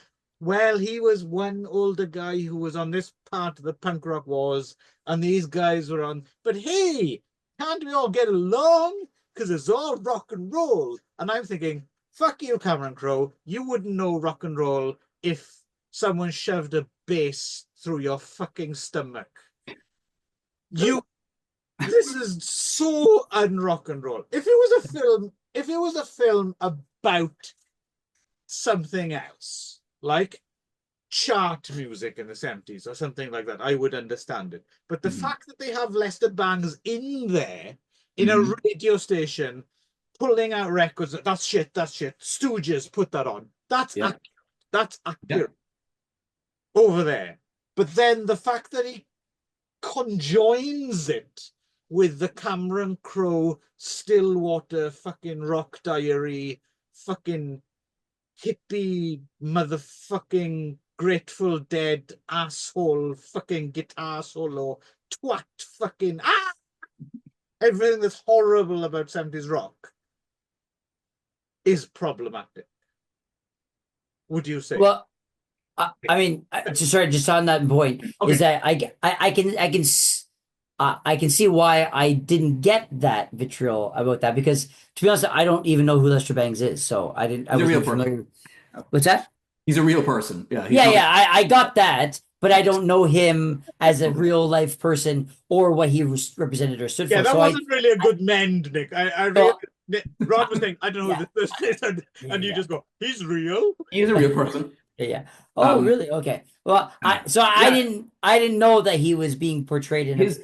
well, he was one older guy who was on this part of the punk rock wars, and these guys were on. But hey, can't we all get along? Because it's all rock and roll. And I'm thinking, fuck you, Cameron Crowe. You wouldn't know rock and roll if someone shoved a bass through your fucking stomach. This is so un-rock and roll. If it was a film about something else, like chart music in the 70s or something like that, I would understand it. But the fact that they have Lester Bangs in there in a radio station pulling out records, that's shit. Stooges put that on. That's accurate. That's accurate over there. But then the fact that he conjoins it with the Cameron Crowe, Stillwater, fucking Rock Diary, fucking hippie, motherfucking Grateful Dead asshole, fucking guitar solo, twat, fucking everything that's horrible about 70s rock is problematic. Would you say? well, I mean, just on that point, is that I can see why I didn't get that vitriol about that, because to be honest, I don't even know who Lester Bangs is, so I wasn't familiar. What's that? He's a real person. Yeah. I got that, but I don't know him as a real life person or what he represented or stood for. Yeah, that so wasn't really a good mend, Nick. Ron was saying, I don't know who this person is, and you just go, he's real. He's a real person. Yeah. Oh, really? Okay. Well, I didn't know that he was being portrayed in his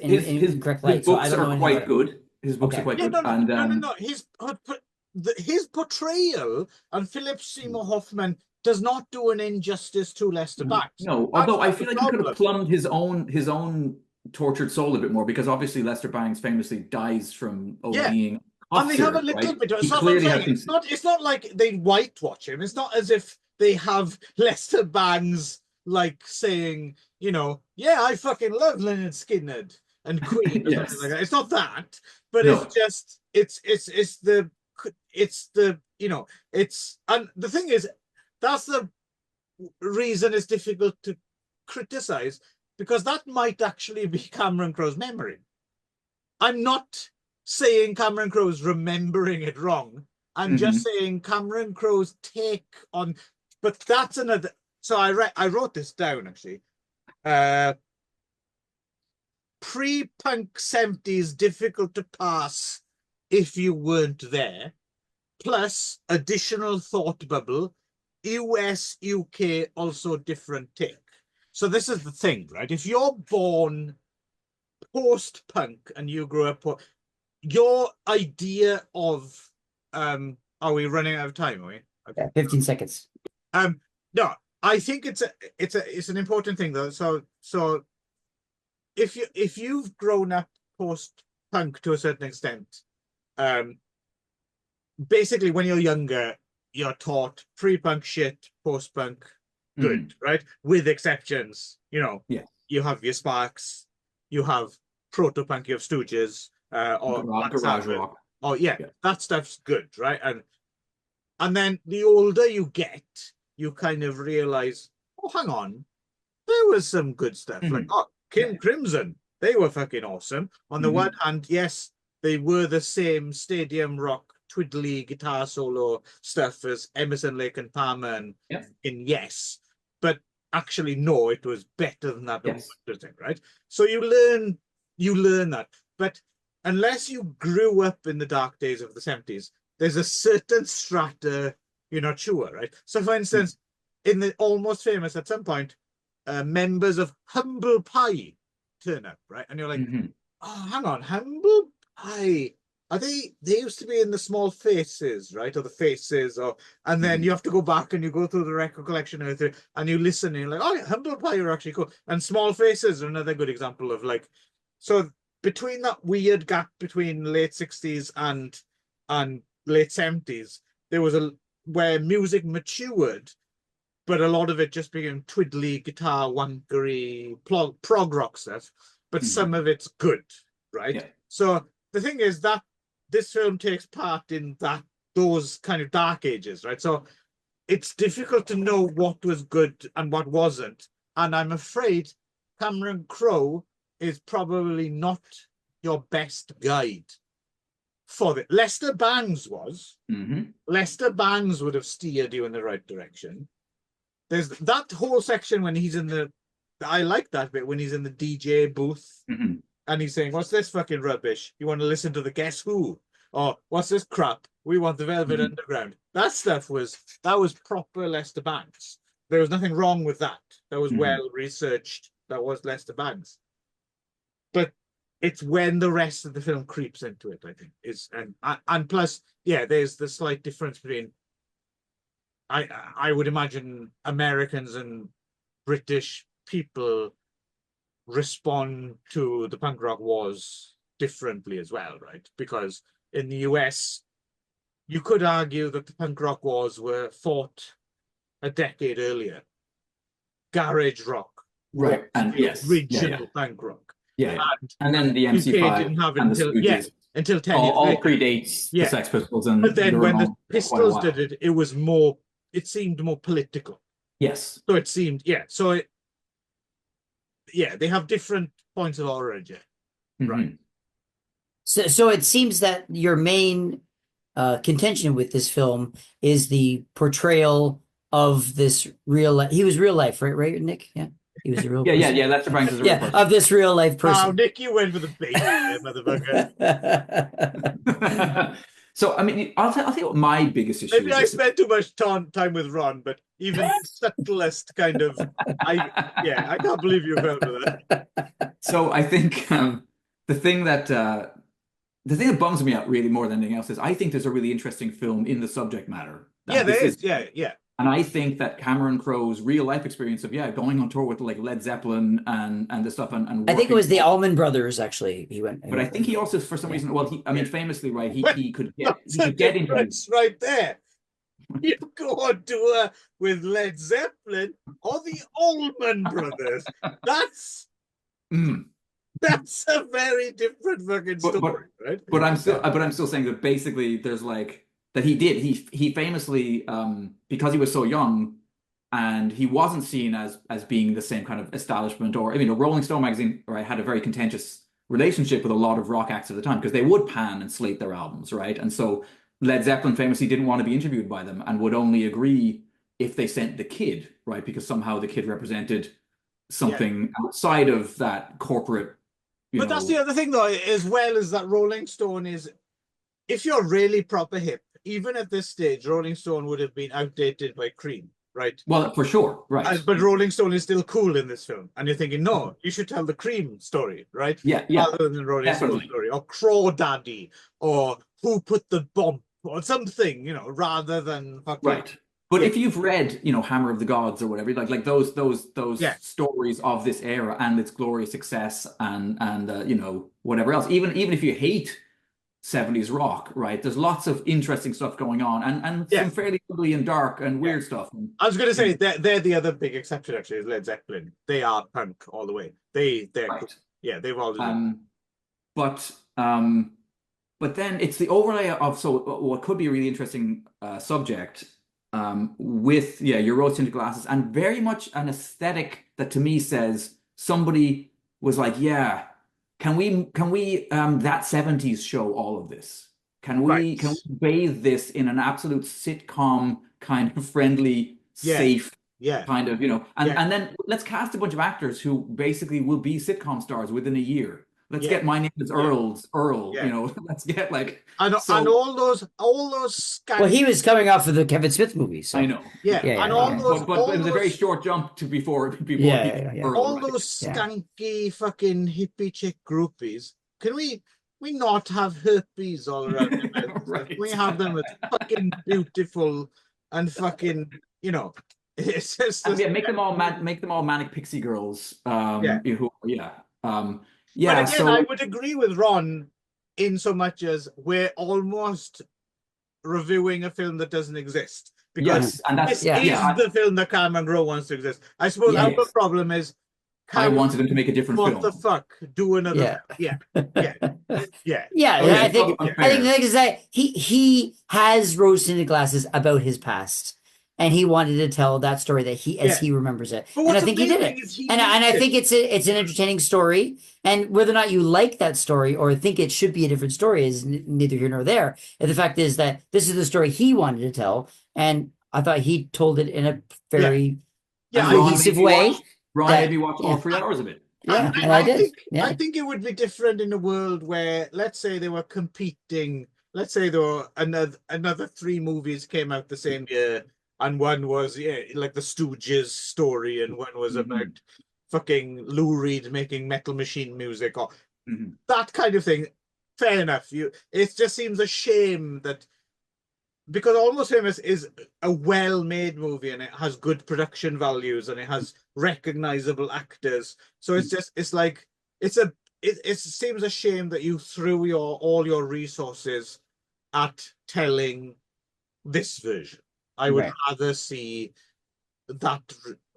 correct light. His books are quite good. His books are quite good. No. His portrayal and Philip Seymour Hoffman does not do an injustice to Lester Bangs. No, although I feel like he could have plumbed his own tortured soul a bit more, because obviously Lester Bangs famously dies from ODing. And they have a little bit. It's not like they whitewash him. It's not as if they have Lester Bangs like saying, I fucking love Leonard Skinner and Queen or something like that. It's not that, but it's just and the thing is, that's the reason it's difficult to criticize, because that might actually be Cameron Crowe's memory. I'm not saying Cameron Crowe's remembering it wrong. I'm just saying Cameron Crowe's take on, but that's another. So I wrote this down actually. Pre-punk 70s difficult to pass if you weren't there. Plus additional thought bubble. US, UK also different take. So this is the thing, right? If you're born post-punk and you grew up, your idea of are we running out of time? Are we? Okay. Yeah, 15 seconds. No, I think it's an important thing though. So if you've grown up post-punk to a certain extent, basically when you're younger, you're taught pre-punk shit, post-punk good, right? With exceptions, you know. Yeah. You have your Sparks, you have proto-punk, you have Stooges, or garage rock. Oh yeah, that stuff's good, right? And then the older you get, you kind of realize, oh, hang on, there was some good stuff. Like, oh, King Crimson, they were fucking awesome. On the one hand, yes, they were the same stadium rock, twiddly guitar solo stuff as Emerson, Lake and Palmer and in Yes, but actually, no, it was better than that. Yes. Thing, right? So you learn that. But unless you grew up in the dark days of the 70s, there's a certain strata you're not sure, right? So for instance, in the Almost Famous, at some point, members of Humble Pie turn up, right? And you're like, oh, hang on, Humble Pie. Are they used to be in the Small Faces, right? Or the Faces, and then you have to go back and you go through the record collection and everything, and you listen and you're like, oh yeah, Humble Pie are actually cool. And Small Faces are another good example of like, so between that weird gap between late 60s and late 70s, there was where music matured, but a lot of it just became twiddly guitar wankery prog rock stuff, but some of it's good, right? So the thing is that this film takes part in those kind of dark ages, right? So it's difficult to know what was good and what wasn't. And I'm afraid Cameron Crowe is probably not your best guide for it. Lester Bangs was. Lester Bangs would have steered you in the right direction. There's that whole section when he's in I like that bit when he's in the DJ booth. And he's saying, what's this fucking rubbish? You want to listen to the Guess Who? Or what's this crap? We want the Velvet Underground. That stuff was proper Lester Bangs. There was nothing wrong with that. That was well researched. That was Lester Bangs. But it's when the rest of the film creeps into it, I think. And plus, yeah, there's the slight difference between I would imagine Americans and British people respond to the punk rock wars differently as well, right? Because in the US, you could argue that the punk rock wars were fought a decade earlier. Garage rock, right? And yes, original punk rock, and then the MC5 didn't have it and until the until 10 years all later. predates the Sex Pistols, and but then when the Pistols did it, it was more. It seemed more political. Yes. So it seemed, So they have different points of origin, right? So it seems that your main contention with this film is the portrayal of this real life. He was real life, right, Nick? Yeah, he was a real person. Yeah. Lester Bangs is a real person. Of this real life person. Wow, Nick, you went for the bait, motherfucker. So, I mean, I'll tell you what my biggest issue is. Maybe I spent too much time with Ron, but even the subtlest kind of, I can't believe you fell for that. So I think the thing that bums me out really more than anything else is I think there's a really interesting film in the subject matter. There is. Yeah. And I think that Cameron Crowe's real life experience of going on tour with like Led Zeppelin and this stuff and I think it was the Allman Brothers actually. He went, but I think he also for some reason, famously, right? He could get into it right there. You go on tour with Led Zeppelin or the Allman Brothers. That's a very different fucking story, right? But I'm still saying that basically there's like. That he famously because he was so young and he wasn't seen as being the same kind of establishment, or Rolling Stone magazine had a very contentious relationship with a lot of rock acts at the time, because they would pan and slate their albums, right? And so Led Zeppelin famously didn't want to be interviewed by them and would only agree if they sent the Kid, right? Because somehow the Kid represented something outside of that corporate, But that's the other thing, though, as well, is that Rolling Stone is, if you're really proper hip, even at this stage, Rolling Stone would have been outdated by Cream, right? Well, for sure, right. But Rolling Stone is still cool in this film. And you're thinking, no, you should tell the Cream story, right? Yeah. Rather than the Rolling Stone story, or Crawdaddy, or Who Put the Bomb, or something, rather than fucking... Right. But if you've read, Hammer of the Gods or whatever, like those stories of this era and its glorious success and whatever else, even if you hate 70s rock, right? There's lots of interesting stuff going on and some fairly ugly and dark and weird stuff. I was going to say they're the other big exception, actually, is Led Zeppelin. They are punk all the way. They're right. cool. Yeah, they've always been. But then it's the overlay of what could be a really interesting subject with your rose-tinted glasses, and very much an aesthetic that to me says somebody was like, can we that 70s show all of this? Can we bathe this in an absolute sitcom kind of friendly, safe kind of, and then let's cast a bunch of actors who basically will be sitcom stars within a year. Let's get My Name is Earl. Let's get and all those skanky... Well, he was coming off of the Kevin Smith movies. So. I know. But it was a very short jump to before Earl, all those skanky fucking hippie chick groupies. Can we not have herpes all around them? Right. We have them as fucking beautiful and fucking, it's just make them all manic pixie girls. But again, I would agree with Ron in so much as we're almost reviewing a film that doesn't exist. Because this is the film that Cameron Crowe wants to exist. I suppose our problem is I wanted him to make a different film. What the fuck? Do another I think the thing is that he has rose-tinted glasses about his past. And he wanted to tell that story that he remembers it, and I think he did it. And I think it's an entertaining story. And whether or not you like that story or think it should be a different story is neither here nor there. And the fact is that this is the story he wanted to tell, and I thought he told it in a very cohesive way. Ron made me watch all 3 hours of it. Yeah, and I did. I think it would be different in a world where, let's say, they were competing. Let's say there were another 3 movies came out the same year. And one was like the Stooges story, and one was about fucking Lou Reed making Metal Machine music, or that kind of thing. Fair enough. It just seems a shame that, because Almost Famous is a well-made movie and it has good production values and it has recognizable actors. So it seems a shame that you threw all your resources at telling this version. I would rather see that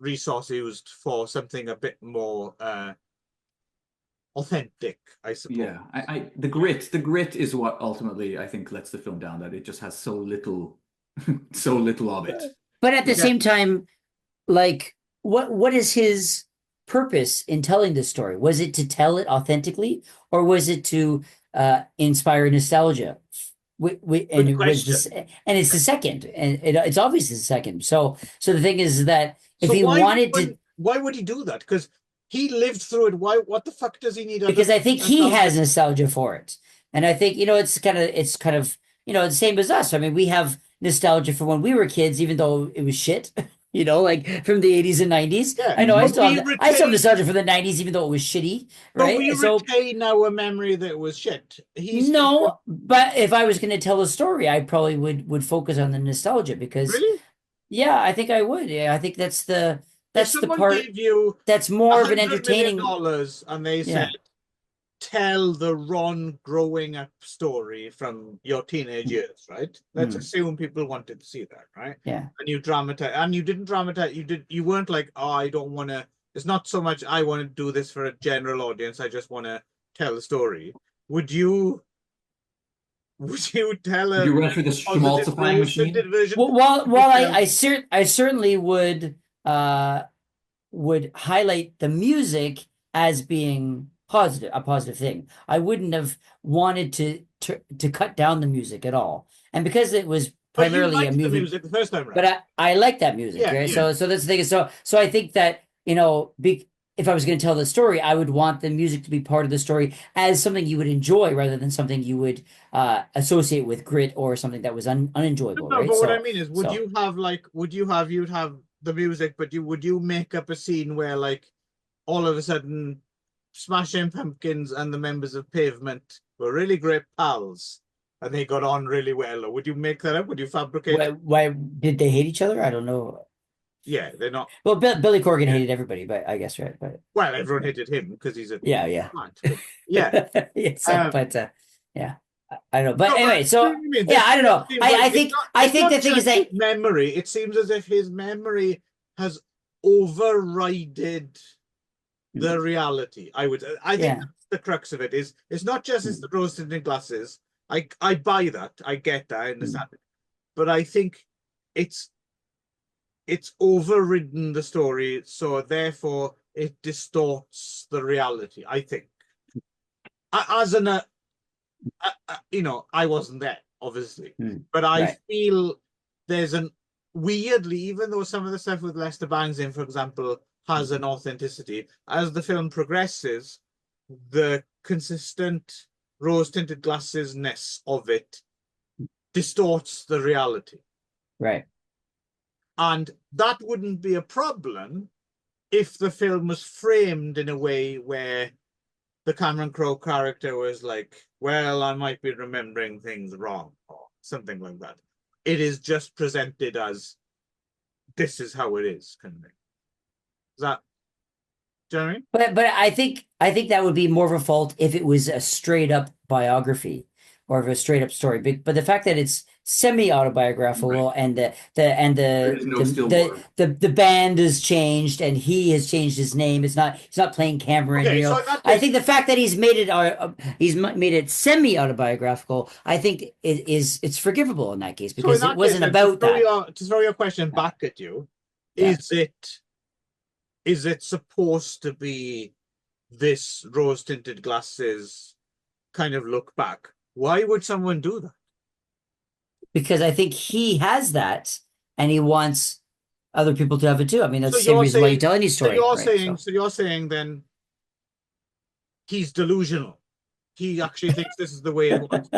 resource used for something a bit more authentic, I suppose. Yeah, the grit is what ultimately I think lets the film down, that it just has so little of it. But at the same time, like, what is his purpose in telling this story? Was it to tell it authentically, or was it to inspire nostalgia? And it's the second, and it's obviously the second. So the thing is that if he wanted to, why would he do that? Because he lived through it. What the fuck does he need? Because I think he has nostalgia for it, and I think it's kind of the same as us. I mean, we have nostalgia for when we were kids, even though it was shit. Like from the 80s and 90s. Yeah, I know I still have nostalgia for the 90s, even though it was shitty. Right? But we retain now a memory that was shit. But if I was going to tell a story, I probably would focus on the nostalgia, because I think I would. Yeah, I think that's the part that's more of an entertaining $100 million, and they said, tell the Ron growing up story from your teenage years, right? Let's assume people wanted to see that, right? Yeah. And you dramatize, and you didn't dramatize. You weren't like, I don't want to. It's not so much I want to do this for a general audience. I just want to tell a story. Would you tell a? You run through the schmaltzifying machine. I certainly would highlight the music as being a positive thing. I wouldn't have wanted to cut down the music at all. And because it was But you primarily a liked the movie, music the first time around. but I like that music, Yeah, right? yeah. So that's the thing. So I think that, if I was going to tell the story, I would want the music to be part of the story as something you would enjoy rather than something you would associate with grit or something that was unenjoyable, No, right? but what I So mean is, you'd have the music, but would you make up a scene where like all of a sudden Smashing Pumpkins and the members of Pavement were really great pals and they got on really well? Or would you make that up? Would you fabricate it? why did they hate each other? I don't know. Yeah, they're not. Well, Billy Corgan Yeah. hated everybody, but I guess, right? But Well, everyone hated him because he's a yeah. plant. But yeah. Yeah, I don't know. But No, anyway, but so you know what I mean? yeah, I don't know. Seems like I it's think not- I it's think not the thing is just that his memory. It seems as if his memory has overrided the reality. I think Yeah. that's the crux of it. It's not just it's the rose tinted glasses. I buy that. I get that. I understand it. But I think it's overridden the story, so therefore it distorts the reality. I think, as an I wasn't there, obviously, but I Right. feel there's an weirdly, even though some of the stuff with Lester Bangs in, for example, has an authenticity, as the film progresses, the consistent rose-tinted glasses-ness of it distorts the reality. Right. And that wouldn't be a problem if the film was framed in a way where the Cameron Crowe character was like, well, I might be remembering things wrong or something like that. It is just presented as this is how it is, kind of thing. Is that, do you know what I mean? But I think that would be more of a fault if it was a straight up biography or of a straight up story. But the fact that it's semi autobiographical and the band has changed and he has changed his name. He's not playing Cameron. Okay, so in that I case- think the fact that he's made it semi autobiographical, I think it's forgivable in that case because it wasn't about that. To throw your question back at you, Yeah. is it supposed to be this rose tinted glasses kind of look back? Why would someone do that? Because I think he has that and he wants other people to have it too. I mean, that's So the same you're reason why you saying- tell any story. So you're saying then he's delusional. He actually thinks this is the way it was.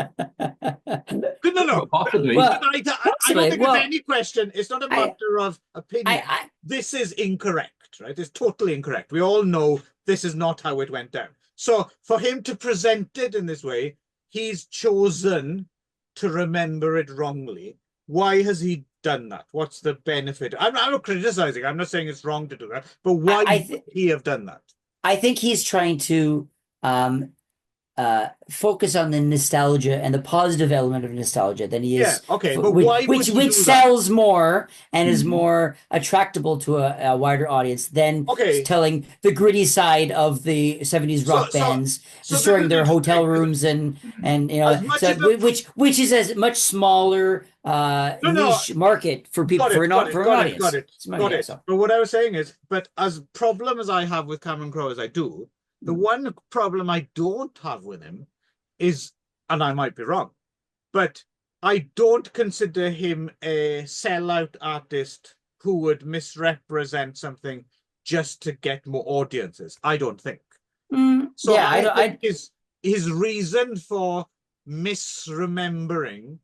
No. Possibly. Well, I don't think there's any question. It's not a matter of opinion. This is incorrect, right? It's totally incorrect. We all know this is not how it went down. So for him to present it in this way, he's chosen to remember it wrongly. Why has he done that? What's the benefit? I'm not criticizing. I'm not saying it's wrong to do that. But why would he have done that? I think he's trying to focus on the nostalgia and the positive element of nostalgia than he is. Yeah, okay, but why would he do which sells more and is more attractable to a wider audience than telling the gritty side of the 70s rock bands destroying their hotel rooms and which is a much smaller niche market for people for an audience. Got it. But what I was saying is, but as problem as I have with Cameron Crowe as I do, the one problem I don't have with him is, and I might be wrong, but I don't consider him a sellout artist who would misrepresent something just to get more audiences. I don't think. So yeah, I think his reason for misremembering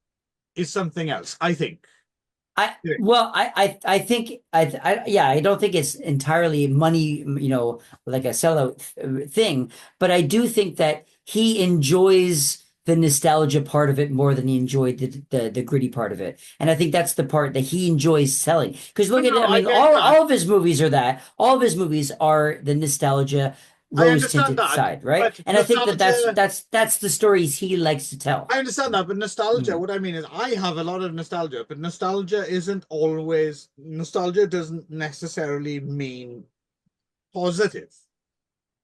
is something else, I think. I don't think it's entirely money, like a sellout thing, but I do think that he enjoys the nostalgia part of it more than he enjoyed the gritty part of it, and I think that's the part that he enjoys selling. Because look at it, I mean, all of his movies are that. All of his movies are the nostalgia rose-tinted side, right? And I think that's the stories he likes to tell. I understand that, but nostalgia, what I mean is I have a lot of nostalgia, but nostalgia doesn't necessarily mean positive.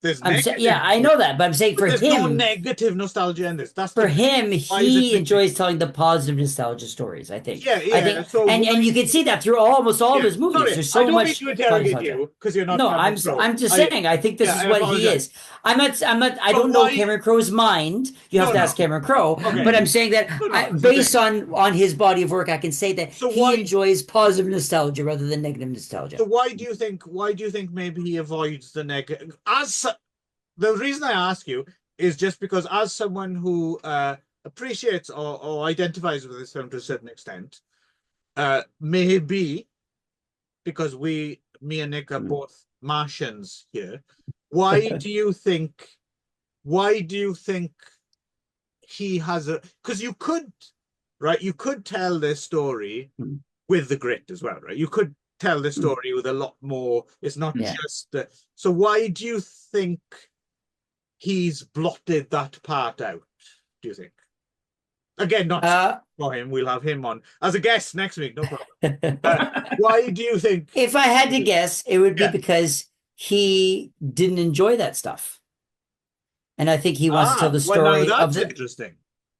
There's I'm negative. yeah, I know that, but I'm saying for There's no him, negative nostalgia in this. That's for the him, why is it he enjoys telling the positive nostalgia stories. I think. Yeah, I yeah. think, So and why? you can see that through almost all of Yeah, his movies. sorry, There's I so don't mean much to fun interrogate nostalgia. you because you're not No, Cameron Crowe. I'm just saying. I think this Yeah, is I what he apologize. is. I But don't know why? Cameron Crowe's mind. You have No, to ask no. Cameron Crowe. Okay. But I'm saying that No, no, it's based okay. on his body of work, I can say that So he why? enjoys positive nostalgia rather than negative nostalgia. So why do you think? Why do you think maybe he avoids the negative? The reason I ask you is just because as someone who appreciates or identifies with this film to a certain extent, maybe because me and Nick are both Martians here. Why do you think? Why do you think he has a? Because you could, right? You could tell this story with the grit as well, right? You could tell the story with a lot more. It's not just. So why do you think he's blotted that part out? Do you think? Again, not for him. We'll have him on as a guest next week. No problem. Why do you think? If I had to guess, it would be because he didn't enjoy that stuff, and I think he wants to tell the story now of that's the. interesting.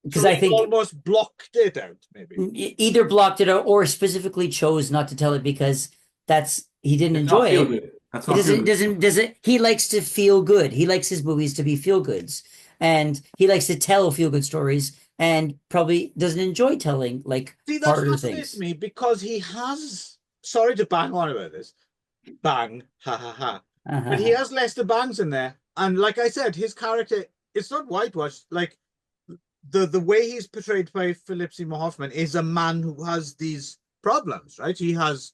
Because So I he think almost blocked it out, maybe. either blocked it or specifically chose not to tell it because he didn't It's enjoy not feel it. good. That's It not feel good. doesn't he likes to feel good. He likes his movies to be feel goods. And he likes to tell feel good stories and probably doesn't enjoy telling like See, that harder fascinates things. me because he has. Sorry to bang on about this. Bang, ha ha ha. But he has Lester Bangs in there, and like I said, his character, it's not whitewashed. Like the way he's portrayed by Philip Seymour Hoffman is a man who has these problems, right? He has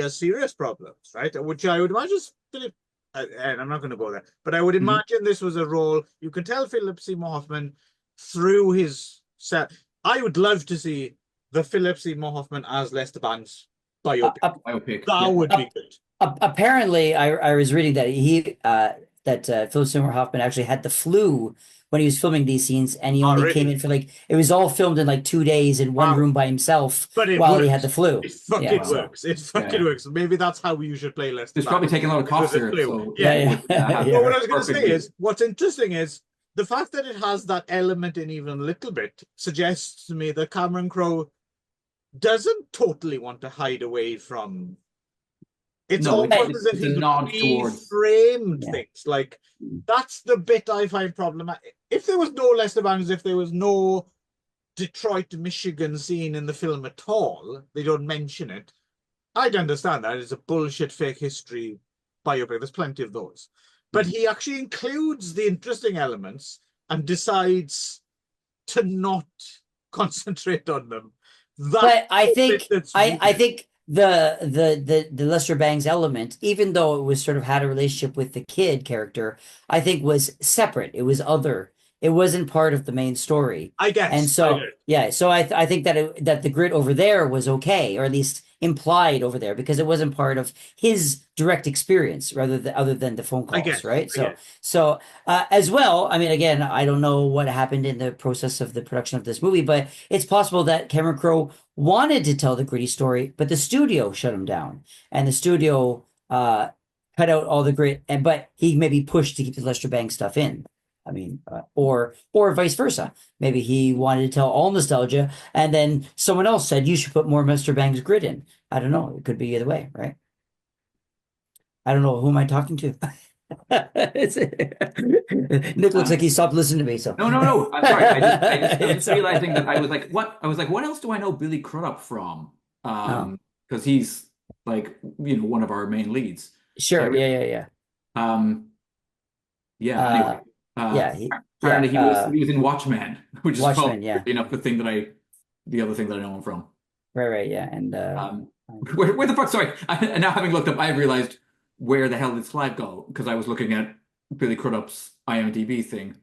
serious problems, right? Which I would imagine Philip, and I'm not going to go there, but I would imagine this was a role you can tell Philip Seymour Hoffman through his set. I would love to see the Philip Seymour Hoffman as Lester Bangs biopic. That would be good. Apparently, I was reading that Philip Seymour Hoffman actually had the flu when he was filming these scenes, and he only came in for it was all filmed in 2 days in one room by himself while he had the flu. It fucking works. It fucking works. Maybe that's how you should play Lester. He's probably taking a lot of cough syrup. So what I was going to say is, what's interesting is the fact that it has that element in even a little bit suggests to me that Cameron Crowe doesn't totally want to hide away from. It's almost as if he's reframed things. Like that's the bit I find problematic. If there was no Lester Bangs, if there was no Detroit, Michigan scene in the film at all, they don't mention it. I'd understand that. It's a bullshit fake history biopic. There's plenty of those. But he actually includes the interesting elements and decides to not concentrate on them. But I think the Lester Bangs element, even though it was sort of had a relationship with the kid character, I think was separate. It was other. It wasn't part of the main story. I guess. And so so I think that the grit over there was okay, or at least implied over there, because it wasn't part of his direct experience other than the phone calls, right? So as well, I mean, again, I don't know what happened in the process of the production of this movie, but it's possible that Cameron Crowe wanted to tell the gritty story, but the studio shut him down, and the studio cut out all the grit, but he maybe pushed to keep the Lester Bangs stuff in. I mean, or vice versa. Maybe he wanted to tell all nostalgia, and then someone else said you should put more Mr. Bangs grit in. I don't know. It could be either way, right? I don't know. Who am I talking to? Nick looks like he stopped listening to me. So no. I'm sorry. I just realizing that I was like, what? I was like, what else do I know Billy Crudup from? Because he's one of our main leads. Sure. Yeah. Anyway. Apparently he was in Watchmen, which is Watchmen, the other thing that I know him from. Right, yeah. And where the fuck? Sorry, now having looked up, I've realized where the hell did Clive go? Because I was looking at Billy Crudup's IMDb thing.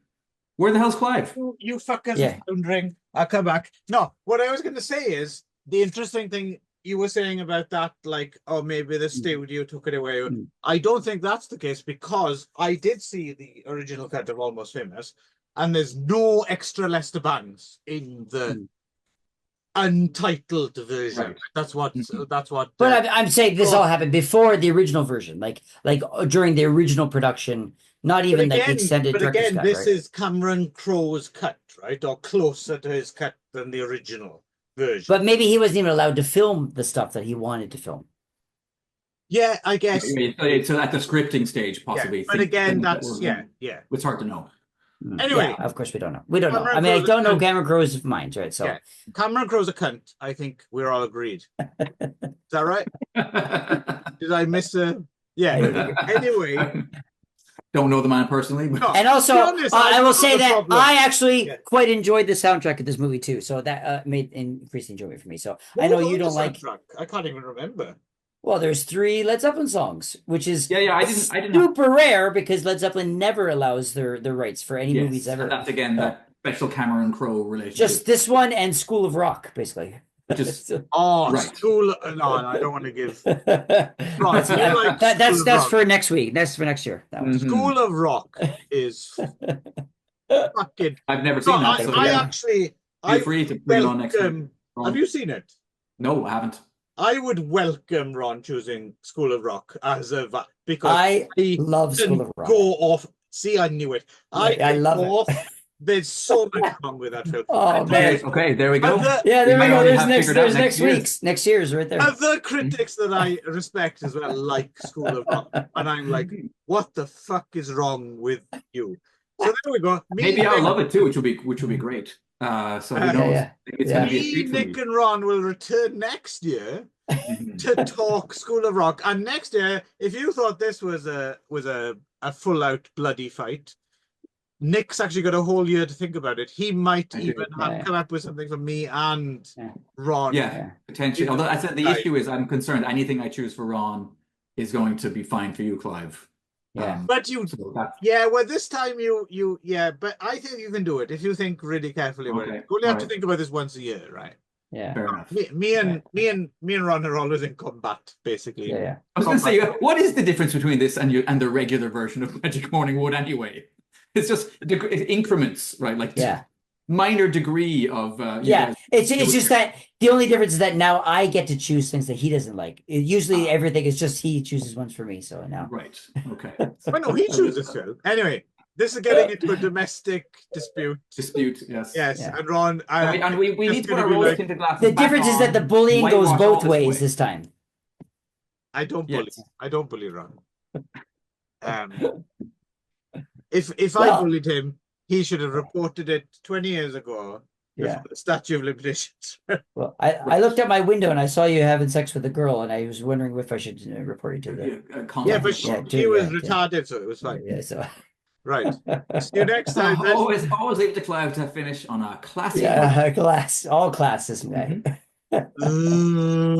Where the hell's Clive? You fuckers are wondering. I'll come back. No, what I was going to say is the interesting thing you were saying about that, maybe the studio took it away. I don't think that's the case, because I did see the original cut of Almost Famous, and there's no extra Lester Bangs in the untitled version. Right. That's what. But I'm saying this all happened before the original version, like during the original production. Not even like the extended but director's again, cut, this right? is Cameron Crowe's cut, right? Or closer to his cut than the original version. But maybe he wasn't even allowed to film the stuff that he wanted to film. Yeah, I guess. So at the scripting stage, possibly. Yeah, but again, that that's were- yeah. It's hard to know. Anyway, Yeah, of course we don't know. We don't know. Cameron I mean, I Crowe's don't know cunt. Cameron Crowe's mind, right? So Yeah. Cameron Crowe's a cunt. I think we're all agreed. Is that right? Did I miss a? Yeah. Anyway, Don't know the man personally, but No. and also, To be honest, I will I've say got a that problem. I actually Yeah. quite enjoyed the soundtrack of this movie too. So that made increased enjoyment for me. So I what know was you on the don't like. soundtrack? I can't even remember. Well, there's 3 Led Zeppelin songs, which is yeah, I didn't. super rare because Led Zeppelin never allows their rights for any movies ever. That's again that special Cameron Crowe relationship. Just this one and School of Rock, basically. Just Oh, Right. School. No, I don't want to give. That's, you like that's School of Rock. for next week. That's for next year. That one. Mhm. School of Rock is fucking. I've never No, seen that. So I yeah, actually. feel I free to put it on next week. welcome. Have you seen it? No, I haven't. I would welcome Ron choosing School of Rock as a because I he love can School of Rock. go off. See, I knew it. I can love go it. off. There's so much wrong with that film. Oh, And man. Okay, there we go. the- Yeah, there we might go. already There's have next. figured out There's next next week's. Next year's right there. Other critics that I respect as well like School of Rock, and I'm like, what the fuck is wrong with you? So there we go. Maybe I'll love it too, which will be great. So who knows? yeah. Maybe it's Yeah. going to be a Me, treat for Nick, me. and Ron will return next year Mhm. to talk School of Rock. And next year, if you thought this was a full out bloody fight, Nick's actually got a whole year to think about it. He might I do. even have Yeah. come up with something for me and Yeah. Ron. Yeah, potentially. Although I said the issue is, I'm concerned anything I choose for Ron is going to be fine for you, Clive. Yeah. But you, So that, yeah, well, this time but I think you can do it if you think really carefully about Okay, it. You only have to alright. think about this once a year, right? Yeah. fair enough. Me and Ron are always in combat, basically. Yeah. Yeah. I was going to say, what is the difference between this and the regular version of Magic Morning Wood anyway? It's just increments, right? Like Yeah. minor degree of you Yeah, guys- it's just that the only difference is that now I get to choose things that he doesn't like. Usually everything is just he chooses ones for me. So now, Right. Okay. Well, no, he chooses to. Anyway, this is getting into a domestic dispute. Dispute. Yes. Yes, Yeah. and Ron, And we it's need to put gonna our be rose like- tinted glasses. the back difference is that the on, bullying goes whitewash all both this ways way. this time. I don't bully. Yes. I don't bully Ron. If I Well- bullied him, he should have reported it 20 years ago. Yeah. before the statute of limitations. Well, I looked out my window and I saw you having sex with a girl, and I was wondering if I should report you to the. Yeah, but she, Yeah, she was yeah. retarded, so it was fine. Yeah. So. Right. See you next time. then. Always leave it to Clive to finish on a classy. Yeah, class, all classes, man. Mm.